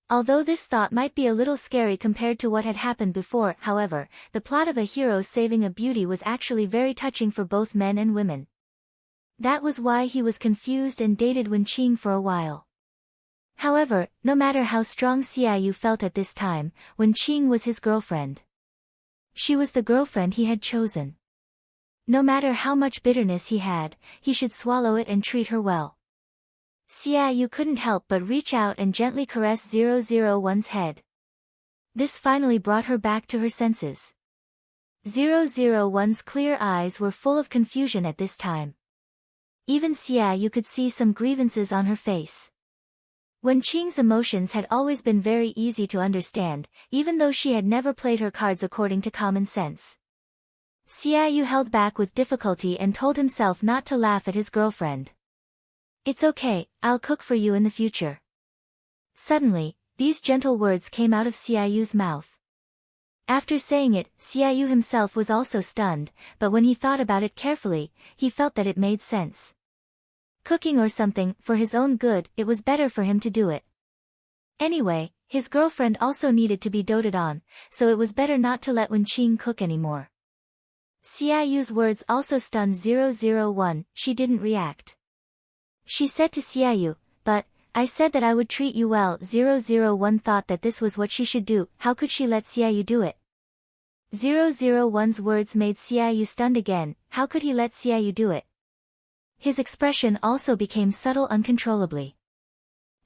Although this thought might be a little scary compared to what had happened before, however, the plot of a hero saving a beauty was actually very touching for both men and women. That was why he was confused and dated Wenqing for a while. However, no matter how strong Xiaoyu felt at this time, Wenqing was his girlfriend. She was the girlfriend he had chosen. No matter how much bitterness he had, he should swallow it and treat her well. Xiaoyu couldn't help but reach out and gently caress 001's head. This finally brought her back to her senses. 001's clear eyes were full of confusion at this time. Even Xiaoyu could see some grievances on her face. Wenqing's emotions had always been very easy to understand, even though she had never played her cards according to common sense. Xiaoyu held back with difficulty and told himself not to laugh at his girlfriend. It's okay, I'll cook for you in the future. Suddenly, these gentle words came out of Xiaoyu's mouth. After saying it, Xiaoyu himself was also stunned, but when he thought about it carefully, he felt that it made sense. Cooking or something, for his own good, it was better for him to do it. Anyway, his girlfriend also needed to be doted on, so it was better not to let Wenqing cook anymore. Xiaoyu's words also stunned 001, she didn't react. She said to Xiaoyu, but, I said that I would treat you well. 001 thought that this was what she should do, how could she let Xiaoyu do it? 001's words made Xiaoyu stunned again, how could he let Xiaoyu do it? His expression also became subtle uncontrollably.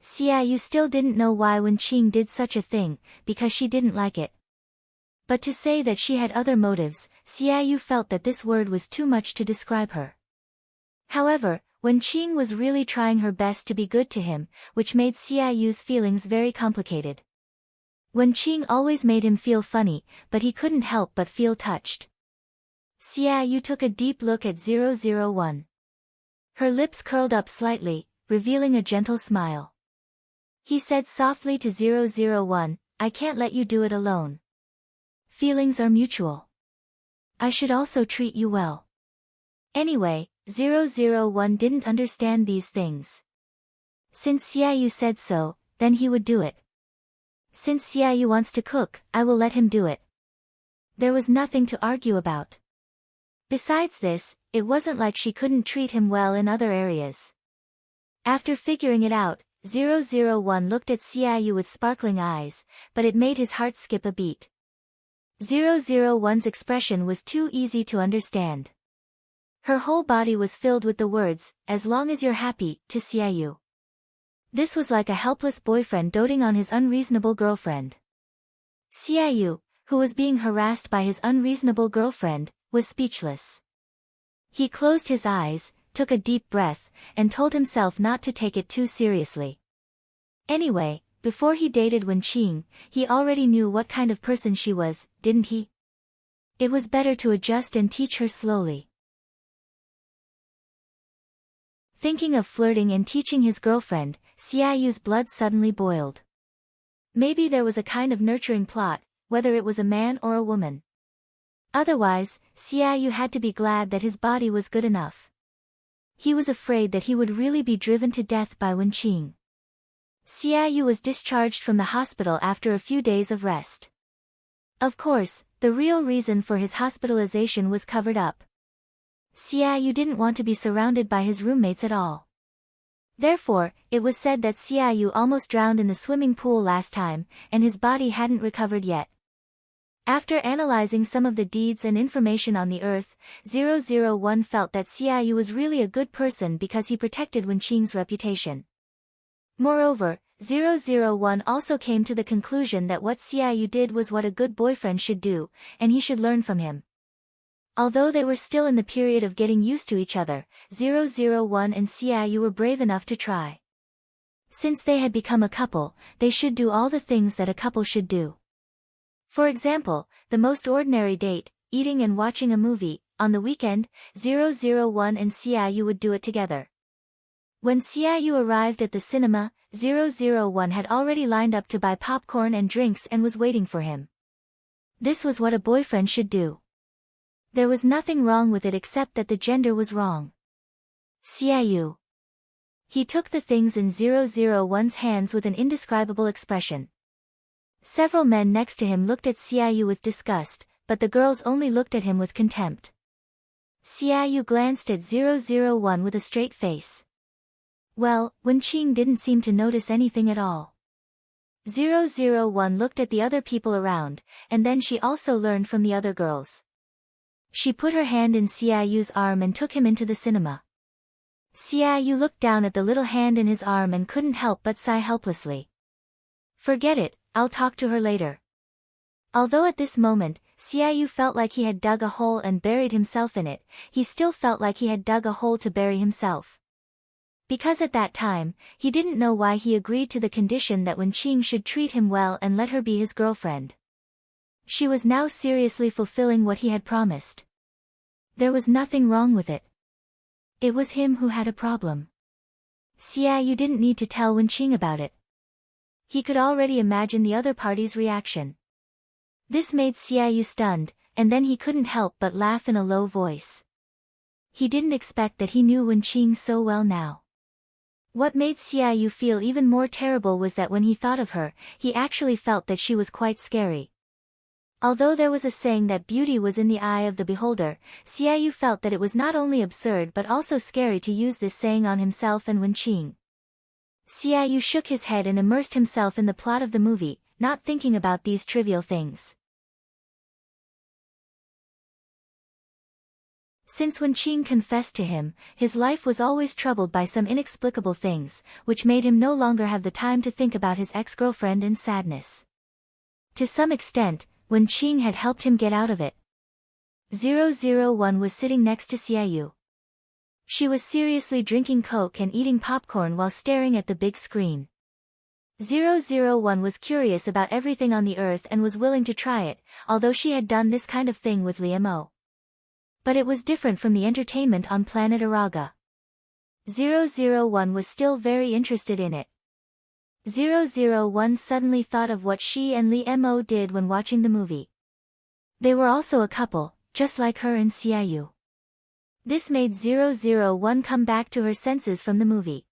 Xiaoyu still didn't know why Wenqing did such a thing, because she didn't like it. But to say that she had other motives, Xiaoyu felt that this word was too much to describe her. However, Wenqing was really trying her best to be good to him, which made Xiaoyu's feelings very complicated. Wenqing always made him feel funny, but he couldn't help but feel touched. Xiaoyu took a deep look at 001. Her lips curled up slightly, revealing a gentle smile. He said softly to 001, I can't let you do it alone. Feelings are mutual. I should also treat you well. Anyway, 001 didn't understand these things. Since Xiaoyu said so, then he would do it. Since Xiaoyu wants to cook, I will let him do it. There was nothing to argue about. Besides this, it wasn't like she couldn't treat him well in other areas. After figuring it out, 001 looked at Xiaoyu with sparkling eyes, but it made his heart skip a beat. 001's expression was too easy to understand. Her whole body was filled with the words, "As long as you're happy," to Xiaoyu. This was like a helpless boyfriend doting on his unreasonable girlfriend. Xiaoyu, who was being harassed by his unreasonable girlfriend, was speechless. He closed his eyes, took a deep breath, and told himself not to take it too seriously. Anyway, before he dated Wenqing, he already knew what kind of person she was, didn't he? It was better to adjust and teach her slowly. Thinking of flirting and teaching his girlfriend, Xiaoyu's blood suddenly boiled. Maybe there was a kind of nurturing plot, whether it was a man or a woman. Otherwise, Xiaoyu had to be glad that his body was good enough. He was afraid that he would really be driven to death by Wenqing. Xiaoyu was discharged from the hospital after a few days of rest. Of course, the real reason for his hospitalization was covered up. Xiaoyu didn't want to be surrounded by his roommates at all. Therefore, it was said that Xiaoyu almost drowned in the swimming pool last time, and his body hadn't recovered yet. After analyzing some of the deeds and information on the earth, 001 felt that Xiaoyu was really a good person because he protected Wenqing's reputation. Moreover, 001 also came to the conclusion that what Xiaoyu did was what a good boyfriend should do, and he should learn from him. Although they were still in the period of getting used to each other, 001 and Xiaoyu were brave enough to try. Since they had become a couple, they should do all the things that a couple should do. For example, the most ordinary date, eating and watching a movie. On the weekend, 001 and Xiaoyu would do it together. When Xiaoyu arrived at the cinema, 001 had already lined up to buy popcorn and drinks and was waiting for him. This was what a boyfriend should do. There was nothing wrong with it except that the gender was wrong. Xiaoyu. He took the things in 001's hands with an indescribable expression. Several men next to him looked at Xiaoyu with disgust, but the girls only looked at him with contempt. Xiaoyu glanced at 001 with a straight face. Well, Wenqing didn't seem to notice anything at all. 001 looked at the other people around, and then she also learned from the other girls. She put her hand in Xiaoyu's arm and took him into the cinema. Xiaoyu looked down at the little hand in his arm and couldn't help but sigh helplessly. Forget it, I'll talk to her later. Although at this moment, Xiaoyu felt like he had dug a hole and buried himself in it, he still felt like he had dug a hole to bury himself. Because at that time, he didn't know why he agreed to the condition that Wenqing should treat him well and let her be his girlfriend. She was now seriously fulfilling what he had promised. There was nothing wrong with it. It was him who had a problem. Xiaoyu didn't need to tell Wenqing about it. He could already imagine the other party's reaction. This made Xiaoyu stunned, and then he couldn't help but laugh in a low voice. He didn't expect that he knew Wenqing so well now. What made Xiaoyu feel even more terrible was that when he thought of her, he actually felt that she was quite scary. Although there was a saying that beauty was in the eye of the beholder, Xiaoyu felt that it was not only absurd but also scary to use this saying on himself and Wenqing. Xiaoyu shook his head and immersed himself in the plot of the movie, not thinking about these trivial things. Since Wenqing confessed to him, his life was always troubled by some inexplicable things, which made him no longer have the time to think about his ex-girlfriend in sadness. To some extent, Wenqing had helped him get out of it. 001 was sitting next to Xiaoyu. She was seriously drinking Coke and eating popcorn while staring at the big screen. 001 was curious about everything on the earth and was willing to try it, although she had done this kind of thing with Liamo. But it was different from the entertainment on planet Araga. 001 was still very interested in it. 001 suddenly thought of what she and Liamo did when watching the movie. They were also a couple, just like her and Xiaoyu. This made 001 come back to her senses from the movie.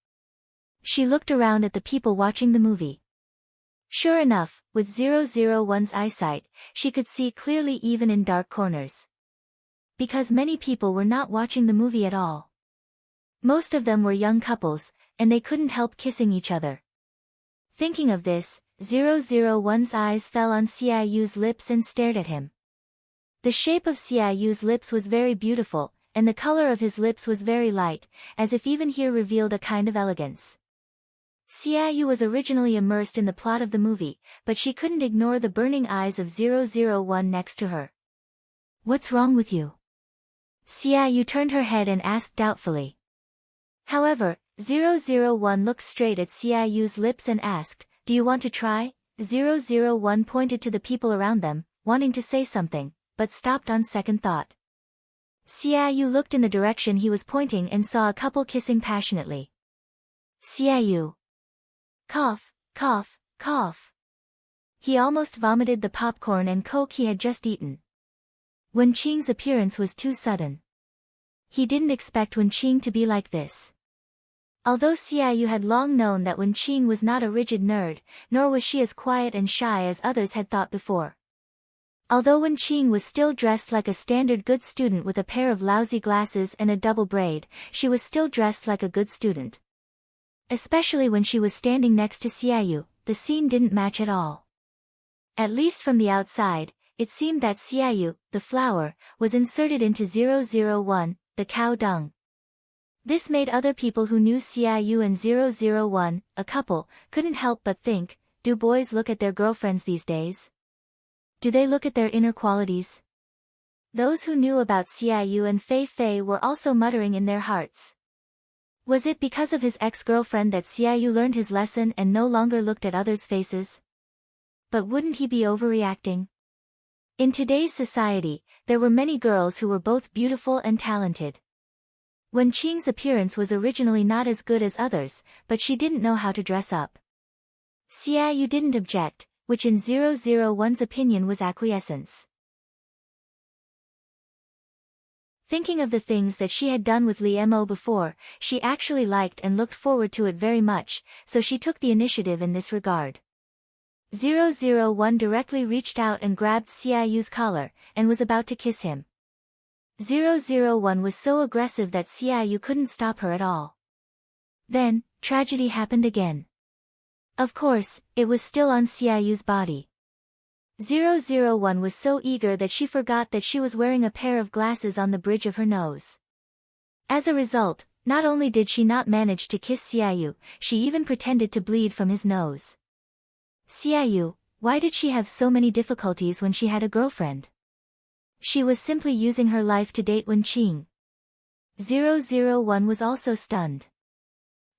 She looked around at the people watching the movie. Sure enough, with 001's eyesight, she could see clearly even in dark corners. Because many people were not watching the movie at all. Most of them were young couples, and they couldn't help kissing each other. Thinking of this, 001's eyes fell on Xiaoyu's lips and stared at him. The shape of Xiaoyu's lips was very beautiful, and the color of his lips was very light, as if even here revealed a kind of elegance. Xiaoyu was originally immersed in the plot of the movie, but she couldn't ignore the burning eyes of 001 next to her. "What's wrong with you?" Xiaoyu turned her head and asked doubtfully. However, 001 looked straight at Xiaoyu's lips and asked, "Do you want to try?" 001 pointed to the people around them, wanting to say something, but stopped on second thought. Xiaoyu looked in the direction he was pointing and saw a couple kissing passionately. Xiaoyu. Cough, cough, cough. He almost vomited the popcorn and coke he had just eaten. Wen Qing's appearance was too sudden. He didn't expect Wen Qing to be like this. Although Xiaoyu had long known that Wen Qing was not a rigid nerd, nor was she as quiet and shy as others had thought before. Although Wen Qing was still dressed like a standard good student with a pair of lousy glasses and a double braid, she was still dressed like a good student. Especially when she was standing next to Xiaoyu, the scene didn't match at all. At least from the outside, it seemed that Xiaoyu, the flower, was inserted into 001, the cow dung. This made other people who knew Xiaoyu and 001, a couple, couldn't help but think, do boys look at their girlfriends these days? Do they look at their inner qualities? Those who knew about Xiaoyu and Fei Fei were also muttering in their hearts. Was it because of his ex-girlfriend that Xiaoyu learned his lesson and no longer looked at others' faces? But wouldn't he be overreacting? In today's society, there were many girls who were both beautiful and talented. Wen Qing's appearance was originally not as good as others, but she didn't know how to dress up. Xiaoyu didn't object, which in 001's opinion was acquiescence. Thinking of the things that she had done with Li Mo before, she actually liked and looked forward to it very much, so she took the initiative in this regard. 001 directly reached out and grabbed Xiaoyu's collar, and was about to kiss him. 001 was so aggressive that Xiaoyu couldn't stop her at all. Then, tragedy happened again. Of course, it was still on Xiaoyu's body. 001 was so eager that she forgot that she was wearing a pair of glasses on the bridge of her nose. As a result, not only did she not manage to kiss Xiaoyu, she even pretended to bleed from his nose. Xiaoyu, why did she have so many difficulties when she had a girlfriend? She was simply using her life to date Wen Qing. 001 was also stunned.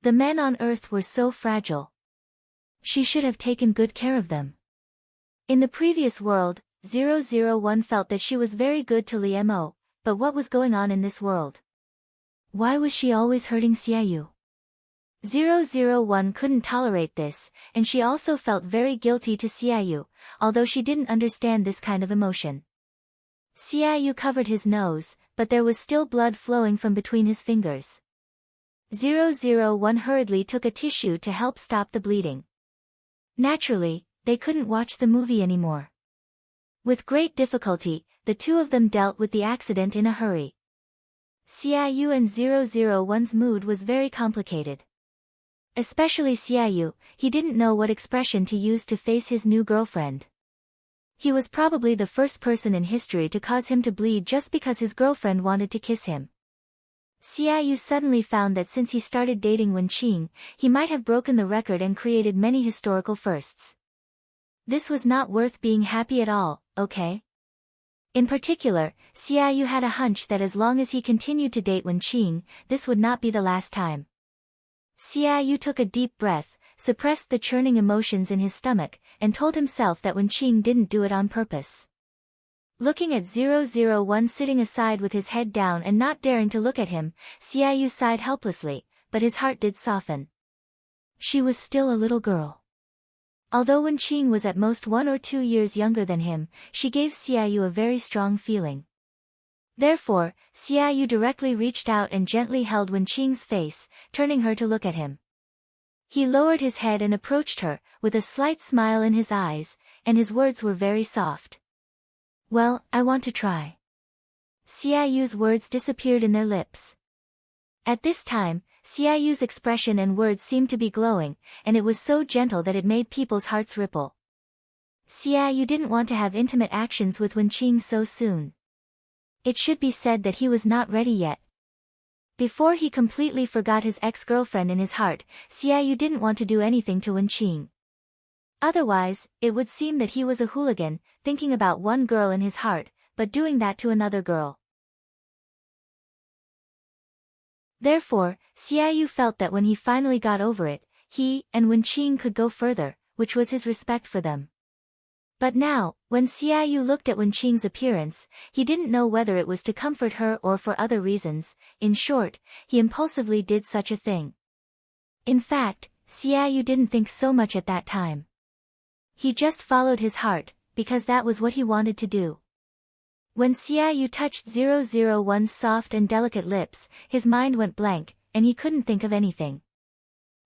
The men on Earth were so fragile. She should have taken good care of them. In the previous world, 001 felt that she was very good to Li Mo, but what was going on in this world? Why was she always hurting Xiaoyu? 001 couldn't tolerate this, and she also felt very guilty to Xiaoyu, although she didn't understand this kind of emotion. Xiaoyu covered his nose, but there was still blood flowing from between his fingers. 001 hurriedly took a tissue to help stop the bleeding. Naturally, they couldn't watch the movie anymore. With great difficulty, the two of them dealt with the accident in a hurry. Xiaoyu and 001's mood was very complicated. Especially Xiaoyu, he didn't know what expression to use to face his new girlfriend. He was probably the first person in history to cause him to bleed just because his girlfriend wanted to kiss him. Xiaoyu suddenly found that since he started dating Wen Qing, he might have broken the record and created many historical firsts. This was not worth being happy at all, okay? In particular, Xiaoyu had a hunch that as long as he continued to date Wen Qing, this would not be the last time. Xiaoyu took a deep breath, suppressed the churning emotions in his stomach, and told himself that Wen Qing didn't do it on purpose. Looking at 001 sitting aside with his head down and not daring to look at him, Xiaoyu sighed helplessly, but his heart did soften. She was still a little girl. Although Wen Qing was at most 1 or 2 years younger than him, she gave Xiaoyu a very strong feeling. Therefore, Xiaoyu directly reached out and gently held Wen Qing's face, turning her to look at him. He lowered his head and approached her, with a slight smile in his eyes, and his words were very soft. Well, I want to try. Xiaoyu's words disappeared in their lips. At this time, Xiaoyu's expression and words seemed to be glowing, and it was so gentle that it made people's hearts ripple. Xiaoyu didn't want to have intimate actions with Wenqing so soon. It should be said that he was not ready yet. Before he completely forgot his ex-girlfriend in his heart, Xiaoyu didn't want to do anything to Wenqing. Otherwise, it would seem that he was a hooligan, thinking about one girl in his heart, but doing that to another girl. Therefore, Xiaoyu felt that when he finally got over it, he and Wenqing could go further, which was his respect for them. But now, when Xiaoyu looked at Wenqing's appearance, he didn't know whether it was to comfort her or for other reasons. In short, he impulsively did such a thing. In fact, Xiaoyu didn't think so much at that time. He just followed his heart, because that was what he wanted to do. When Xiaoyu touched 001's soft and delicate lips, his mind went blank, and he couldn't think of anything.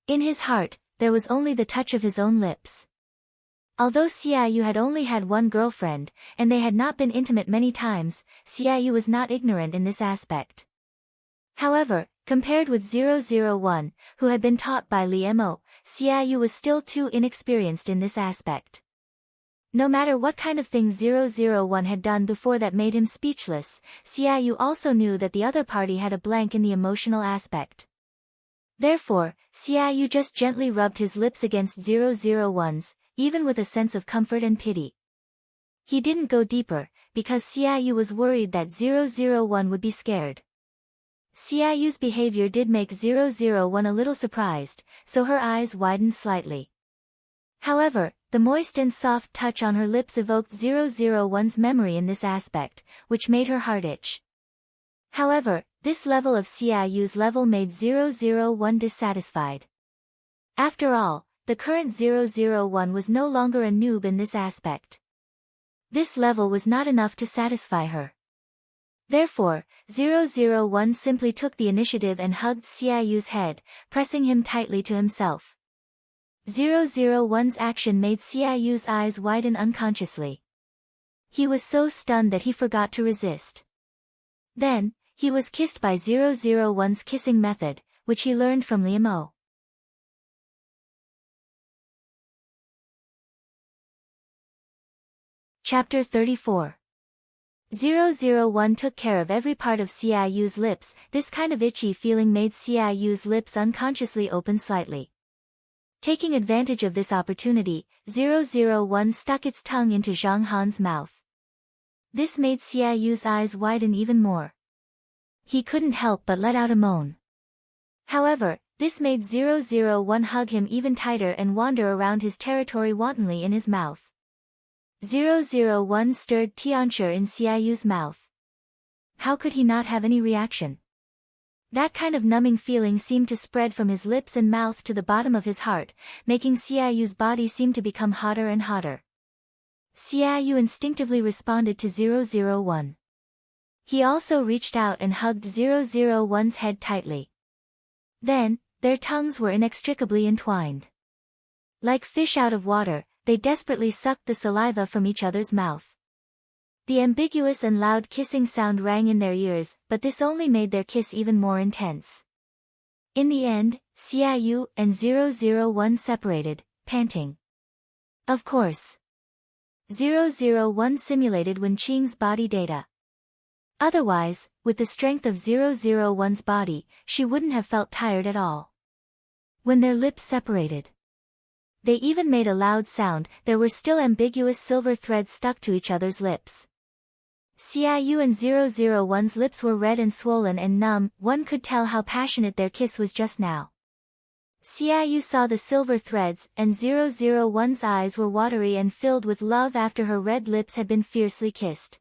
In his heart, there was only the touch of his own lips. Although Xiaoyu had only had one girlfriend, and they had not been intimate many times, Xiaoyu was not ignorant in this aspect. However, compared with 001, who had been taught by Li Mo, Xiaoyu was still too inexperienced in this aspect. No matter what kind of thing 001 had done before that made him speechless, Xiaoyu also knew that the other party had a blank in the emotional aspect. Therefore, Xiaoyu just gently rubbed his lips against 001's, even with a sense of comfort and pity. He didn't go deeper, because Xiaoyu was worried that 001 would be scared. Xiaoyu's behavior did make 001 a little surprised, so her eyes widened slightly. However, the moist and soft touch on her lips evoked 001's memory in this aspect, which made her heart itch. However, this level of Xiaoyu's level made 001 dissatisfied. After all, the current 001 was no longer a noob in this aspect. This level was not enough to satisfy her. Therefore, 001 simply took the initiative and hugged Xiaoyu's head, pressing him tightly to himself. 001's action made Xiaoyu's eyes widen unconsciously. He was so stunned that he forgot to resist. Then, he was kissed by 001's kissing method, which he learned from Li Mo. Chapter 34. 001 took care of every part of Xiaoyu's lips. This kind of itchy feeling made Xiaoyu's lips unconsciously open slightly. Taking advantage of this opportunity, 001 stuck its tongue into Zhang Han's mouth. This made Xiaoyu's eyes widen even more. He couldn't help but let out a moan. However, this made 001 hug him even tighter and wander around his territory wantonly in his mouth. 001 stirred Tianchi in Xiaoyu's mouth. How could he not have any reaction? That kind of numbing feeling seemed to spread from his lips and mouth to the bottom of his heart, making Xiaoyu's body seem to become hotter and hotter. Xiaoyu instinctively responded to 001. He also reached out and hugged 001's head tightly. Then, their tongues were inextricably entwined. Like fish out of water, they desperately sucked the saliva from each other's mouth. The ambiguous and loud kissing sound rang in their ears, but this only made their kiss even more intense. In the end, Xiaoyu and 001 separated, panting. Of course. 001 simulated Wenqing's body data. Otherwise, with the strength of 001's body, she wouldn't have felt tired at all. When their lips separated, they even made a loud sound. There were still ambiguous silver threads stuck to each other's lips. Xiaoyu and 001's lips were red and swollen and numb. One could tell how passionate their kiss was just now. Xiaoyu saw the silver threads, and 001's eyes were watery and filled with love after her red lips had been fiercely kissed.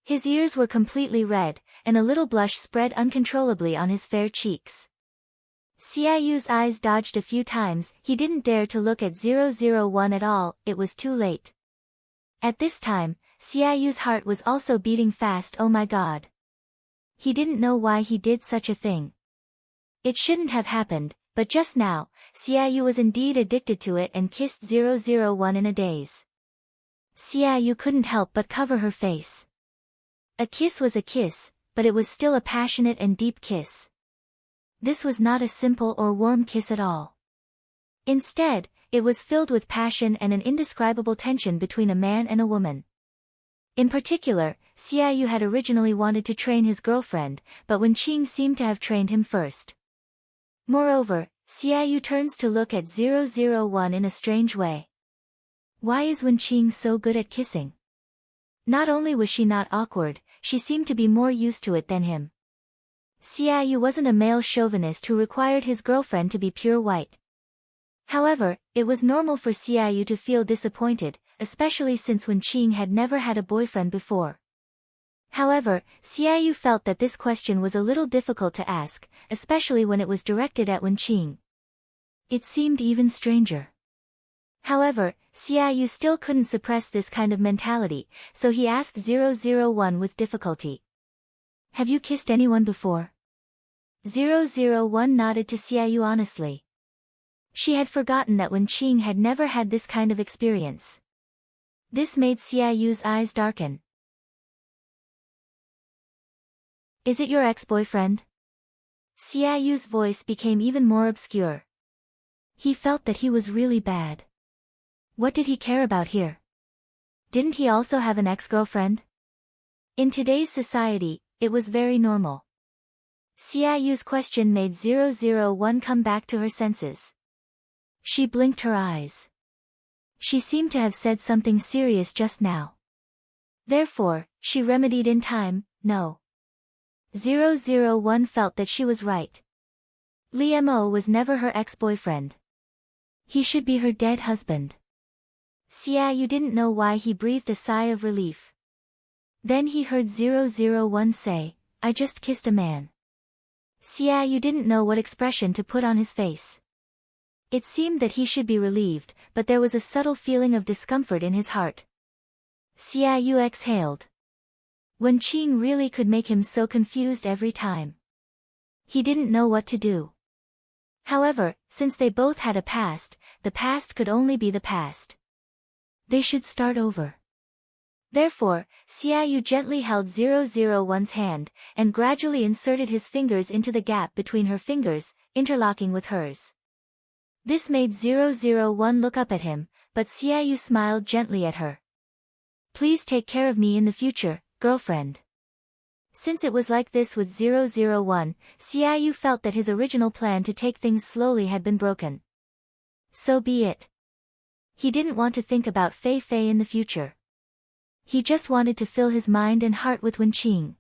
His ears were completely red, and a little blush spread uncontrollably on his fair cheeks. Xiaoyu's eyes dodged a few times. He didn't dare to look at 001 at all. It was too late. At this time, Xiaoyu's heart was also beating fast. Oh my god. He didn't know why he did such a thing. It shouldn't have happened. But just now, Xiaoyu was indeed addicted to it and kissed 001 in a daze. Xiaoyu couldn't help but cover her face. A kiss was a kiss, but it was still a passionate and deep kiss. This was not a simple or warm kiss at all. Instead, it was filled with passion and an indescribable tension between a man and a woman. In particular, Xiaoyu had originally wanted to train his girlfriend, but Wenqing seemed to have trained him first. Moreover, Xiaoyu turns to look at 001 in a strange way. Why is Wenqing so good at kissing? Not only was she not awkward, she seemed to be more used to it than him. Xiaoyu wasn't a male chauvinist who required his girlfriend to be pure white. However, it was normal for Xiaoyu to feel disappointed, especially since Wenqing had never had a boyfriend before. However, Xiaoyu felt that this question was a little difficult to ask, especially when it was directed at Wenqing. It seemed even stranger. However, Xiaoyu still couldn't suppress this kind of mentality, so he asked 001 with difficulty. Have you kissed anyone before? 001 nodded to Xiaoyu honestly. She had forgotten that Wenqing had never had this kind of experience. This made Xiaoyu's eyes darken. Is it your ex-boyfriend? Xiaoyu's voice became even more obscure. He felt that he was really bad. What did he care about here? Didn't he also have an ex-girlfriend? In today's society, it was very normal. Xiaoyu's question made 001 come back to her senses. She blinked her eyes. She seemed to have said something serious just now. Therefore, she remedied in time, no. 001 felt that she was right. Li Mo was never her ex-boyfriend. He should be her dead husband. Xiaoyu didn't know why he breathed a sigh of relief. Then he heard 001 say, I just kissed a man. Xiaoyu didn't know what expression to put on his face. It seemed that he should be relieved, but there was a subtle feeling of discomfort in his heart. Xiaoyu exhaled. Wenqing really could make him so confused every time. He didn't know what to do. However, since they both had a past, the past could only be the past. They should start over. Therefore, Xiaoyu gently held 001's hand, and gradually inserted his fingers into the gap between her fingers, interlocking with hers. This made 001 look up at him, but Xiaoyu smiled gently at her. Please take care of me in the future, girlfriend. Since it was like this with 001, Xiaoyu felt that his original plan to take things slowly had been broken. So be it. He didn't want to think about Fei Fei in the future. He just wanted to fill his mind and heart with Wenqing.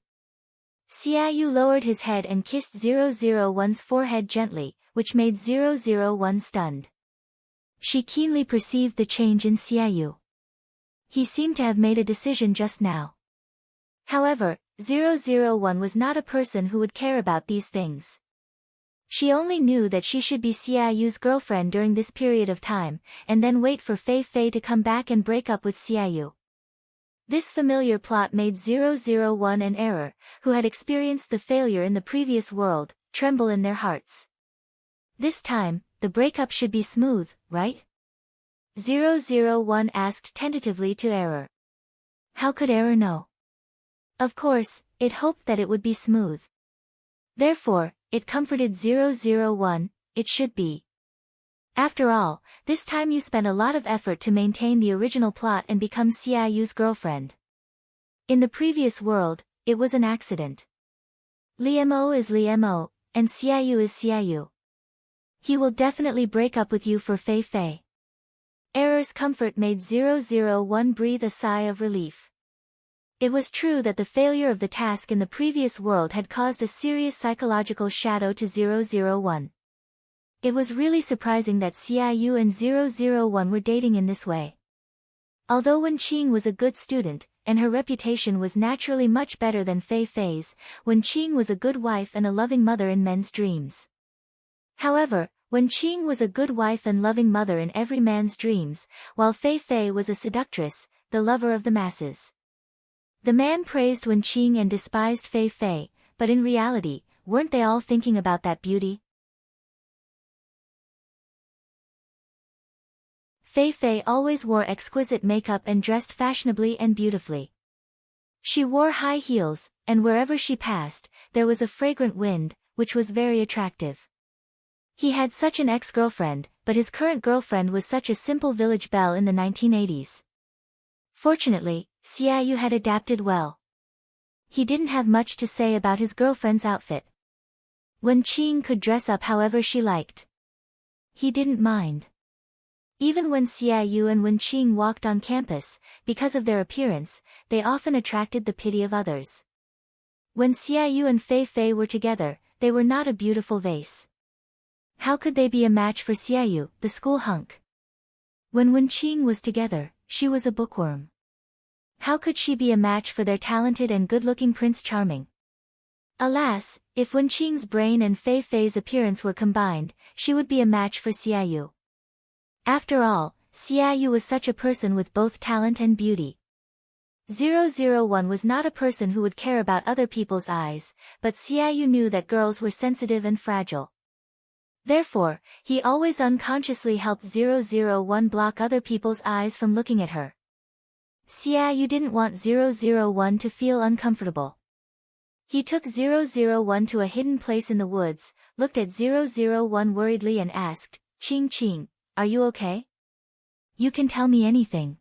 Xiaoyu lowered his head and kissed 001's forehead gently, which made 001 stunned. She keenly perceived the change in Xiaoyu. He seemed to have made a decision just now. However, 001 was not a person who would care about these things. She only knew that she should be Xiaoyu's girlfriend during this period of time, and then wait for Fei Fei to come back and break up with Xiaoyu. This familiar plot made 001 and Error, who had experienced the failure in the previous world, tremble in their hearts. This time, the breakup should be smooth, right? 001 asked tentatively to Error. How could Error know? Of course, it hoped that it would be smooth. Therefore, it comforted 001, it should be. After all, this time you spent a lot of effort to maintain the original plot and become Xiaoyu's girlfriend. In the previous world, it was an accident. Li Mo is Li Mo, and Xiaoyu is Xiaoyu. He will definitely break up with you for Fei Fei. Error's comfort made 001 breathe a sigh of relief. It was true that the failure of the task in the previous world had caused a serious psychological shadow to 001. It was really surprising that Xiaoyu and 001 were dating in this way. Although Wenqing was a good student, and her reputation was naturally much better than Fei Fei's, Wenqing was a good wife and a loving mother in men's dreams. However, Wenqing was a good wife and loving mother in every man's dreams, while Fei Fei was a seductress, the lover of the masses. The man praised Wenqing and despised Fei Fei, but in reality, weren't they all thinking about that beauty? Fei Fei always wore exquisite makeup and dressed fashionably and beautifully. She wore high heels, and wherever she passed, there was a fragrant wind, which was very attractive. He had such an ex-girlfriend, but his current girlfriend was such a simple village belle in the 1980s. Fortunately, Xiaoyu had adapted well. He didn't have much to say about his girlfriend's outfit. Wen Qing could dress up however she liked. He didn't mind. Even when Xiaoyu and Wen Qing walked on campus, because of their appearance, they often attracted the pity of others. When Xiaoyu and Fei Fei were together, they were not a beautiful vase. How could they be a match for Xiaoyu, the school hunk? When Wen Qing was together, she was a bookworm. How could she be a match for their talented and good-looking Prince Charming? Alas, if Wen Qing's brain and Fei Fei's appearance were combined, she would be a match for Xiaoyu. After all, Xiaoyu was such a person with both talent and beauty. 001 was not a person who would care about other people's eyes, but Xiaoyu knew that girls were sensitive and fragile. Therefore, he always unconsciously helped 001 block other people's eyes from looking at her. Xiaoyu didn't want 001 to feel uncomfortable. He took 001 to a hidden place in the woods, looked at 001 worriedly and asked, "Qing Qing, are you okay? You can tell me anything."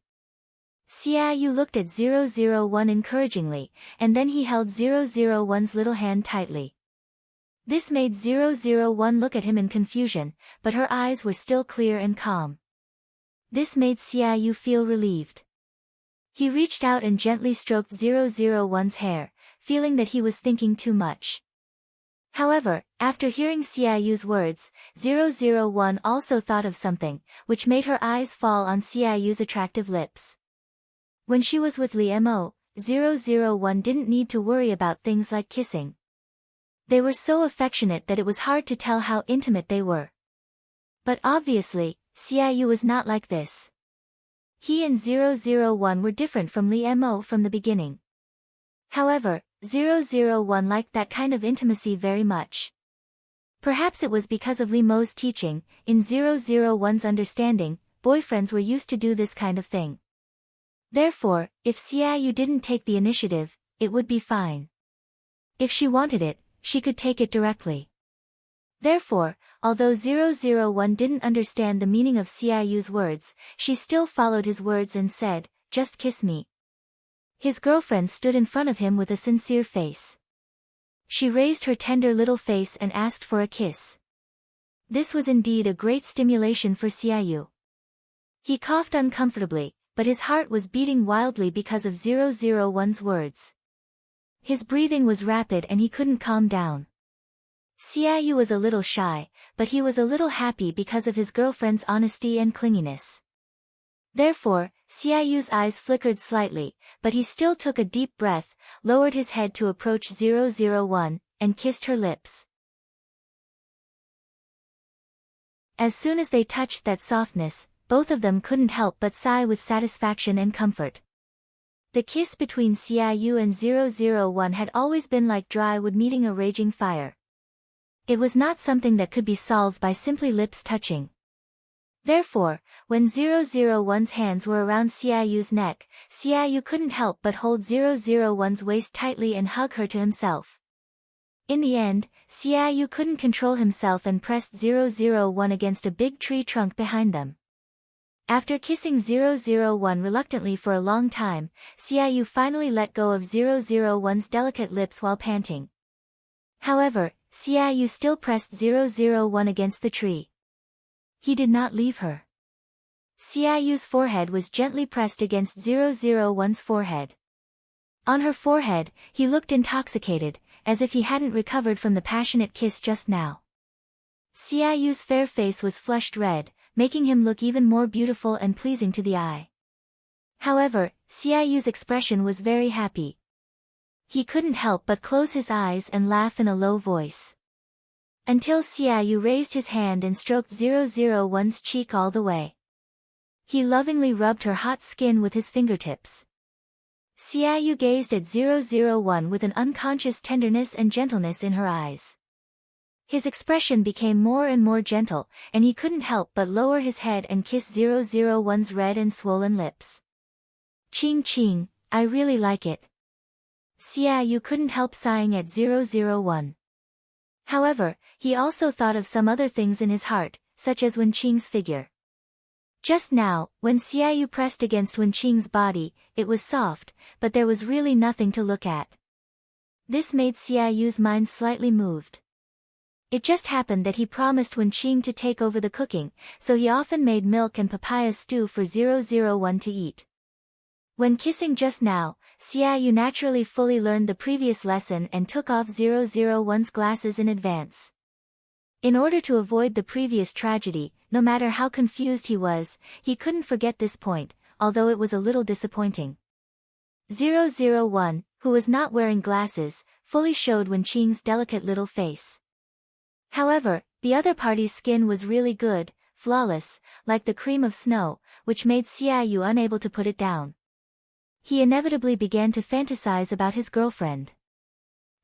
Xiaoyu looked at 001 encouragingly, and then he held 001's little hand tightly. This made 001 look at him in confusion, but her eyes were still clear and calm. This made Xiaoyu feel relieved. He reached out and gently stroked 001's hair, feeling that he was thinking too much. However, after hearing Xiaoyu's words, 001 also thought of something, which made her eyes fall on Xiaoyu's attractive lips. When she was with Li Mo, 001 didn't need to worry about things like kissing. They were so affectionate that it was hard to tell how intimate they were. But obviously, Xiaoyu was not like this. He and 001 were different from Li Mo from the beginning. However, 001 liked that kind of intimacy very much. Perhaps it was because of Li Mo's teaching. In 001's understanding, boyfriends were used to do this kind of thing. Therefore, if Xiaoyu didn't take the initiative, it would be fine. If she wanted it, she could take it directly. Therefore, although 001 didn't understand the meaning of Xiaoyu's words, she still followed his words and said, "Just kiss me." His girlfriend stood in front of him with a sincere face. She raised her tender little face and asked for a kiss. This was indeed a great stimulation for Xiaoyu. He coughed uncomfortably, but his heart was beating wildly because of 001's words. His breathing was rapid and he couldn't calm down. Xiaoyu was a little shy, but he was a little happy because of his girlfriend's honesty and clinginess. Therefore, Xiaoyu's eyes flickered slightly, but he still took a deep breath, lowered his head to approach 001, and kissed her lips. As soon as they touched that softness, both of them couldn't help but sigh with satisfaction and comfort. The kiss between Xiaoyu and 001 had always been like dry wood meeting a raging fire. It was not something that could be solved by simply lips touching. Therefore, when 001's hands were around Xiaoyu's neck, Xiaoyu couldn't help but hold 001's waist tightly and hug her to himself. In the end, Xiaoyu couldn't control himself and pressed 001 against a big tree trunk behind them. After kissing 001 reluctantly for a long time, Xiaoyu finally let go of 001's delicate lips while panting. However, Xiaoyu still pressed 001 against the tree. He did not leave her. Xiaoyu's forehead was gently pressed against 001's forehead. On her forehead, he looked intoxicated, as if he hadn't recovered from the passionate kiss just now. Xiaoyu's fair face was flushed red, making him look even more beautiful and pleasing to the eye. However, Xiaoyu's expression was very happy. He couldn't help but close his eyes and laugh in a low voice. Until Xiaoyu raised his hand and stroked 001's cheek all the way. He lovingly rubbed her hot skin with his fingertips. Xiaoyu gazed at 001 with an unconscious tenderness and gentleness in her eyes. His expression became more and more gentle, and he couldn't help but lower his head and kiss 001's red and swollen lips. Ching ching, I really like it. Xiaoyu couldn't help sighing at 001. However, he also thought of some other things in his heart, such as Wenqing's figure. Just now, when Xiaoyu pressed against Wenqing's body, it was soft, but there was really nothing to look at. This made Xiaoyu's mind slightly moved. It just happened that he promised Wenqing to take over the cooking, so he often made milk and papaya stew for 001 to eat. When kissing just now, Xiaoyu naturally fully learned the previous lesson and took off 001's glasses in advance. In order to avoid the previous tragedy, no matter how confused he was, he couldn't forget this point, although it was a little disappointing. 001, who was not wearing glasses, fully showed Wenqing's delicate little face. However, the other party's skin was really good, flawless, like the cream of snow, which made Xiaoyu unable to put it down. He inevitably began to fantasize about his girlfriend.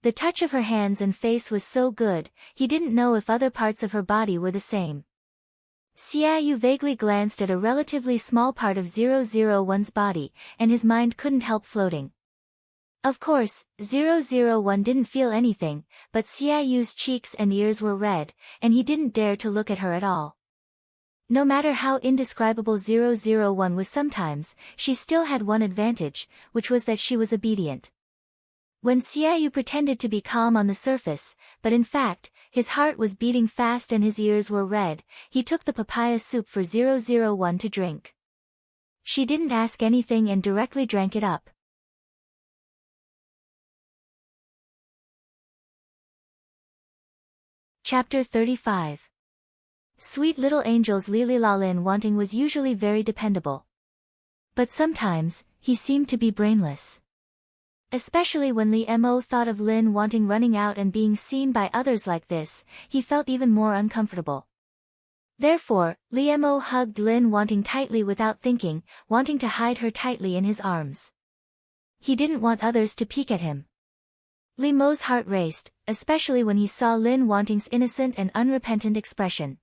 The touch of her hands and face was so good, he didn't know if other parts of her body were the same. Xiaoyu vaguely glanced at a relatively small part of 001's body, and his mind couldn't help floating. Of course, 001 didn't feel anything, but Xiaoyu's cheeks and ears were red, and he didn't dare to look at her at all. No matter how indescribable 001 was sometimes, she still had one advantage, which was that she was obedient. When Xiaoyu pretended to be calm on the surface, but in fact, his heart was beating fast and his ears were red, he took the papaya soup for 001 to drink. She didn't ask anything and directly drank it up. Chapter 35. Sweet little angel's Lin Wanting was usually very dependable. But sometimes, he seemed to be brainless. Especially when Li Mo thought of Lin Wanting running out and being seen by others like this, he felt even more uncomfortable. Therefore, Li Mo hugged Lin Wanting tightly without thinking, wanting to hide her tightly in his arms. He didn't want others to peek at him. Li Mo's heart raced, especially when he saw Lin Wanting's innocent and unrepentant expression.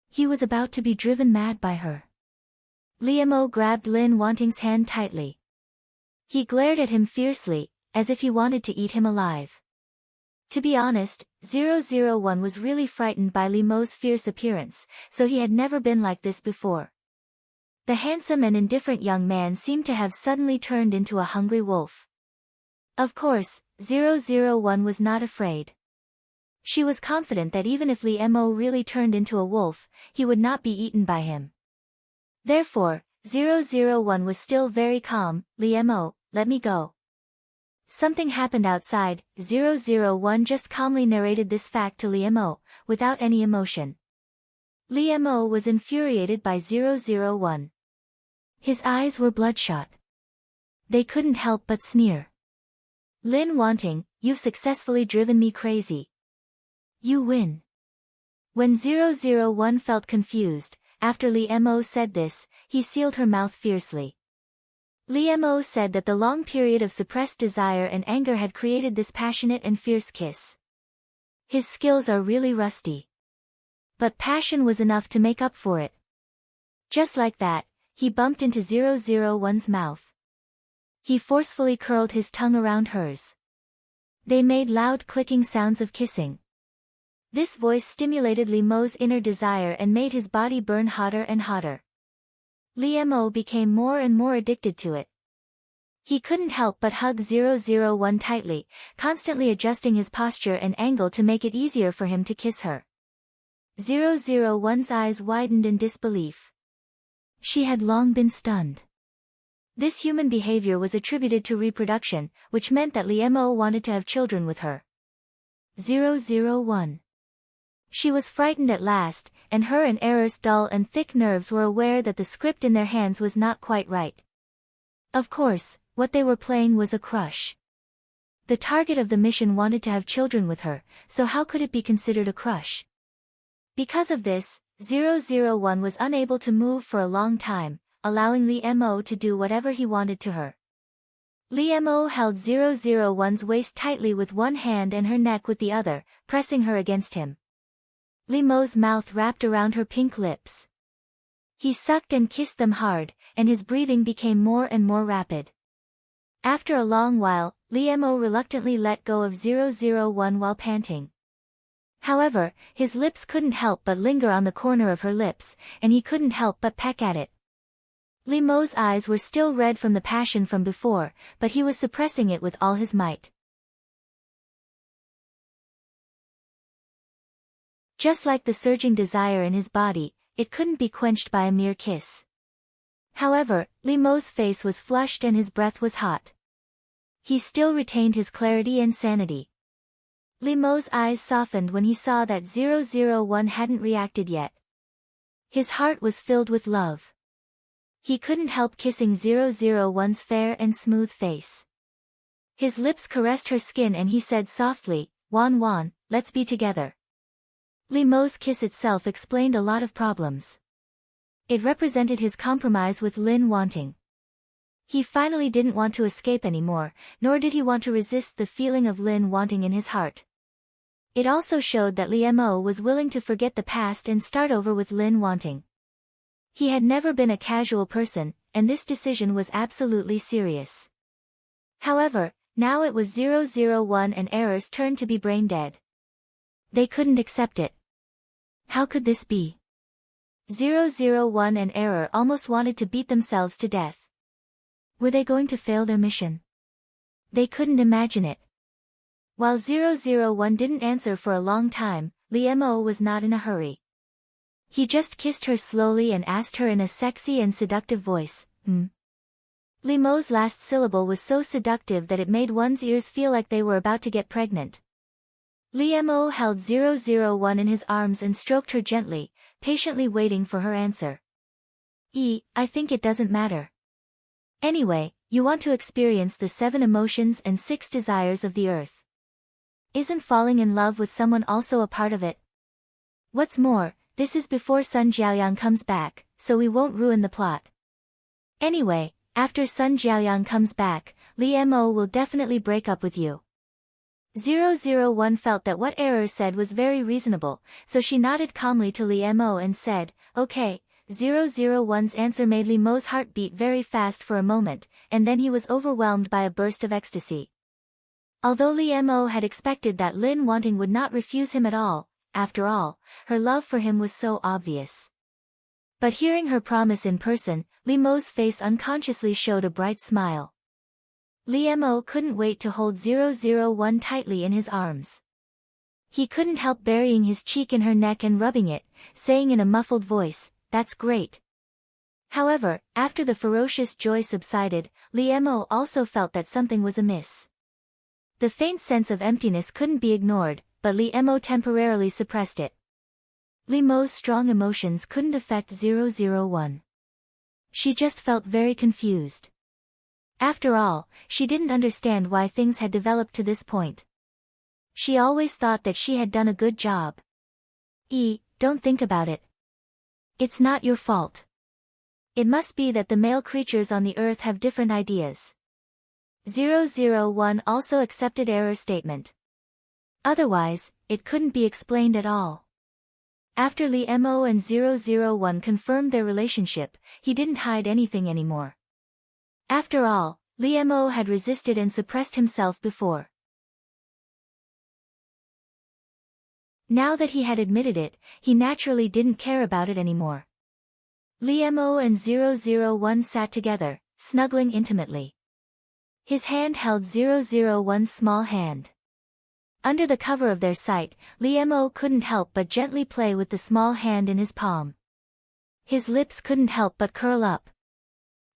He was about to be driven mad by her. Li Mo grabbed Lin Wanting's hand tightly. He glared at him fiercely, as if he wanted to eat him alive. To be honest, 001 was really frightened by Li Mo's fierce appearance, so he had never been like this before. The handsome and indifferent young man seemed to have suddenly turned into a hungry wolf. Of course, 001 was not afraid. She was confident that even if Li Mo really turned into a wolf, he would not be eaten by him. Therefore, 001 was still very calm. Li Mo, let me go. Something happened outside. 001 just calmly narrated this fact to Li Mo, without any emotion. Li Mo was infuriated by 001. His eyes were bloodshot. They couldn't help but sneer. Lin Wanting, you've successfully driven me crazy. You win. When 001 felt confused, after Li Mo said this, he sealed her mouth fiercely. Li Mo said that the long period of suppressed desire and anger had created this passionate and fierce kiss. His skills are really rusty. But passion was enough to make up for it. Just like that, he bumped into 001's mouth. He forcefully curled his tongue around hers. They made loud clicking sounds of kissing. This voice stimulated Li Mo's inner desire and made his body burn hotter and hotter. Li Mo became more and more addicted to it. He couldn't help but hug 001 tightly, constantly adjusting his posture and angle to make it easier for him to kiss her. 001's eyes widened in disbelief. She had long been stunned. This human behavior was attributed to reproduction, which meant that Li Mo wanted to have children with her. 001. She was frightened at last, and her and Error's dull and thick nerves were aware that the script in their hands was not quite right. Of course, what they were playing was a crush. The target of the mission wanted to have children with her, so how could it be considered a crush? Because of this, 001 was unable to move for a long time, allowing Li Mo to do whatever he wanted to her. Li Mo held 001's waist tightly with one hand and her neck with the other, pressing her against him. Li Mo's mouth wrapped around her pink lips. He sucked and kissed them hard, and his breathing became more and more rapid. After a long while, Li Mo reluctantly let go of 001 while panting. However, his lips couldn't help but linger on the corner of her lips, and he couldn't help but peck at it. Li Mo's eyes were still red from the passion from before, but he was suppressing it with all his might. Just like the surging desire in his body, it couldn't be quenched by a mere kiss. However, Li Mo's face was flushed and his breath was hot. He still retained his clarity and sanity. Li Mo's eyes softened when he saw that 001 hadn't reacted yet. His heart was filled with love. He couldn't help kissing 001's fair and smooth face. His lips caressed her skin and he said softly, "Wan Wan, let's be together." Li Mo's kiss itself explained a lot of problems. It represented his compromise with Lin wanting. He finally didn't want to escape anymore, nor did he want to resist the feeling of Lin wanting in his heart. It also showed that Li Mo was willing to forget the past and start over with Lin wanting. He had never been a casual person, and this decision was absolutely serious. However, now it was 001 and Error's turn to be brain dead. They couldn't accept it. How could this be? 001 and Error almost wanted to beat themselves to death. Were they going to fail their mission? They couldn't imagine it. While 001 didn't answer for a long time, Li Mo was not in a hurry. He just kissed her slowly and asked her in a sexy and seductive voice, Li Mo's last syllable was so seductive that it made one's ears feel like they were about to get pregnant. Li Mo held 001 in his arms and stroked her gently, patiently waiting for her answer. I think it doesn't matter. Anyway, you want to experience the 7 emotions and 6 desires of the earth. Isn't falling in love with someone also a part of it? What's more, this is before Sun Jiaoyang comes back, so we won't ruin the plot. Anyway, after Sun Jiaoyang comes back, Li Mo will definitely break up with you. 001 felt that what Error said was very reasonable, so she nodded calmly to Li Mo and said, "Okay." 001's answer made Li Mo's heart beat very fast for a moment, and then he was overwhelmed by a burst of ecstasy. Although Li Mo had expected that Lin wanting would not refuse him at all, after all, her love for him was so obvious. But hearing her promise in person, Li Mo's face unconsciously showed a bright smile. Li Mo couldn't wait to hold 001 tightly in his arms. He couldn't help burying his cheek in her neck and rubbing it, saying in a muffled voice, "That's great." However, after the ferocious joy subsided, Li Mo also felt that something was amiss. The faint sense of emptiness couldn't be ignored, but Li Mo temporarily suppressed it. Li Mo's strong emotions couldn't affect 001. She just felt very confused. After all, she didn't understand why things had developed to this point. She always thought that she had done a good job. Don't think about it. It's not your fault. It must be that the male creatures on the earth have different ideas. 001 also accepted Error's statement. Otherwise, it couldn't be explained at all. After Li Mo and 001 confirmed their relationship, he didn't hide anything anymore. After all, Li Mo had resisted and suppressed himself before. Now that he had admitted it, he naturally didn't care about it anymore. Li Mo and 001 sat together, snuggling intimately. His hand held 001's small hand. Under the cover of their sight, Li Mo couldn't help but gently play with the small hand in his palm. His lips couldn't help but curl up.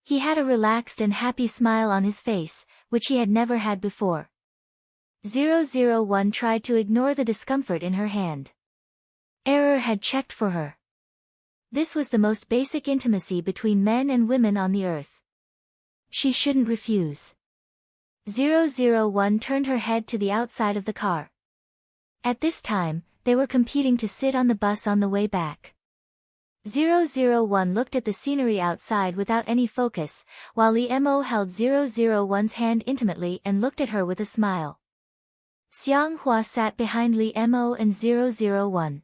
He had a relaxed and happy smile on his face, which he had never had before. 001 tried to ignore the discomfort in her hand. Error had checked for her. This was the most basic intimacy between men and women on the earth. She shouldn't refuse. 001 turned her head to the outside of the car. At this time, they were competing to sit on the bus on the way back. 001 looked at the scenery outside without any focus, while Li Mo held 001's hand intimately and looked at her with a smile. Xiang Hua sat behind Li Mo and 001.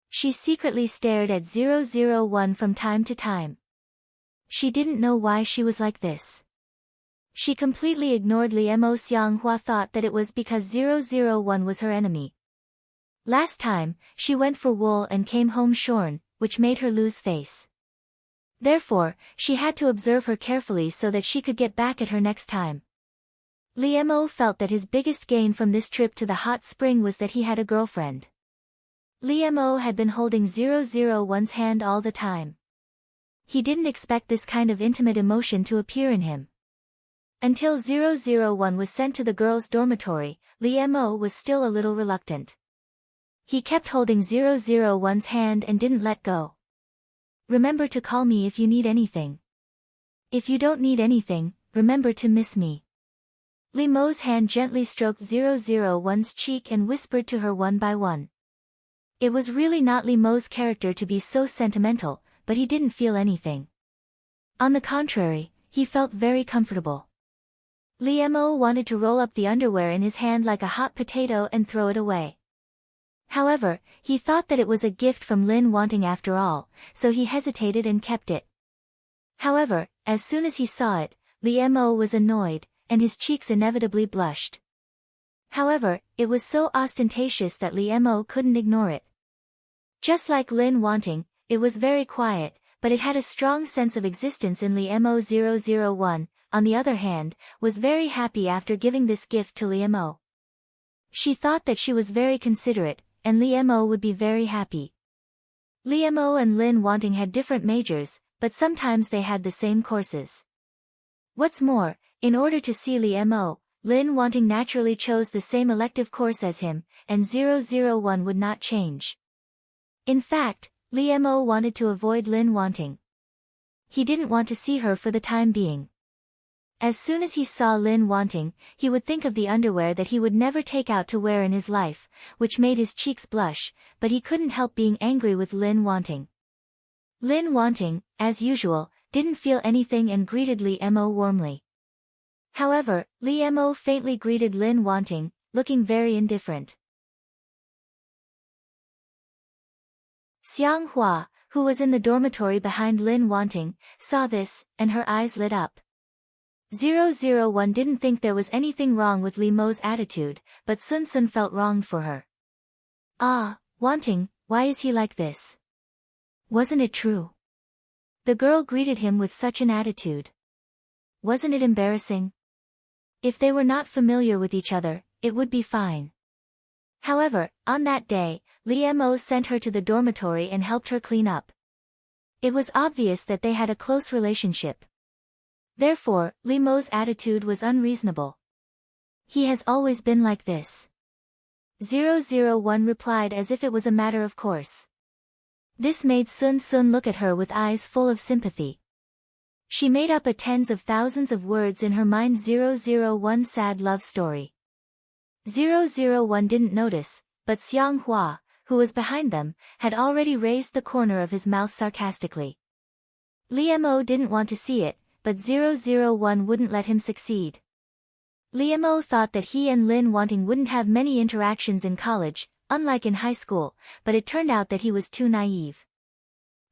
She secretly stared at 001 from time to time. She didn't know why she was like this. She completely ignored Li Mo. Xiang Hua thought that it was because 001 was her enemy. Last time, she went for wool and came home shorn, which made her lose face. Therefore, she had to observe her carefully so that she could get back at her next time. Li Mo felt that his biggest gain from this trip to the hot spring was that he had a girlfriend. Li Mo had been holding 001's hand all the time. He didn't expect this kind of intimate emotion to appear in him. Until 001 was sent to the girls' dormitory, Li Mo was still a little reluctant. He kept holding 001's hand and didn't let go. Remember to call me if you need anything. If you don't need anything, remember to miss me. Li Mo's hand gently stroked 001's cheek and whispered to her one by one. It was really not Li Mo's character to be so sentimental, but he didn't feel anything. On the contrary, he felt very comfortable. Li Mo wanted to roll up the underwear in his hand like a hot potato and throw it away. However, he thought that it was a gift from Lin Wanting after all, so he hesitated and kept it. However, as soon as he saw it, Li Mo was annoyed, and his cheeks inevitably blushed. However, it was so ostentatious that Li Mo couldn't ignore it. Just like Lin Wanting, it was very quiet, but it had a strong sense of existence in Li Mo. 001, on the other hand, was very happy after giving this gift to Li Mo. She thought that she was very considerate, and Li Mo would be very happy. Li Mo and Lin Wanting had different majors, but sometimes they had the same courses. What's more, in order to see Li Mo, Lin Wanting naturally chose the same elective course as him, and 001 would not change. In fact, Li Mo wanted to avoid Lin Wanting. He didn't want to see her for the time being. As soon as he saw Lin Wanting, he would think of the underwear that he would never take out to wear in his life, which made his cheeks blush, but he couldn't help being angry with Lin Wanting. Lin Wanting, as usual, didn't feel anything and greeted Li Mo warmly. However, Li Mo faintly greeted Lin Wanting, looking very indifferent. Xiang Hua, who was in the dormitory behind Lin Wanting, saw this, and her eyes lit up. 001 didn't think there was anything wrong with Li Mo's attitude, but Sun Sun felt wronged for her. Ah, Wanting, why is he like this? Wasn't it true? The girl greeted him with such an attitude. Wasn't it embarrassing? If they were not familiar with each other, it would be fine. However, on that day, Li Mo sent her to the dormitory and helped her clean up. It was obvious that they had a close relationship. Therefore, Li Mo's attitude was unreasonable. He has always been like this. 001 replied as if it was a matter of course. This made Sun Sun look at her with eyes full of sympathy. She made up a tens of thousands of words in her mind. 001 sad love story. 001 didn't notice, but Xiang Hua, who was behind them, had already raised the corner of his mouth sarcastically. Li Mo didn't want to see it, but 001 wouldn't let him succeed. Li Mo thought that he and Lin Wanting wouldn't have many interactions in college, unlike in high school, but it turned out that he was too naive.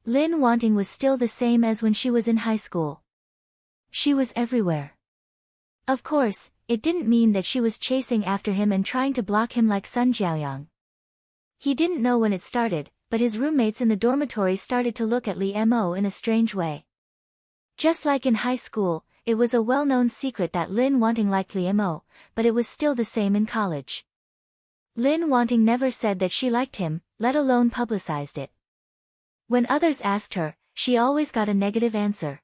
Lin Wanting was still the same as when she was in high school. She was everywhere. Of course, it didn't mean that she was chasing after him and trying to block him like Sun Jiaoyang. He didn't know when it started, but his roommates in the dormitory started to look at Li Mo in a strange way. Just like in high school, it was a well-known secret that Lin Wanting liked Li Mo, but it was still the same in college. Lin Wanting never said that she liked him, let alone publicized it. When others asked her, she always got a negative answer.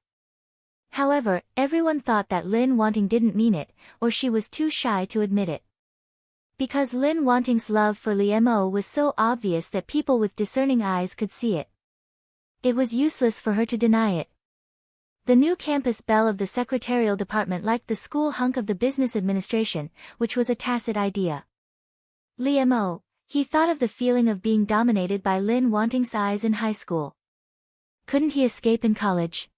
However, everyone thought that Lin Wanting didn't mean it, or she was too shy to admit it. Because Lin Wanting's love for Li Mo was so obvious that people with discerning eyes could see it. It was useless for her to deny it. The new campus belle of the secretarial department liked the school hunk of the business administration, which was a tacit idea. Li Mo, he thought of the feeling of being dominated by Lin Wanting's eyes in high school. couldn't he escape in college?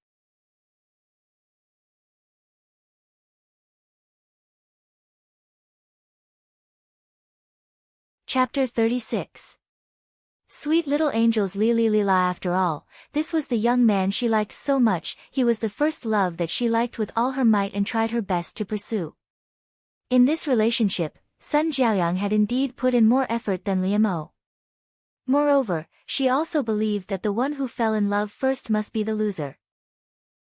Chapter 36. Sweet little angels Lila. After all, this was the young man she liked so much, he was the first love that she liked with all her might and tried her best to pursue. In this relationship, Sun Jiaoyang had indeed put in more effort than Liemo. Moreover, she also believed that the one who fell in love first must be the loser.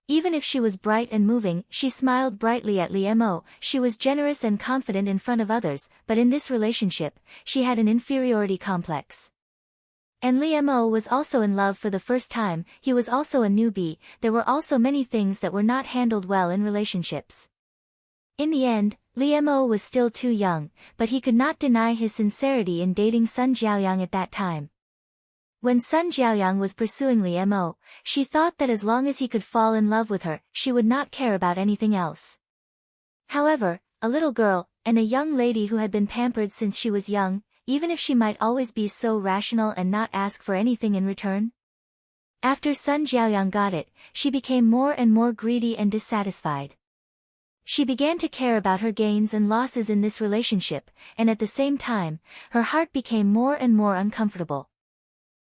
Even if she was bright and moving, she smiled brightly at Liemo, she was generous and confident in front of others, but in this relationship, she had an inferiority complex. And Liemo was also in love for the first time, he was also a newbie, there were also many things that were not handled well in relationships. In the end, Liemo was still too young, but he could not deny his sincerity in dating Sun Jiaoyang at that time. When Sun Jiaoyang was pursuing Liemo, she thought that as long as he could fall in love with her, she would not care about anything else. However, a little girl, and a young lady who had been pampered since she was young, even if she might always be so rational and not ask for anything in return? After Sun Jiaoyang got it, she became more and more greedy and dissatisfied. She began to care about her gains and losses in this relationship, and at the same time, her heart became more and more uncomfortable.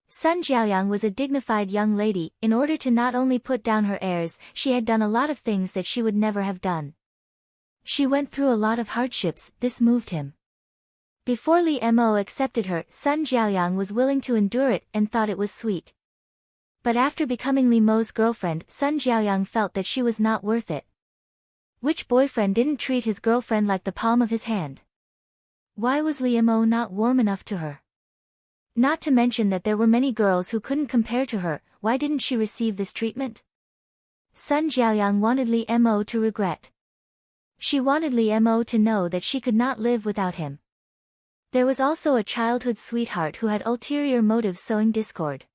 Sun Jiaoyang was a dignified young lady, in order to not only put down her airs, she had done a lot of things that she would never have done. She went through a lot of hardships, this moved him. Before Liemo accepted her, Sun Jiaoyang was willing to endure it and thought it was sweet. But after becoming Liemo's girlfriend, Sun Jiaoyang felt that she was not worth it. Which boyfriend didn't treat his girlfriend like the palm of his hand? Why was Liemo not warm enough to her? Not to mention that there were many girls who couldn't compare to her, why didn't she receive this treatment? Sun Jiaoyang wanted Liemo to regret. She wanted Liemo to know that she could not live without him. There was also a childhood sweetheart who had ulterior motives sowing discord.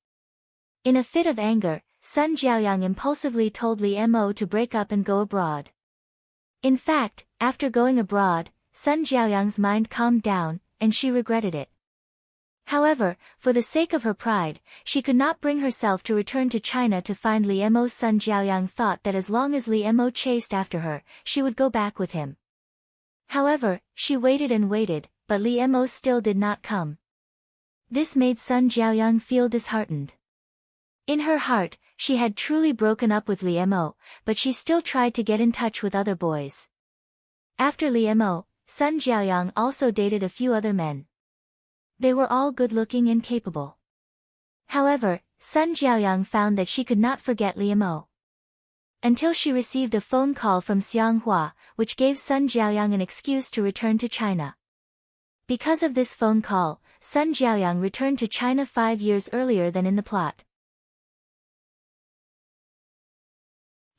In a fit of anger, Sun Jiaoyang impulsively told Liemo to break up and go abroad. In fact, after going abroad, Sun Jiaoyang's mind calmed down, and she regretted it. However, for the sake of her pride, she could not bring herself to return to China to find Liemo. Sun Jiaoyang thought that as long as Liemo chased after her, she would go back with him. However, she waited and waited, but Liemo still did not come. This made Sun Jiaoyang feel disheartened. In her heart, she had truly broken up with Liemo, but she still tried to get in touch with other boys. After Liemo, Sun Jiaoyang also dated a few other men. They were all good-looking and capable. However, Sun Jiaoyang found that she could not forget Liemo. Until she received a phone call from Xiang Hua, which gave Sun Jiaoyang an excuse to return to China. Because of this phone call, Sun Jiaoyang returned to China 5 years earlier than in the plot.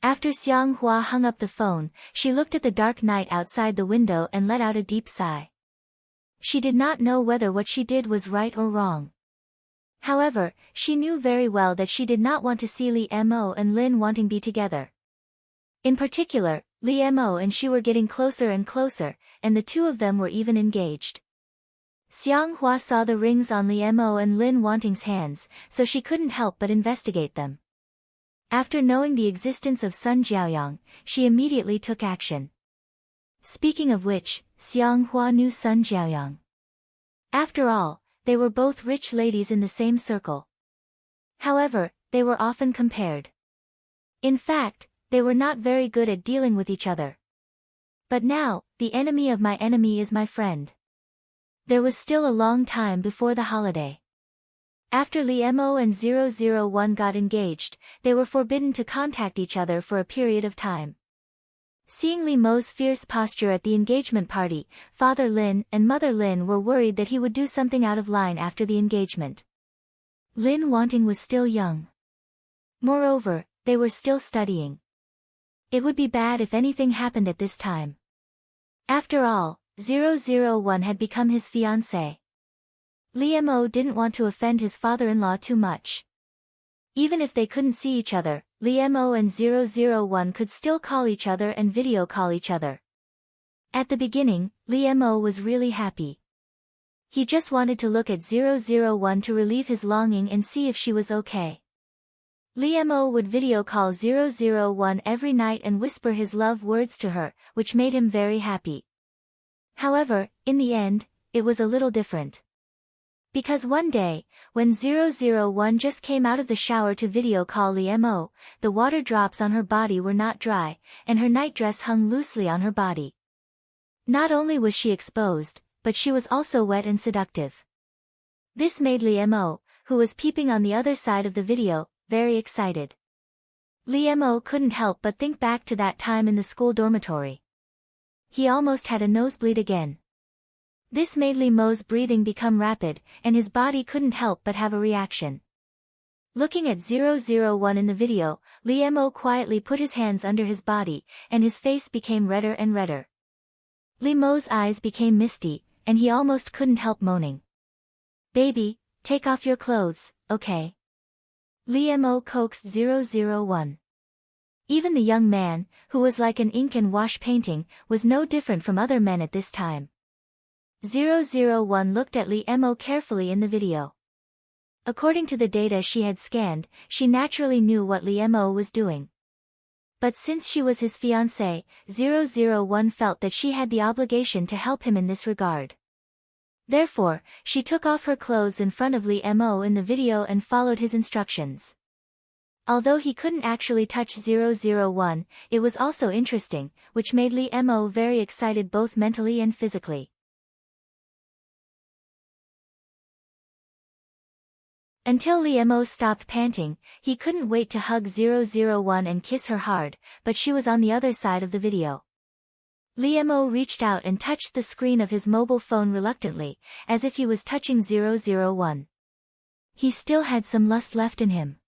After Xiang Hua hung up the phone, she looked at the dark night outside the window and let out a deep sigh. She did not know whether what she did was right or wrong. However, she knew very well that she did not want to see Liemo and Lin wanting be together. In particular, Liemo and she were getting closer and closer, and the two of them were even engaged. Xiang Hua saw the rings on Liemo and Lin Wanting's hands, so she couldn't help but investigate them. After knowing the existence of Sun Jiaoyang, she immediately took action. Speaking of which, Xiang Hua knew Sun Jiaoyang. After all, they were both rich ladies in the same circle. However, they were often compared. In fact, they were not very good at dealing with each other. But now, the enemy of my enemy is my friend. There was still a long time before the holiday. After Liemo and 001 got engaged, they were forbidden to contact each other for a period of time. Seeing Liemo's fierce posture at the engagement party, Father Lin and Mother Lin were worried that he would do something out of line after the engagement. Lin Wanting was still young. Moreover, they were still studying. It would be bad if anything happened at this time. After all, 001 had become his fiancé. Liemo didn't want to offend his father-in-law too much. Even if they couldn't see each other, Liemo and 001 could still call each other and video call each other. At the beginning, Liemo was really happy. He just wanted to look at 001 to relieve his longing and see if she was okay. Lee Mo would video call 001 every night and whisper his love words to her, which made him very happy. However, in the end, it was a little different. Because one day, when 001 just came out of the shower to video call Lee Mo, the water drops on her body were not dry, and her nightdress hung loosely on her body. Not only was she exposed, but she was also wet and seductive. This made Lee Mo, who was peeping on the other side of the video, very excited. Lee Mo couldn't help but think back to that time in the school dormitory. He almost had a nosebleed again. This made Lee Mo's breathing become rapid, and his body couldn't help but have a reaction. Looking at 001 in the video, Lee Mo quietly put his hands under his body, and his face became redder and redder. Lee Mo's eyes became misty, and he almost couldn't help moaning. "Baby, take off your clothes, okay?" Lee Mo coaxed 001. Even the young man, who was like an ink and wash painting, was no different from other men at this time. 001 looked at Lee Mo carefully in the video. According to the data she had scanned, she naturally knew what Lee Mo was doing. But since she was his fiancée, 001 felt that she had the obligation to help him in this regard. Therefore, she took off her clothes in front of Lee Mo in the video and followed his instructions. Although he couldn't actually touch 001, it was also interesting, which made Lee Mo very excited both mentally and physically. Until Lee Mo stopped panting, he couldn't wait to hug 001 and kiss her hard, but she was on the other side of the video. Lee Mo reached out and touched the screen of his mobile phone reluctantly, as if he was touching 001. He still had some lust left in him.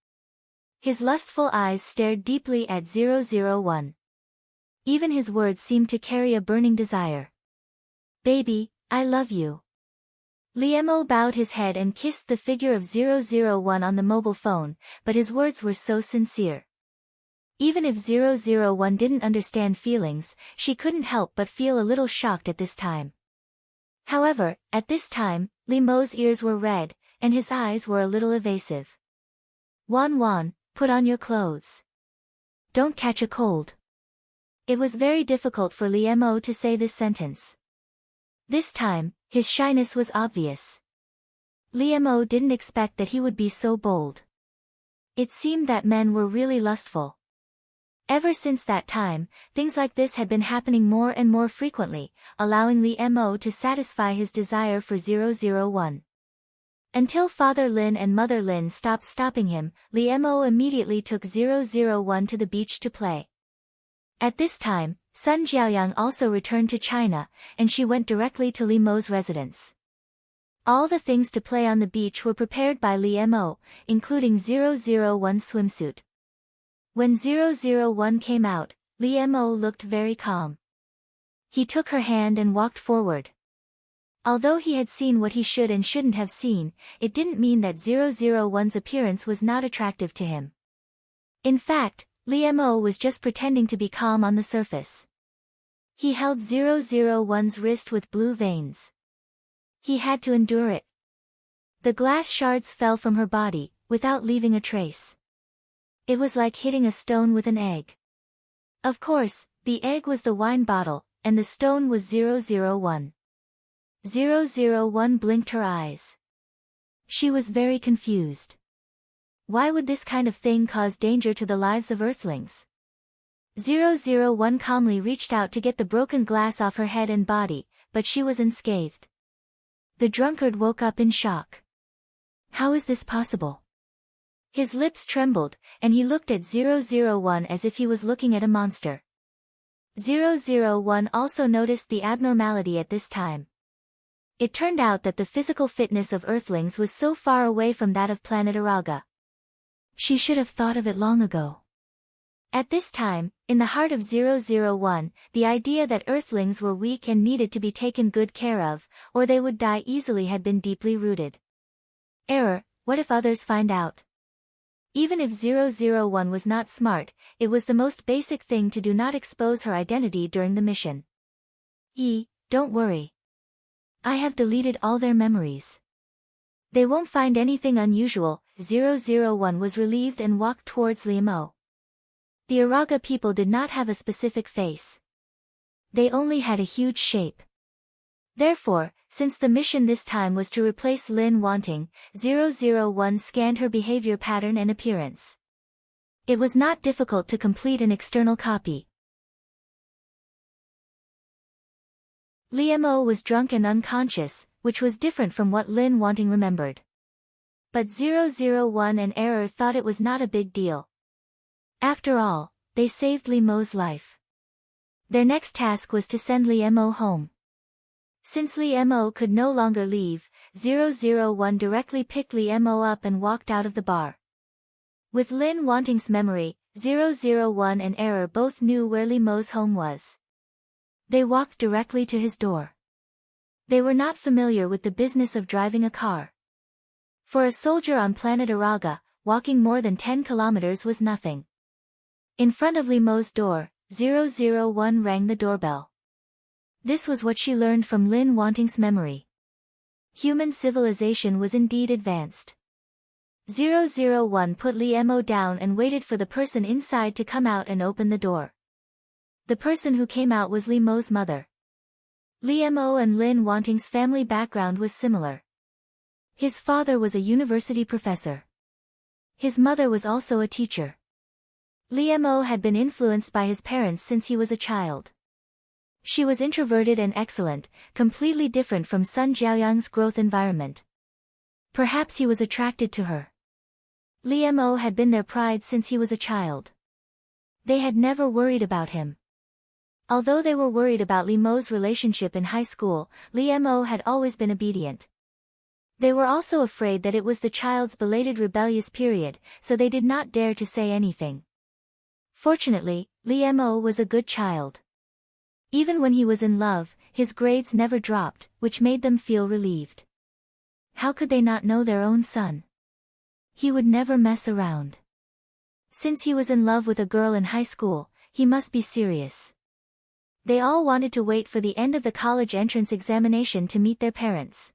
His lustful eyes stared deeply at 001. Even his words seemed to carry a burning desire. "Baby, I love you." Lee Mo bowed his head and kissed the figure of 001 on the mobile phone, but his words were so sincere. Even if 001 didn't understand feelings, she couldn't help but feel a little shocked at this time. However, at this time, Lee Mo's ears were red, and his eyes were a little evasive. "Wan, put on your clothes. Don't catch a cold." It was very difficult for Lee Mo to say this sentence. This time, his shyness was obvious. Lee Mo didn't expect that he would be so bold. It seemed that men were really lustful. Ever since that time, things like this had been happening more and more frequently, allowing Lee Mo to satisfy his desire for 001. Until Father Lin and Mother Lin stopped stopping him, Lee Mo immediately took 001 to the beach to play. At this time, Sun Jiaoyang also returned to China, and she went directly to Lee Mo's residence. All the things to play on the beach were prepared by Lee Mo, including 001's swimsuit. When 001 came out, Lee Mo looked very calm. He took her hand and walked forward. Although he had seen what he should and shouldn't have seen, it didn't mean that 001's appearance was not attractive to him. In fact, Lee Mo was just pretending to be calm on the surface. He held 001's wrist with blue veins. He had to endure it. The glass shards fell from her body, without leaving a trace. It was like hitting a stone with an egg. Of course, the egg was the wine bottle, and the stone was 001. 001 blinked her eyes. She was very confused. Why would this kind of thing cause danger to the lives of Earthlings? 001 calmly reached out to get the broken glass off her head and body, but she was unscathed. The drunkard woke up in shock. How is this possible? His lips trembled, and he looked at 001 as if he was looking at a monster. 001 also noticed the abnormality at this time. It turned out that the physical fitness of Earthlings was so far away from that of planet Araga. She should have thought of it long ago. At this time, in the heart of 001, the idea that Earthlings were weak and needed to be taken good care of, or they would die easily had been deeply rooted. Error, what if others find out? Even if 001 was not smart, it was the most basic thing to do not expose her identity during the mission. Don't worry. I have deleted all their memories. They won't find anything unusual. 001 was relieved and walked towards Liemo. The Araga people did not have a specific face. They only had a huge shape. Therefore, since the mission this time was to replace Lin Wanting, 001 scanned her behavior pattern and appearance. It was not difficult to complete an external copy. Liemo was drunk and unconscious, which was different from what Lin Wanting remembered. But 001 and Error thought it was not a big deal. After all, they saved Liemo's life. Their next task was to send Liemo home. Since Liemo could no longer leave, 001 directly picked Liemo up and walked out of the bar. With Lin Wanting's memory, 001 and Error both knew where Liemo's home was. They walked directly to his door. They were not familiar with the business of driving a car. For a soldier on planet Araga, walking more than 10 kilometers was nothing. In front of Liemo's door, 001 rang the doorbell. This was what she learned from Lin Wanting's memory. Human civilization was indeed advanced. 001 put Liemo down and waited for the person inside to come out and open the door. The person who came out was Liemo's mother. Liemo and Lin Wanting's family background was similar. His father was a university professor. His mother was also a teacher. Liemo had been influenced by his parents since he was a child. She was introverted and excellent, completely different from Sun Jiaoyang's growth environment. Perhaps he was attracted to her. Liemo had been their pride since he was a child. They had never worried about him. Although they were worried about Liemo's relationship in high school, Liemo had always been obedient. They were also afraid that it was the child's belated rebellious period, so they did not dare to say anything. Fortunately, Liemo was a good child. Even when he was in love, his grades never dropped, which made them feel relieved. How could they not know their own son? He would never mess around. Since he was in love with a girl in high school, he must be serious. They all wanted to wait for the end of the college entrance examination to meet their parents.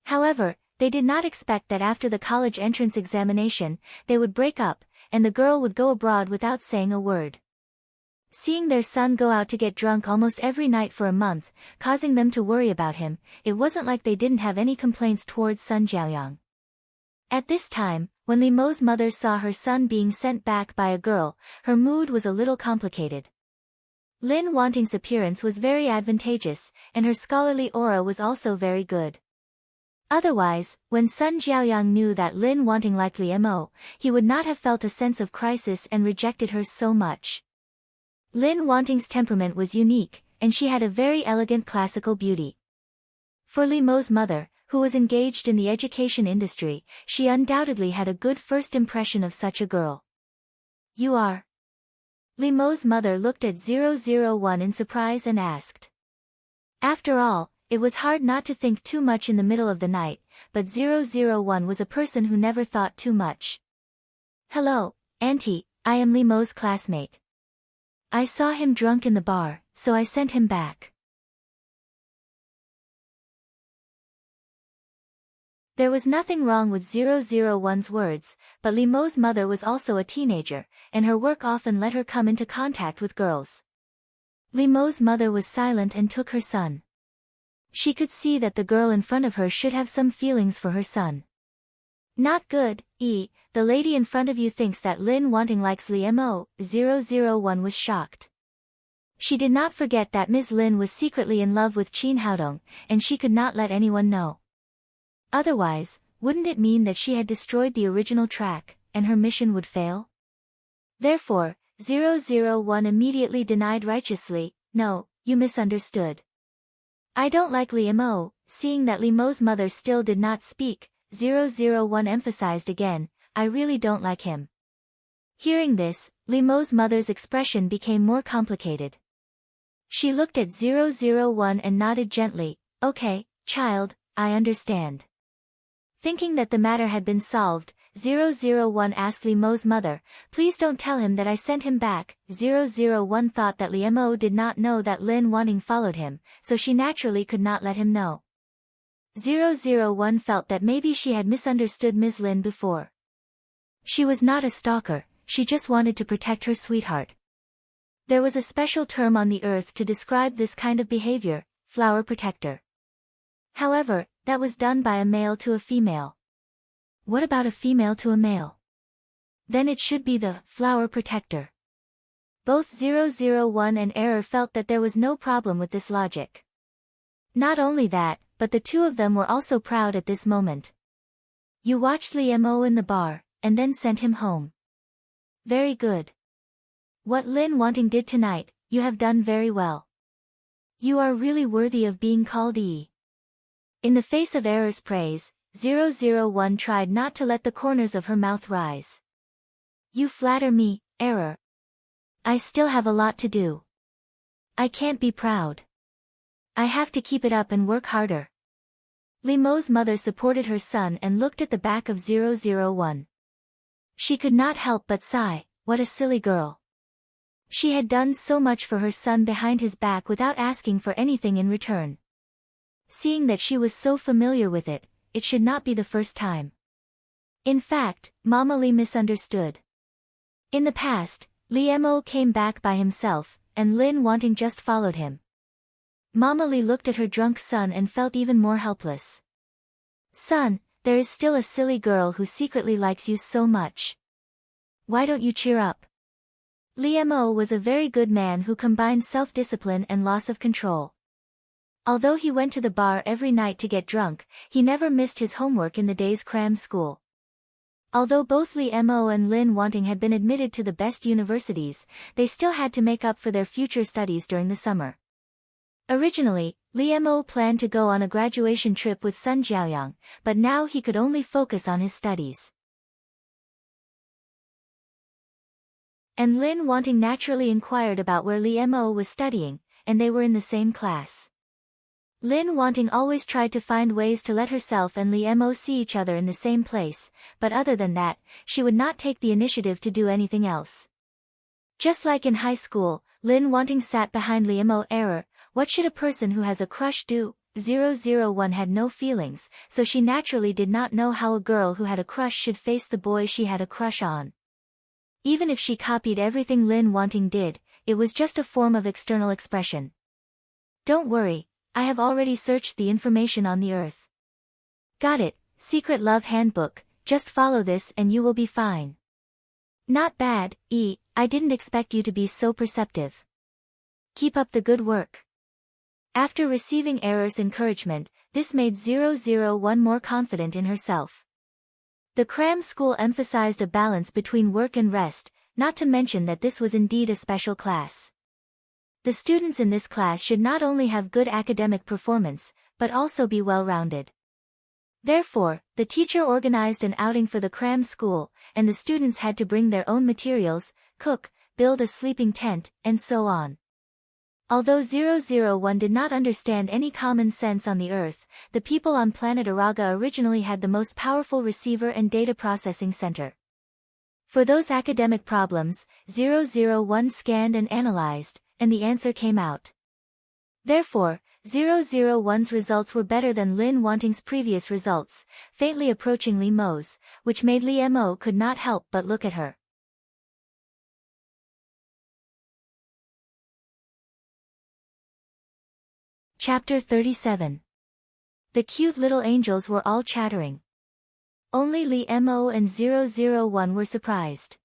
However, they did not expect that after the college entrance examination, they would break up, and the girl would go abroad without saying a word. Seeing their son go out to get drunk almost every night for a month, causing them to worry about him, it wasn't like they didn't have any complaints towards Sun Jiaoyang. At this time, when Liemo's mother saw her son being sent back by a girl, her mood was a little complicated. Lin Wanting's appearance was very advantageous, and her scholarly aura was also very good. Otherwise, when Sun Jiaoyang knew that Lin Wanting liked Liemo, he would not have felt a sense of crisis and rejected her so much. Lin Wanting's temperament was unique, and she had a very elegant classical beauty. For Liemo's mother, who was engaged in the education industry, she undoubtedly had a good first impression of such a girl. You are? Liemo's mother looked at 001 in surprise and asked. After all, it was hard not to think too much in the middle of the night, but 001 was a person who never thought too much. Hello, Auntie, I am Liemo's classmate. I saw him drunk in the bar, so I sent him back. There was nothing wrong with 001's words, but Liemo's mother was also a teenager, and her work often let her come into contact with girls. Liemo's mother was silent and took her son. She could see that the girl in front of her should have some feelings for her son. Not good, the lady in front of you thinks that Lin Wanting likes Liemo. 001 was shocked. She did not forget that Ms. Lin was secretly in love with Qin Haodong, and she could not let anyone know. Otherwise, wouldn't it mean that she had destroyed the original track, and her mission would fail? Therefore, 001 immediately denied righteously, no, you misunderstood. I don't like Liemo. Seeing that Liemo's mother still did not speak, 001 emphasized again, I really don't like him. Hearing this, Liemo's mother's expression became more complicated. She looked at 001 and nodded gently, okay, child, I understand. Thinking that the matter had been solved, 001 asked Liemo's mother, please don't tell him that I sent him back. 001 thought that Liemo did not know that Lin Wanting followed him, so she naturally could not let him know. 001 felt that maybe she had misunderstood Ms. Lin before. She was not a stalker, she just wanted to protect her sweetheart. There was a special term on the earth to describe this kind of behavior, flower protector. However, that was done by a male to a female. What about a female to a male? Then it should be the flower protector. Both 001 and Error felt that there was no problem with this logic. Not only that, but the two of them were also proud at this moment. You watched Li Mo in the bar, and then sent him home. Very good. What Lin Wanting did tonight, you have done very well. You are really worthy of being called E. In the face of Error's praise, 001 tried not to let the corners of her mouth rise. You flatter me, Error. I still have a lot to do. I can't be proud. I have to keep it up and work harder. Li Mo's mother supported her son and looked at the back of 001. She could not help but sigh, what a silly girl. She had done so much for her son behind his back without asking for anything in return. Seeing that she was so familiar with it, it should not be the first time. In fact, Mama Li misunderstood. In the past, Li Mo came back by himself, and Lin Wanting just followed him. Mama Li looked at her drunk son and felt even more helpless. Son, there is still a silly girl who secretly likes you so much. Why don't you cheer up? Li Mo was a very good man who combined self-discipline and loss of control. Although he went to the bar every night to get drunk, he never missed his homework in the day's cram school. Although both Li Mo and Lin Wanting had been admitted to the best universities, they still had to make up for their future studies during the summer. Originally, Li Mo planned to go on a graduation trip with Sun Jiaoyang, but now he could only focus on his studies. And Lin Wanting naturally inquired about where Li Mo was studying, and they were in the same class. Lin Wanting always tried to find ways to let herself and Li Mo see each other in the same place, but other than that, she would not take the initiative to do anything else. Just like in high school, Lin Wanting sat behind Li Mo. Error, what should a person who has a crush do? 001 had no feelings, so she naturally did not know how a girl who had a crush should face the boy she had a crush on. Even if she copied everything Lin Wanting did, it was just a form of external expression. Don't worry, I have already searched the information on the earth. Got it, Secret Love Handbook, just follow this and you will be fine. Not bad, E, I didn't expect you to be so perceptive. Keep up the good work. After receiving Error's encouragement, this made 001 more confident in herself. The cram school emphasized a balance between work and rest, not to mention that this was indeed a special class. The students in this class should not only have good academic performance, but also be well-rounded. Therefore, the teacher organized an outing for the cram school, and the students had to bring their own materials, cook, build a sleeping tent, and so on. Although 001 did not understand any common sense on the earth, the people on planet Araga originally had the most powerful receiver and data processing center. For those academic problems, 001 scanned and analyzed, and the answer came out. Therefore, 001's results were better than Lin Wanting's previous results, faintly approaching Li Mo's, which made Li Mo could not help but look at her. Chapter 37. The cute little angels were all chattering. Only Li Mo and 001 were surprised.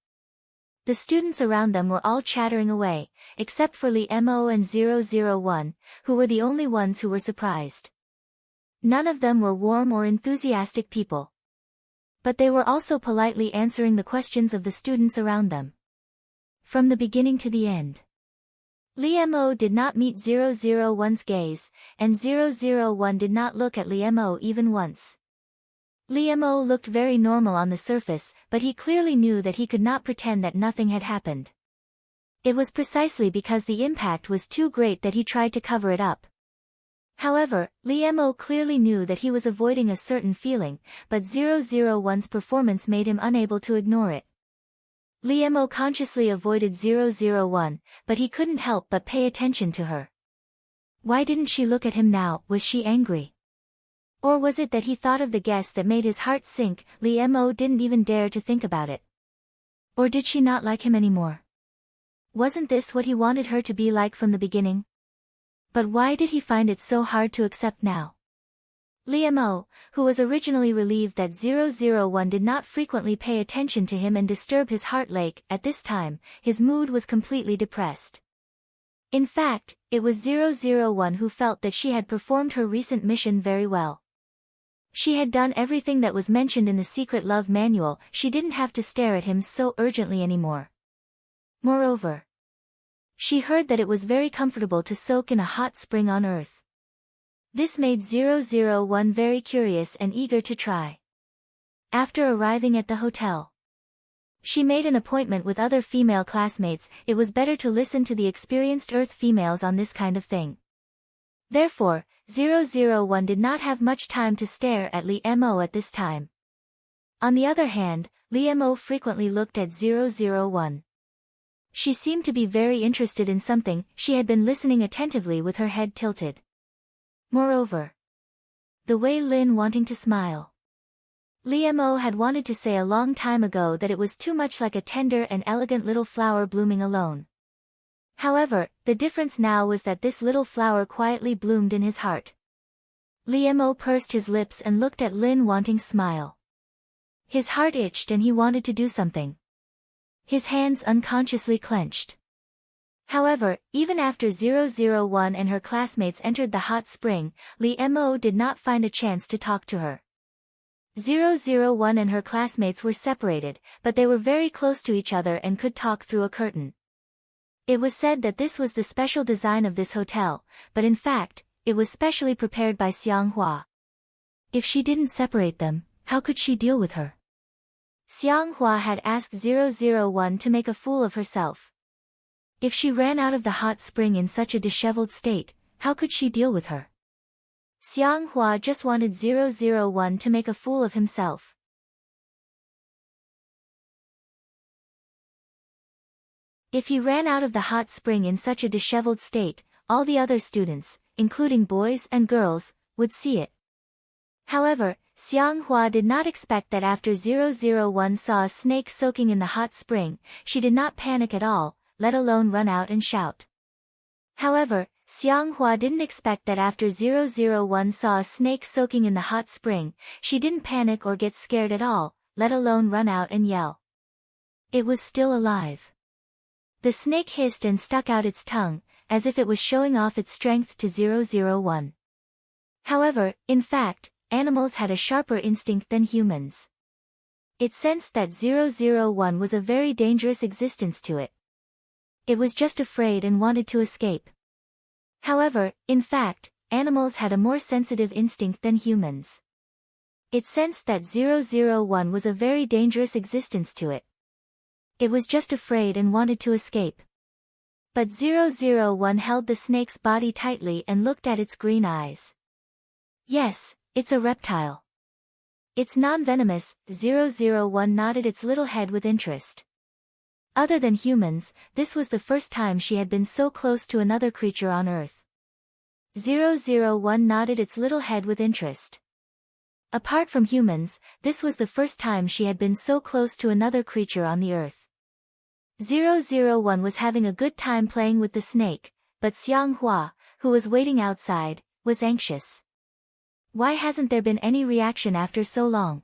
The students around them were all chattering away, except for Li Mo and 001, who were the only ones who were surprised. None of them were warm or enthusiastic people. But they were also politely answering the questions of the students around them. From the beginning to the end. Li Mo did not meet 001's gaze, and 001 did not look at Li Mo even once. Li Mo looked very normal on the surface, but he clearly knew that he could not pretend that nothing had happened. It was precisely because the impact was too great that he tried to cover it up. However, Li Mo clearly knew that he was avoiding a certain feeling, but 001's performance made him unable to ignore it. Li Mo consciously avoided 001, but he couldn't help but pay attention to her. Why didn't she look at him now? Was she angry? Or was it that he thought of the guess that made his heart sink? Lee Mo didn't even dare to think about it. Or did she not like him anymore? Wasn't this what he wanted her to be like from the beginning? But why did he find it so hard to accept now? Lee Mo, who was originally relieved that 001 did not frequently pay attention to him and disturb his heart lake, at this time, his mood was completely depressed. In fact, it was 001 who felt that she had performed her recent mission very well. She had done everything that was mentioned in the secret love manual, she didn't have to stare at him so urgently anymore. Moreover, she heard that it was very comfortable to soak in a hot spring on Earth. This made 001 very curious and eager to try. After arriving at the hotel, she made an appointment with other female classmates. It was better to listen to the experienced Earth females on this kind of thing. Therefore, 001 did not have much time to stare at Lee Mo at this time. On the other hand, Lee Mo frequently looked at 001. She seemed to be very interested in something, she had been listening attentively with her head tilted. Moreover, the way Lin wanting to smile. Lee Mo had wanted to say a long time ago that it was too much like a tender and elegant little flower blooming alone. However, the difference now was that this little flower quietly bloomed in his heart. Lee Mo pursed his lips and looked at Lin wanting smile. His heart itched and he wanted to do something. His hands unconsciously clenched. However, even after 001 and her classmates entered the hot spring, Lee Mo did not find a chance to talk to her. 001 and her classmates were separated, but they were very close to each other and could talk through a curtain. It was said that this was the special design of this hotel, but in fact, it was specially prepared by Xianghua. If she didn't separate them, how could she deal with her? Xianghua had asked 001 to make a fool of herself. If she ran out of the hot spring in such a disheveled state, how could she deal with her? Xianghua just wanted 001 to make a fool of himself. If he ran out of the hot spring in such a disheveled state, all the other students, including boys and girls, would see it. However, Xianghua did not expect that after 001 saw a snake soaking in the hot spring, she did not panic at all, let alone run out and shout. However, Xianghua didn't expect that after 001 saw a snake soaking in the hot spring, she didn't panic or get scared at all, let alone run out and yell. It was still alive. The snake hissed and stuck out its tongue, as if it was showing off its strength to 001. However, in fact, animals had a sharper instinct than humans. It sensed that 001 was a very dangerous existence to it. It was just afraid and wanted to escape. However, in fact, animals had a more sensitive instinct than humans. It sensed that 001 was a very dangerous existence to it. It was just afraid and wanted to escape. But 001 held the snake's body tightly and looked at its green eyes. Yes, it's a reptile. It's non-venomous. 001 nodded its little head with interest. Other than humans, this was the first time she had been so close to another creature on Earth. 001 nodded its little head with interest. Apart from humans, this was the first time she had been so close to another creature on the Earth. 001 was having a good time playing with the snake, but Xianghua, who was waiting outside, was anxious. Why hasn't there been any reaction after so long?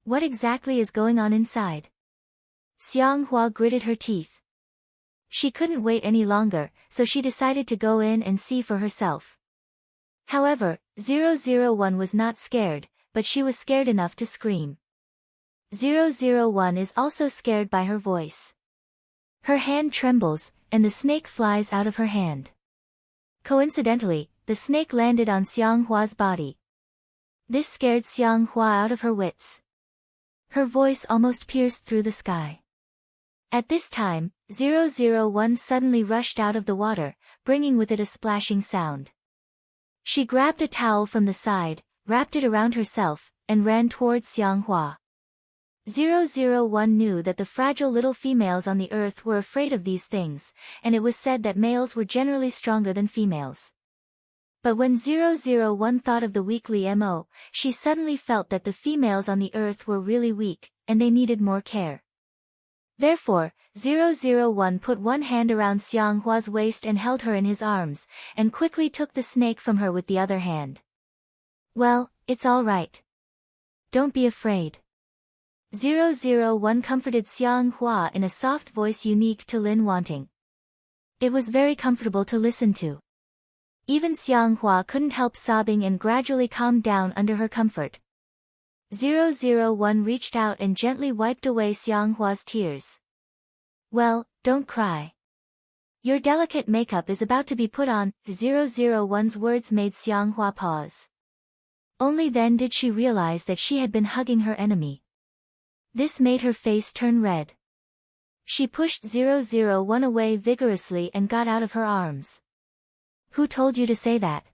What exactly is going on inside? Xianghua gritted her teeth. She couldn't wait any longer, so she decided to go in and see for herself. However, 001 was not scared, but she was scared enough to scream. 001 is also scared by her voice. Her hand trembles, and the snake flies out of her hand. Coincidentally, the snake landed on Xianghua's body. This scared Xianghua out of her wits. Her voice almost pierced through the sky. At this time, 001 suddenly rushed out of the water, bringing with it a splashing sound. She grabbed a towel from the side, wrapped it around herself, and ran towards Xianghua. 001 knew that the fragile little females on the Earth were afraid of these things, and it was said that males were generally stronger than females. But when 001 thought of the weakly Mo, she suddenly felt that the females on the earth were really weak, and they needed more care. Therefore, 001 put one hand around Xianghua's waist and held her in his arms, and quickly took the snake from her with the other hand. Well, it's all right. Don't be afraid. 001 comforted Xianghua in a soft voice unique to Lin Wanting. It was very comfortable to listen to. Even Xianghua couldn't help sobbing and gradually calmed down under her comfort. 001 reached out and gently wiped away Xianghua's tears. Well, don't cry. Your delicate makeup is about to be put on. 001's words made Xianghua pause. Only then did she realize that she had been hugging her enemy. This made her face turn red. She pushed 001 away vigorously and got out of her arms. Who told you to say that?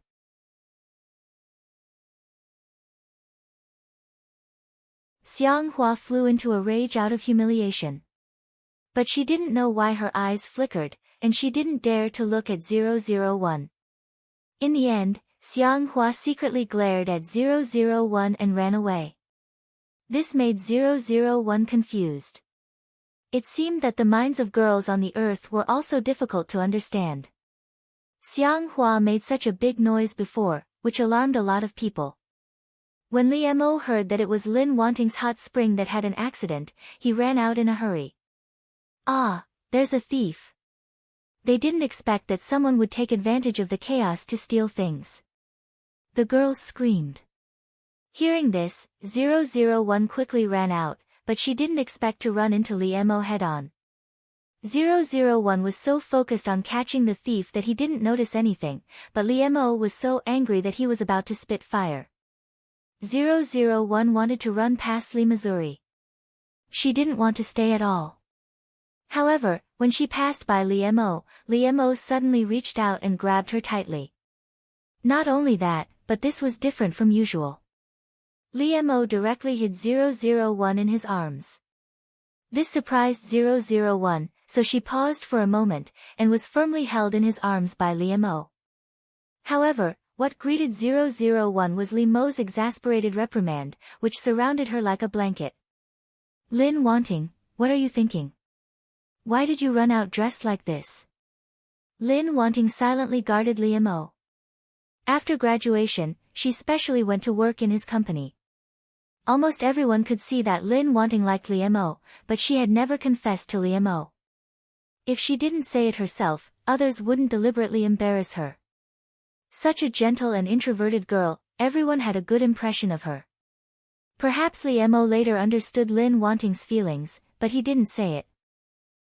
Xianghua flew into a rage out of humiliation. But she didn't know why her eyes flickered, and she didn't dare to look at 001. In the end, Xianghua secretly glared at 001 and ran away. This made 001 confused. It seemed that the minds of girls on the earth were also difficult to understand. Xianghua made such a big noise before, which alarmed a lot of people. When Li Mo heard that it was Lin Wanting's hot spring that had an accident, he ran out in a hurry. Ah, there's a thief. They didn't expect that someone would take advantage of the chaos to steal things. The girls screamed. Hearing this, 001 quickly ran out, but she didn't expect to run into Li Mo head-on. 001 was so focused on catching the thief that he didn't notice anything, but Li Mo was so angry that he was about to spit fire. 001 wanted to run past Li Missouri. She didn't want to stay at all. However, when she passed by Li Mo suddenly reached out and grabbed her tightly. Not only that, but this was different from usual. Li Mo directly hid 001 in his arms. This surprised 001, so she paused for a moment, and was firmly held in his arms by Li Mo. However, what greeted 001 was Li Mo's exasperated reprimand, which surrounded her like a blanket. Lin Wanting, what are you thinking? Why did you run out dressed like this? Lin Wanting silently guarded Li Mo. After graduation, she specially went to work in his company. Almost everyone could see that Lin Wanting liked Li Mo, but she had never confessed to Li Mo. If she didn't say it herself, others wouldn't deliberately embarrass her. Such a gentle and introverted girl, everyone had a good impression of her. Perhaps Li Mo later understood Lin Wanting's feelings, but he didn't say it.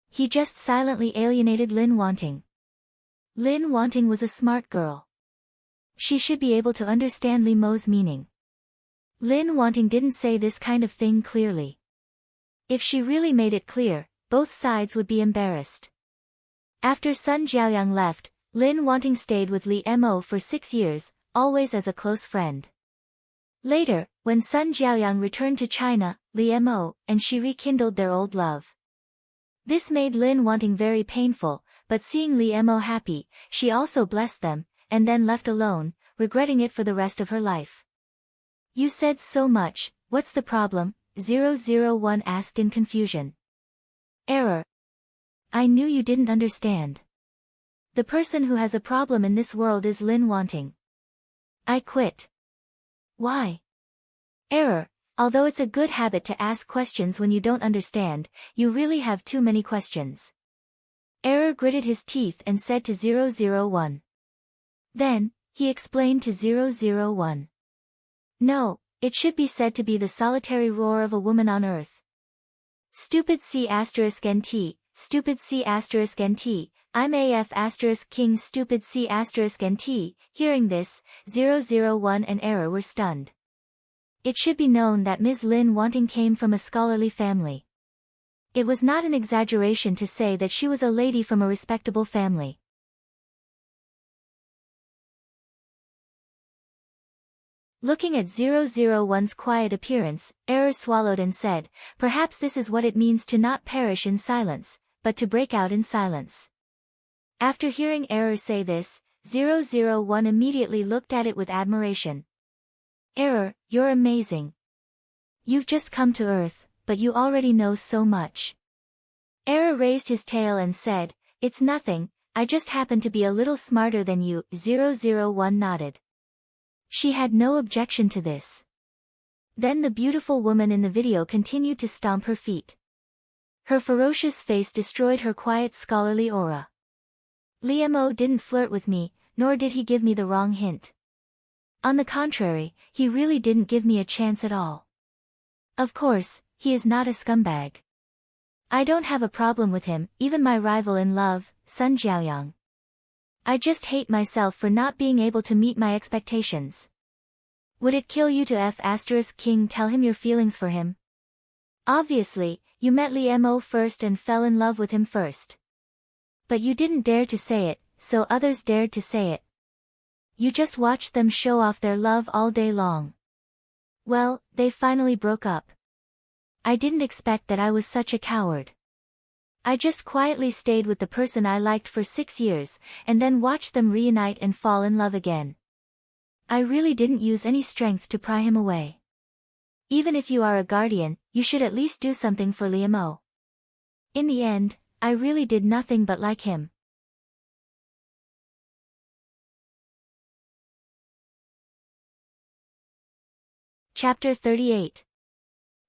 He just silently alienated Lin Wanting. Lin Wanting was a smart girl. She should be able to understand Li Mo's meaning. Lin Wanting didn't say this kind of thing clearly. If she really made it clear, both sides would be embarrassed. After Sun Jiaoyang left, Lin Wanting stayed with Li Mo for 6 years, always as a close friend. Later, when Sun Jiaoyang returned to China, Li Mo and she rekindled their old love. This made Lin Wanting very painful, but seeing Li Mo happy, she also blessed them, and then left alone, regretting it for the rest of her life. You said so much, what's the problem? 001 asked in confusion. Error. I knew you didn't understand. The person who has a problem in this world is Lin Wanting. I quit. Why? Error. Although it's a good habit to ask questions when you don't understand, you really have too many questions. Error gritted his teeth and said to 001. Then, he explained to 001. No, it should be said to be the solitary roar of a woman on earth. Stupid C*NT, stupid C*NT, I'm AF** king stupid C*NT. Hearing this, 001 and Error were stunned. It should be known that Ms. Lin Wanting came from a scholarly family. It was not an exaggeration to say that she was a lady from a respectable family. Looking at 001's quiet appearance, Error swallowed and said, perhaps this is what it means to not perish in silence, but to break out in silence. After hearing Error say this, 001 immediately looked at it with admiration. Error, you're amazing. You've just come to Earth, but you already know so much. Error raised his tail and said, "It's nothing, I just happen to be a little smarter than you." 001 nodded. She had no objection to this. Then the beautiful woman in the video continued to stomp her feet. Her ferocious face destroyed her quiet scholarly aura. Liam-o didn't flirt with me, nor did he give me the wrong hint. On the contrary, he really didn't give me a chance at all. Of course, he is not a scumbag. I don't have a problem with him, even my rival in love, Sun Jiaoyang. I just hate myself for not being able to meet my expectations. Would it kill you to King tell him your feelings for him? Obviously, you met Liam-o first and fell in love with him first. But you didn't dare to say it, so others dared to say it. You just watched them show off their love all day long. Well, they finally broke up. I didn't expect that I was such a coward. I just quietly stayed with the person I liked for 6 years, and then watched them reunite and fall in love again. I really didn't use any strength to pry him away. Even if you are a guardian, you should at least do something for Liam-o. In the end, I really did nothing but like him. Chapter 38.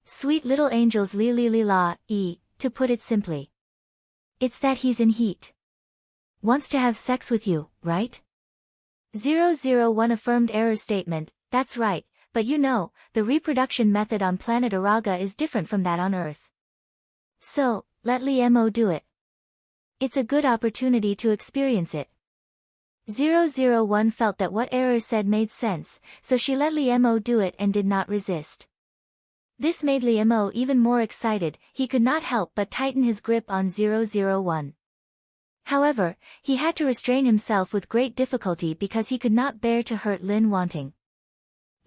Sweet little angels li li li la, to put it simply. It's that he's in heat. Wants to have sex with you, right? 001 affirmed Error's statement, that's right, but you know, the reproduction method on planet Araga is different from that on Earth. So, let Liam-o do it. It's a good opportunity to experience it. 001 felt that what Error said made sense, so she let Liam-o do it and did not resist. This made Liam-o even more excited, he could not help but tighten his grip on 001. However, he had to restrain himself with great difficulty because he could not bear to hurt Lin Wanting.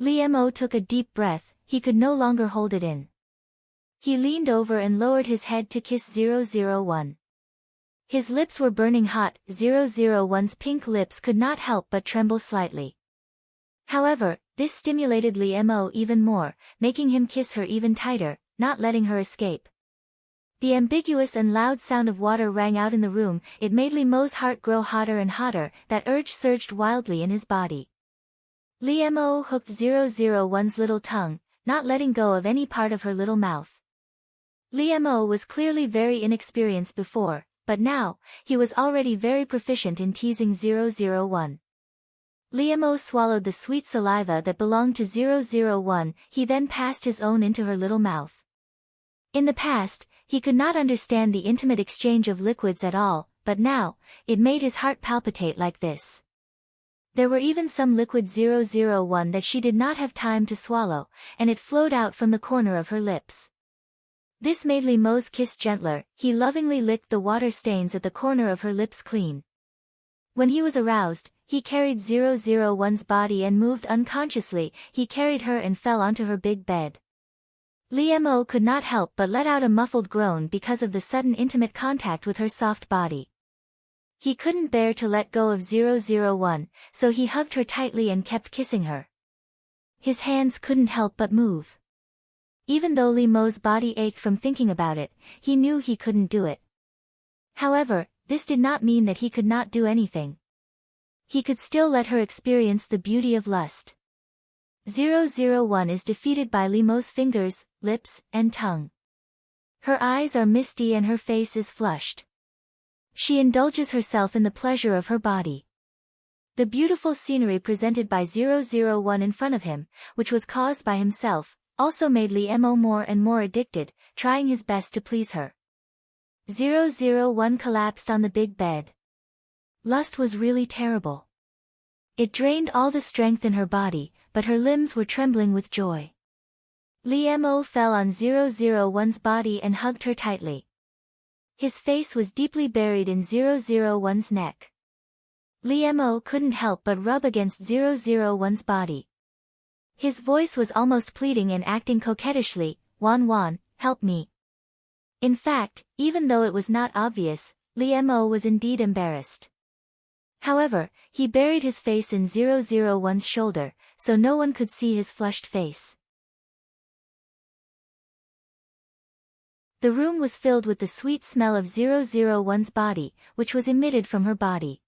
Liam-o took a deep breath, he could no longer hold it in. He leaned over and lowered his head to kiss 001. His lips were burning hot, 001's pink lips could not help but tremble slightly. However, this stimulated Liam-o even more, making him kiss her even tighter, not letting her escape. The ambiguous and loud sound of water rang out in the room, it made Liam-o's heart grow hotter and hotter, that urge surged wildly in his body. Liam-o hooked 001's little tongue, not letting go of any part of her little mouth. Liam-o was clearly very inexperienced before, but now, he was already very proficient in teasing 001. Liam-o swallowed the sweet saliva that belonged to 001, he then passed his own into her little mouth. In the past, he could not understand the intimate exchange of liquids at all, but now, it made his heart palpitate like this. There were even some liquid 001 that she did not have time to swallow, and it flowed out from the corner of her lips. This made Liam-o's kiss gentler, he lovingly licked the water stains at the corner of her lips clean. When he was aroused, he carried 001's body and moved unconsciously, he carried her and fell onto her big bed. Liam-o could not help but let out a muffled groan because of the sudden intimate contact with her soft body. He couldn't bear to let go of 001, so he hugged her tightly and kept kissing her. His hands couldn't help but move. Even though Liam-o's body ached from thinking about it, he knew he couldn't do it. However, this did not mean that he could not do anything. He could still let her experience the beauty of lust. 001 is defeated by Liam-o's fingers, lips, and tongue. Her eyes are misty and her face is flushed. She indulges herself in the pleasure of her body. The beautiful scenery presented by 001 in front of him, which was caused by himself, also made Liam-o more and more addicted, trying his best to please her. 001 collapsed on the big bed. Lust was really terrible. It drained all the strength in her body, but her limbs were trembling with joy. Liam-o fell on 001's body and hugged her tightly. His face was deeply buried in 001's neck. Liam-o couldn't help but rub against 001's body. His voice was almost pleading and acting coquettishly, "Wan Wan, help me." In fact, even though it was not obvious, Liam-o was indeed embarrassed. However, he buried his face in 001's shoulder, so no one could see his flushed face. The room was filled with the sweet smell of 001's body, which was emitted from her body.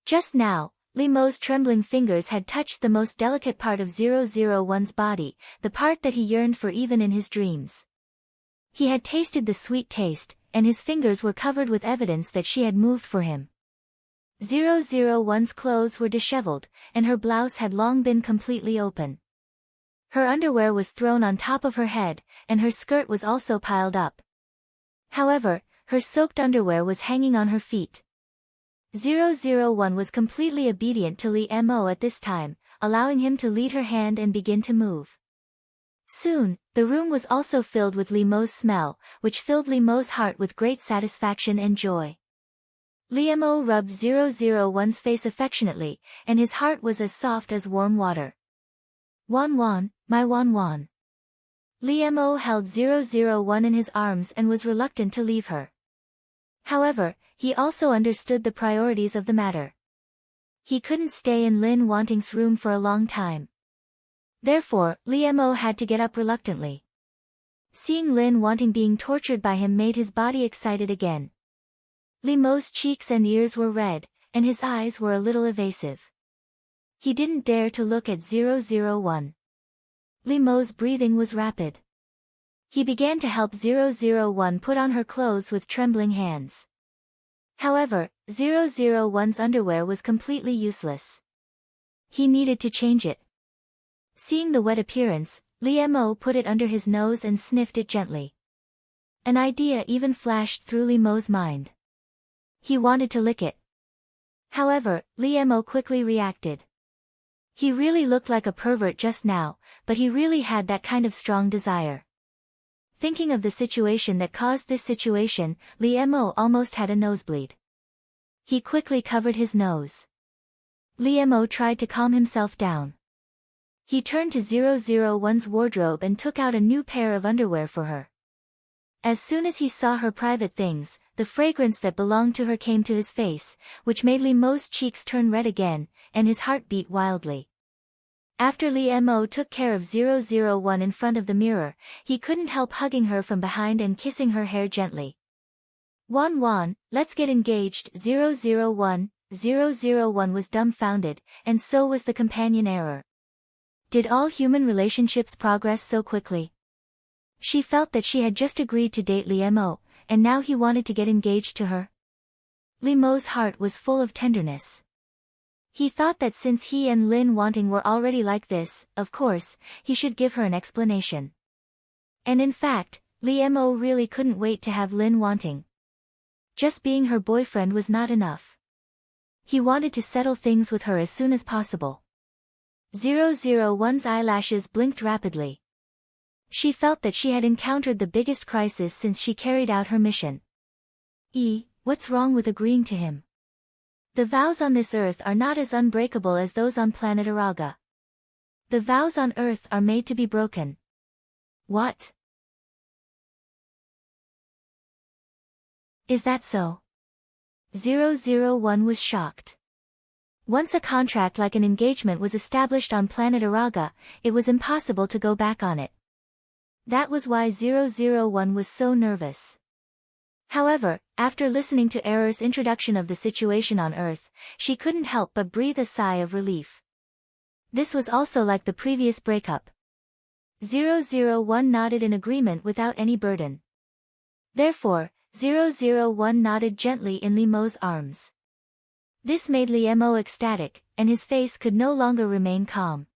Just now, Limo's trembling fingers had touched the most delicate part of 001's body, the part that he yearned for even in his dreams. He had tasted the sweet taste, and his fingers were covered with evidence that she had moved for him. 001's clothes were disheveled, and her blouse had long been completely open. Her underwear was thrown on top of her head, and her skirt was also piled up. However, her soaked underwear was hanging on her feet. 001 was completely obedient to Li Mo at this time, allowing him to lead her hand and begin to move. Soon, the room was also filled with Li Mo's smell, which filled Li Mo's heart with great satisfaction and joy. Li Mo rubbed 001's face affectionately, and his heart was as soft as warm water. Wan Wan, my Wan Wan. Li Mo held 001 in his arms and was reluctant to leave her. However, he also understood the priorities of the matter. He couldn't stay in Lin Wanting's room for a long time. Therefore, Li Mo had to get up reluctantly. Seeing Lin Wanting being tortured by him made his body excited again. Li Mo's cheeks and ears were red, and his eyes were a little evasive. He didn't dare to look at 001. Li Mo's breathing was rapid. He began to help 001 put on her clothes with trembling hands. However, 001's underwear was completely useless. He needed to change it. Seeing the wet appearance, Li Mo put it under his nose and sniffed it gently. An idea even flashed through Li Mo's mind. He wanted to lick it. However, Li Mo quickly reacted. He really looked like a pervert just now, but he really had that kind of strong desire. Thinking of the situation that caused this situation, Li Mo almost had a nosebleed. He quickly covered his nose. Li Mo tried to calm himself down. He turned to 001's wardrobe and took out a new pair of underwear for her. As soon as he saw her private things, the fragrance that belonged to her came to his face, which made Li Mo's cheeks turn red again, and his heart beat wildly. After Li Mo took care of 001 in front of the mirror, he couldn't help hugging her from behind and kissing her hair gently. Wan Wan, let's get engaged. 001 was dumbfounded, and so was the companion error. Did all human relationships progress so quickly? She felt that she had just agreed to date Li Mo, and now he wanted to get engaged to her. Li Mo's heart was full of tenderness. He thought that since he and Lin Wanting were already like this, of course, he should give her an explanation. And in fact, Li Mo really couldn't wait to have Lin Wanting. Just being her boyfriend was not enough. He wanted to settle things with her as soon as possible. 001's eyelashes blinked rapidly. She felt that she had encountered the biggest crisis since she carried out her mission. What's wrong with agreeing to him? The vows on this earth are not as unbreakable as those on planet Araga. The vows on earth are made to be broken. What? Is that so? 001 was shocked. Once a contract like an engagement was established on planet Araga, it was impossible to go back on it. That was why 001 was so nervous. However, after listening to Error's introduction of the situation on Earth, she couldn't help but breathe a sigh of relief. This was also like the previous breakup. 001 nodded in agreement without any burden. Therefore, 001 nodded gently in Li Mo's arms. This made Li Mo ecstatic, and his face could no longer remain calm.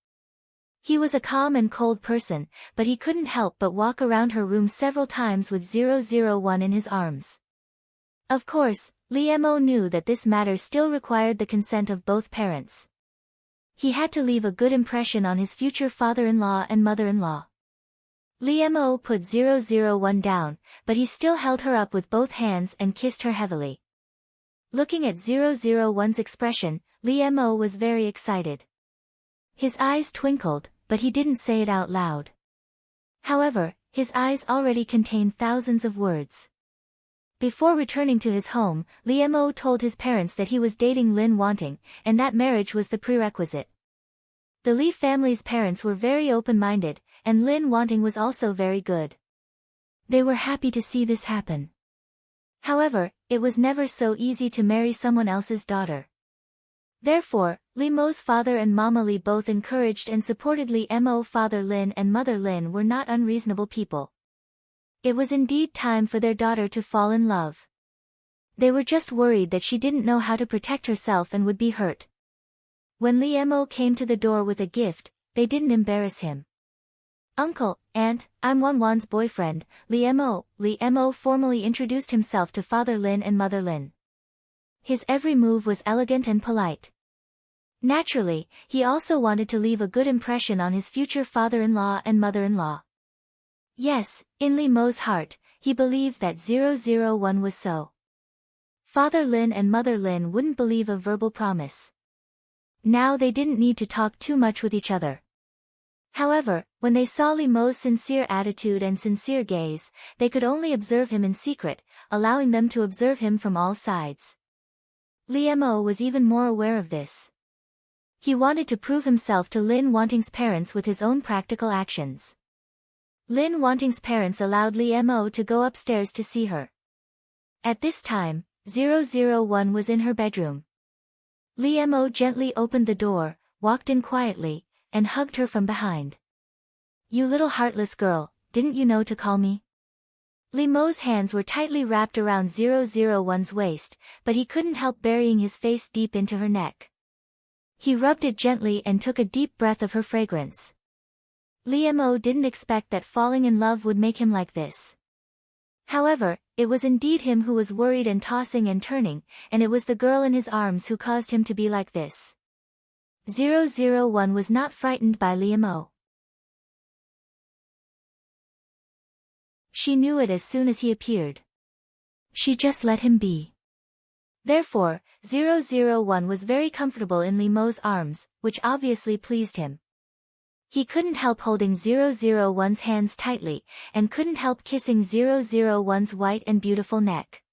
He was a calm and cold person, but he couldn't help but walk around her room several times with 001 in his arms. Of course, Li Mo knew that this matter still required the consent of both parents. He had to leave a good impression on his future father-in-law and mother-in-law. Li Mo put 001 down, but he still held her up with both hands and kissed her heavily. Looking at 001's expression, Li Mo was very excited. His eyes twinkled, but he didn't say it out loud. However, his eyes already contained thousands of words. Before returning to his home, Lee Mo told his parents that he was dating Lin Wanting, and that marriage was the prerequisite. The Lee family's parents were very open-minded, and Lin Wanting was also very good. They were happy to see this happen. However, it was never so easy to marry someone else's daughter. Therefore, Lee Mo's father and Mama Lee both encouraged and supported Lee Mo. Father Lin and Mother Lin were not unreasonable people. It was indeed time for their daughter to fall in love. They were just worried that she didn't know how to protect herself and would be hurt. When Lee Mo came to the door with a gift, they didn't embarrass him. "Uncle, Aunt, I'm Wan's boyfriend, Lee Mo." Lee Mo formally introduced himself to Father Lin and Mother Lin. His every move was elegant and polite. Naturally, he also wanted to leave a good impression on his future father-in-law and mother-in-law. Yes, in Lee Mo's heart, he believed that 001 was so. Father Lin and Mother Lin wouldn't believe a verbal promise. Now they didn't need to talk too much with each other. However, when they saw Lee Mo's sincere attitude and sincere gaze, they could only observe him in secret, allowing them to observe him from all sides. Lee Mo was even more aware of this. He wanted to prove himself to Lin Wanting's parents with his own practical actions. Lin Wanting's parents allowed Lee Mo to go upstairs to see her. At this time, 001 was in her bedroom. Lee Mo gently opened the door, walked in quietly, and hugged her from behind. "You little heartless girl, didn't you know to call me?" Lee Mo's hands were tightly wrapped around 001's waist, but he couldn't help burying his face deep into her neck. He rubbed it gently and took a deep breath of her fragrance. Lee Mo didn't expect that falling in love would make him like this. However, it was indeed him who was worried and tossing and turning, and it was the girl in his arms who caused him to be like this. 001 was not frightened by Lee Mo. She knew it as soon as he appeared. She just let him be. Therefore, 001 was very comfortable in Lee Mo's arms, which obviously pleased him. He couldn't help holding 001's hands tightly, and couldn't help kissing 001's white and beautiful neck.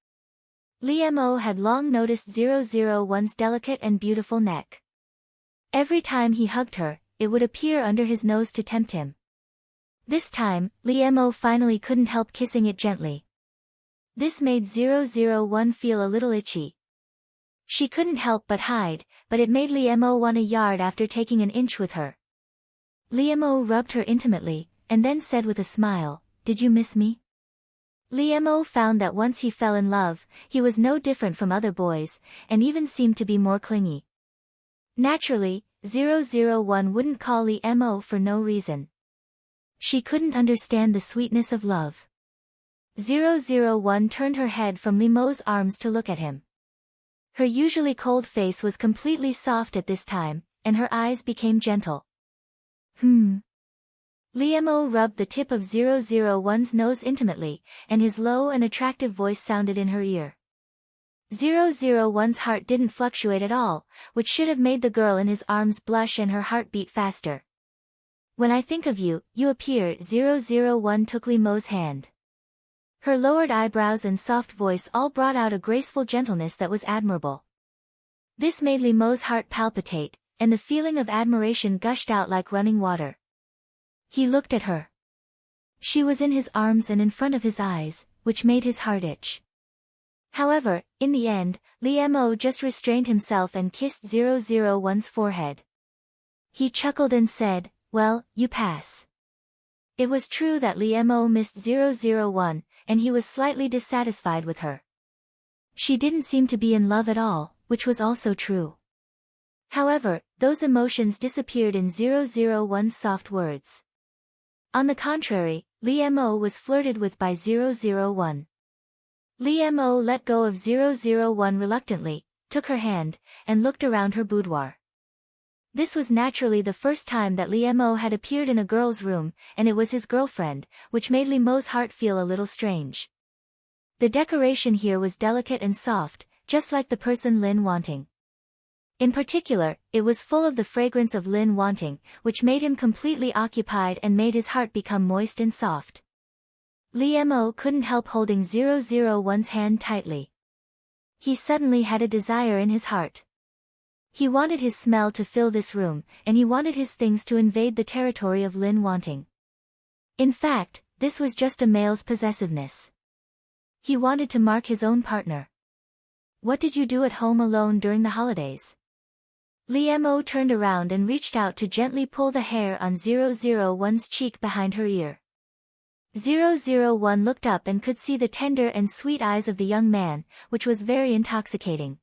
Lee Mo had long noticed 001's delicate and beautiful neck. Every time he hugged her, it would appear under his nose to tempt him. This time, Lee Mo finally couldn't help kissing it gently. This made 001 feel a little itchy. She couldn't help but hide, but it made Lee Mo want a yard after taking an inch with her. Lee Mo rubbed her intimately, and then said with a smile, "Did you miss me?" Lee Mo found that once he fell in love, he was no different from other boys, and even seemed to be more clingy. Naturally, 001 wouldn't call Lee Mo for no reason. She couldn't understand the sweetness of love. 001 turned her head from Lee Mo's arms to look at him. Her usually cold face was completely soft at this time, and her eyes became gentle. Lee Mo rubbed the tip of 001's nose intimately, and his low and attractive voice sounded in her ear. 001's heart didn't fluctuate at all, which should have made the girl in his arms blush and her heart beat faster. "When I think of you, you appear." 001 took Lee Mo's hand. Her lowered eyebrows and soft voice all brought out a graceful gentleness that was admirable. This made Lee Mo's heart palpitate, and the feeling of admiration gushed out like running water. He looked at her. She was in his arms and in front of his eyes, which made his heart itch. However, in the end, Lee Mo just restrained himself and kissed 001's forehead. He chuckled and said, "Well, you pass." It was true that Lee Mo missed 001, and he was slightly dissatisfied with her. She didn't seem to be in love at all, which was also true. However, those emotions disappeared in 001's soft words. On the contrary, Lee Mo was flirted with by 001. Lee Mo let go of 001 reluctantly, took her hand, and looked around her boudoir. This was naturally the first time that Lee Mo had appeared in a girl's room, and it was his girlfriend, which made Lee Mo's heart feel a little strange. The decoration here was delicate and soft, just like the person Lin Wanting. In particular, it was full of the fragrance of Lin Wanting, which made him completely occupied and made his heart become moist and soft. Lee Mo couldn't help holding 001's hand tightly. He suddenly had a desire in his heart. He wanted his smell to fill this room, and he wanted his things to invade the territory of Lin wanting. In fact, this was just a male's possessiveness. He wanted to mark his own partner. What did you do at home alone during the holidays? Lee Mo turned around and reached out to gently pull the hair on 001's cheek behind her ear. 001 looked up and could see the tender and sweet eyes of the young man, which was very intoxicating.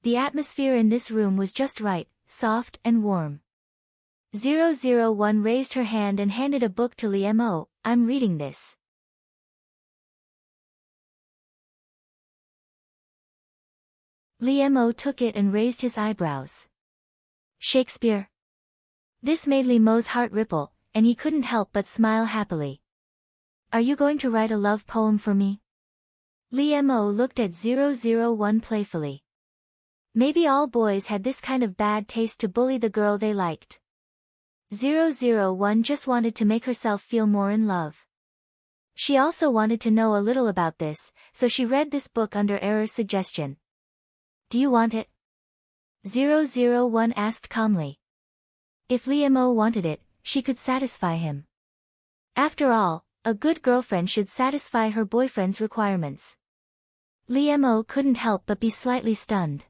The atmosphere in this room was just right, soft and warm. 001 raised her hand and handed a book to Lee Mo. I'm reading this. Lee Mo took it and raised his eyebrows. Shakespeare? This made Lee Mo's heart ripple, and he couldn't help but smile happily. Are you going to write a love poem for me? Lee Mo looked at 001 playfully. Maybe all boys had this kind of bad taste to bully the girl they liked. 001 just wanted to make herself feel more in love. She also wanted to know a little about this, so she read this book under Error's suggestion. Do you want it? 001 asked calmly. If Lee Mo wanted it, she could satisfy him. After all, a good girlfriend should satisfy her boyfriend's requirements. Lee Mo couldn't help but be slightly stunned.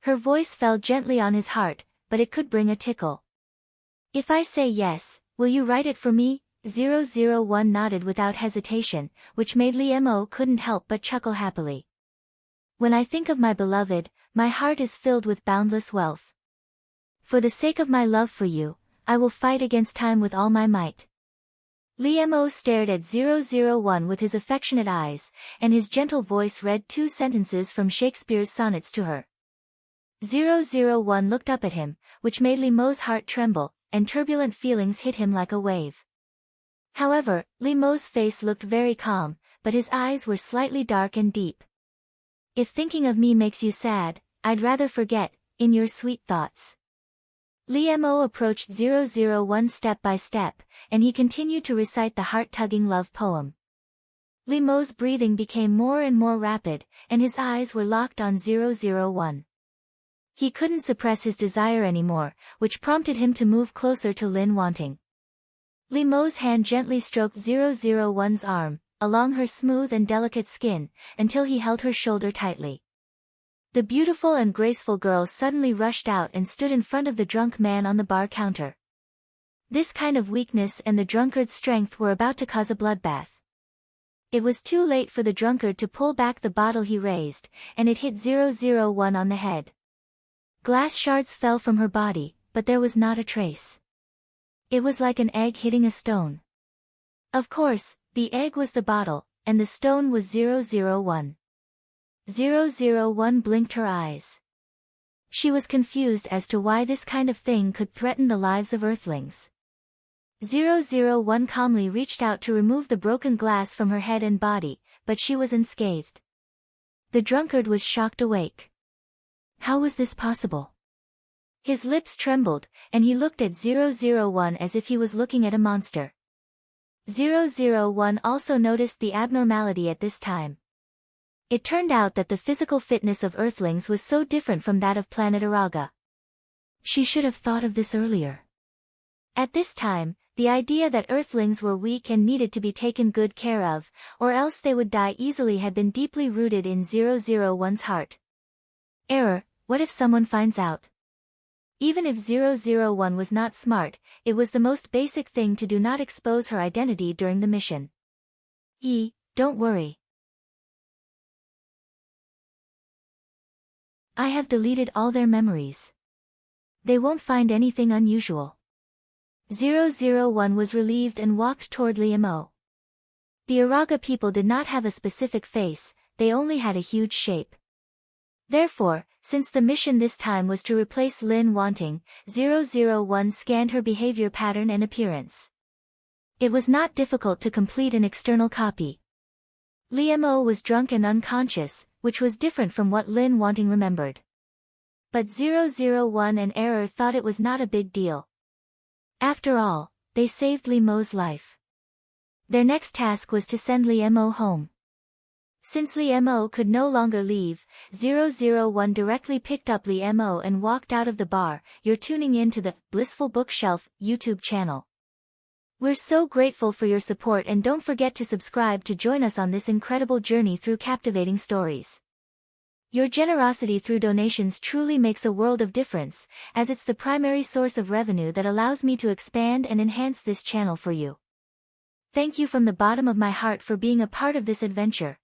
Her voice fell gently on his heart, but it could bring a tickle. If I say yes, will you write it for me? 001 nodded without hesitation, which made Lee Mo couldn't help but chuckle happily. When I think of my beloved, my heart is filled with boundless wealth. For the sake of my love for you, I will fight against time with all my might. Lee Mo stared at 001 with his affectionate eyes, and his gentle voice read 2 sentences from Shakespeare's sonnets to her. 001 looked up at him, which made Lee Mo's heart tremble, and turbulent feelings hit him like a wave. However, Lee Mo's face looked very calm, but his eyes were slightly dark and deep. If thinking of me makes you sad, I'd rather forget, in your sweet thoughts. Lee Mo approached 001 step by step, and he continued to recite the heart-tugging love poem. Lee Mo's breathing became more and more rapid, and his eyes were locked on 001. He couldn't suppress his desire anymore, which prompted him to move closer to Lin wanting. Lee Mo's hand gently stroked 001's arm, along her smooth and delicate skin, until he held her shoulder tightly. The beautiful and graceful girl suddenly rushed out and stood in front of the drunk man on the bar counter. This kind of weakness and the drunkard's strength were about to cause a bloodbath. It was too late for the drunkard to pull back the bottle he raised, and it hit 001 on the head. Glass shards fell from her body, but there was not a trace. It was like an egg hitting a stone. Of course, the egg was the bottle, and the stone was 001. 001 blinked her eyes. She was confused as to why this kind of thing could threaten the lives of Earthlings. 001 calmly reached out to remove the broken glass from her head and body, but she was unscathed. The drunkard was shocked awake. How was this possible? His lips trembled, and he looked at 001 as if he was looking at a monster. 001 also noticed the abnormality at this time. It turned out that the physical fitness of Earthlings was so different from that of planet Araga. She should have thought of this earlier. At this time, the idea that Earthlings were weak and needed to be taken good care of, or else they would die easily had been deeply rooted in 001's heart. Error, what if someone finds out? Even if 001 was not smart, it was the most basic thing to do not expose her identity during the mission. Don't worry. I have deleted all their memories. They won't find anything unusual. 001 was relieved and walked toward Lee Mo. The Araga people did not have a specific face, they only had a huge shape. Therefore, since the mission this time was to replace Lin wanting, 001 scanned her behavior pattern and appearance. It was not difficult to complete an external copy. Lee Mo was drunk and unconscious, which was different from what Lin wanting remembered. But 001 and Error thought it was not a big deal. After all, they saved Lee Mo's life. Their next task was to send Liemo home. Since Liemo could no longer leave, 001 directly picked up Liemo and walked out of the bar. You're tuning in to the Blissful Bookshelf YouTube channel. We're so grateful for your support, and don't forget to subscribe to join us on this incredible journey through captivating stories. Your generosity through donations truly makes a world of difference, as it's the primary source of revenue that allows me to expand and enhance this channel for you. Thank you from the bottom of my heart for being a part of this adventure.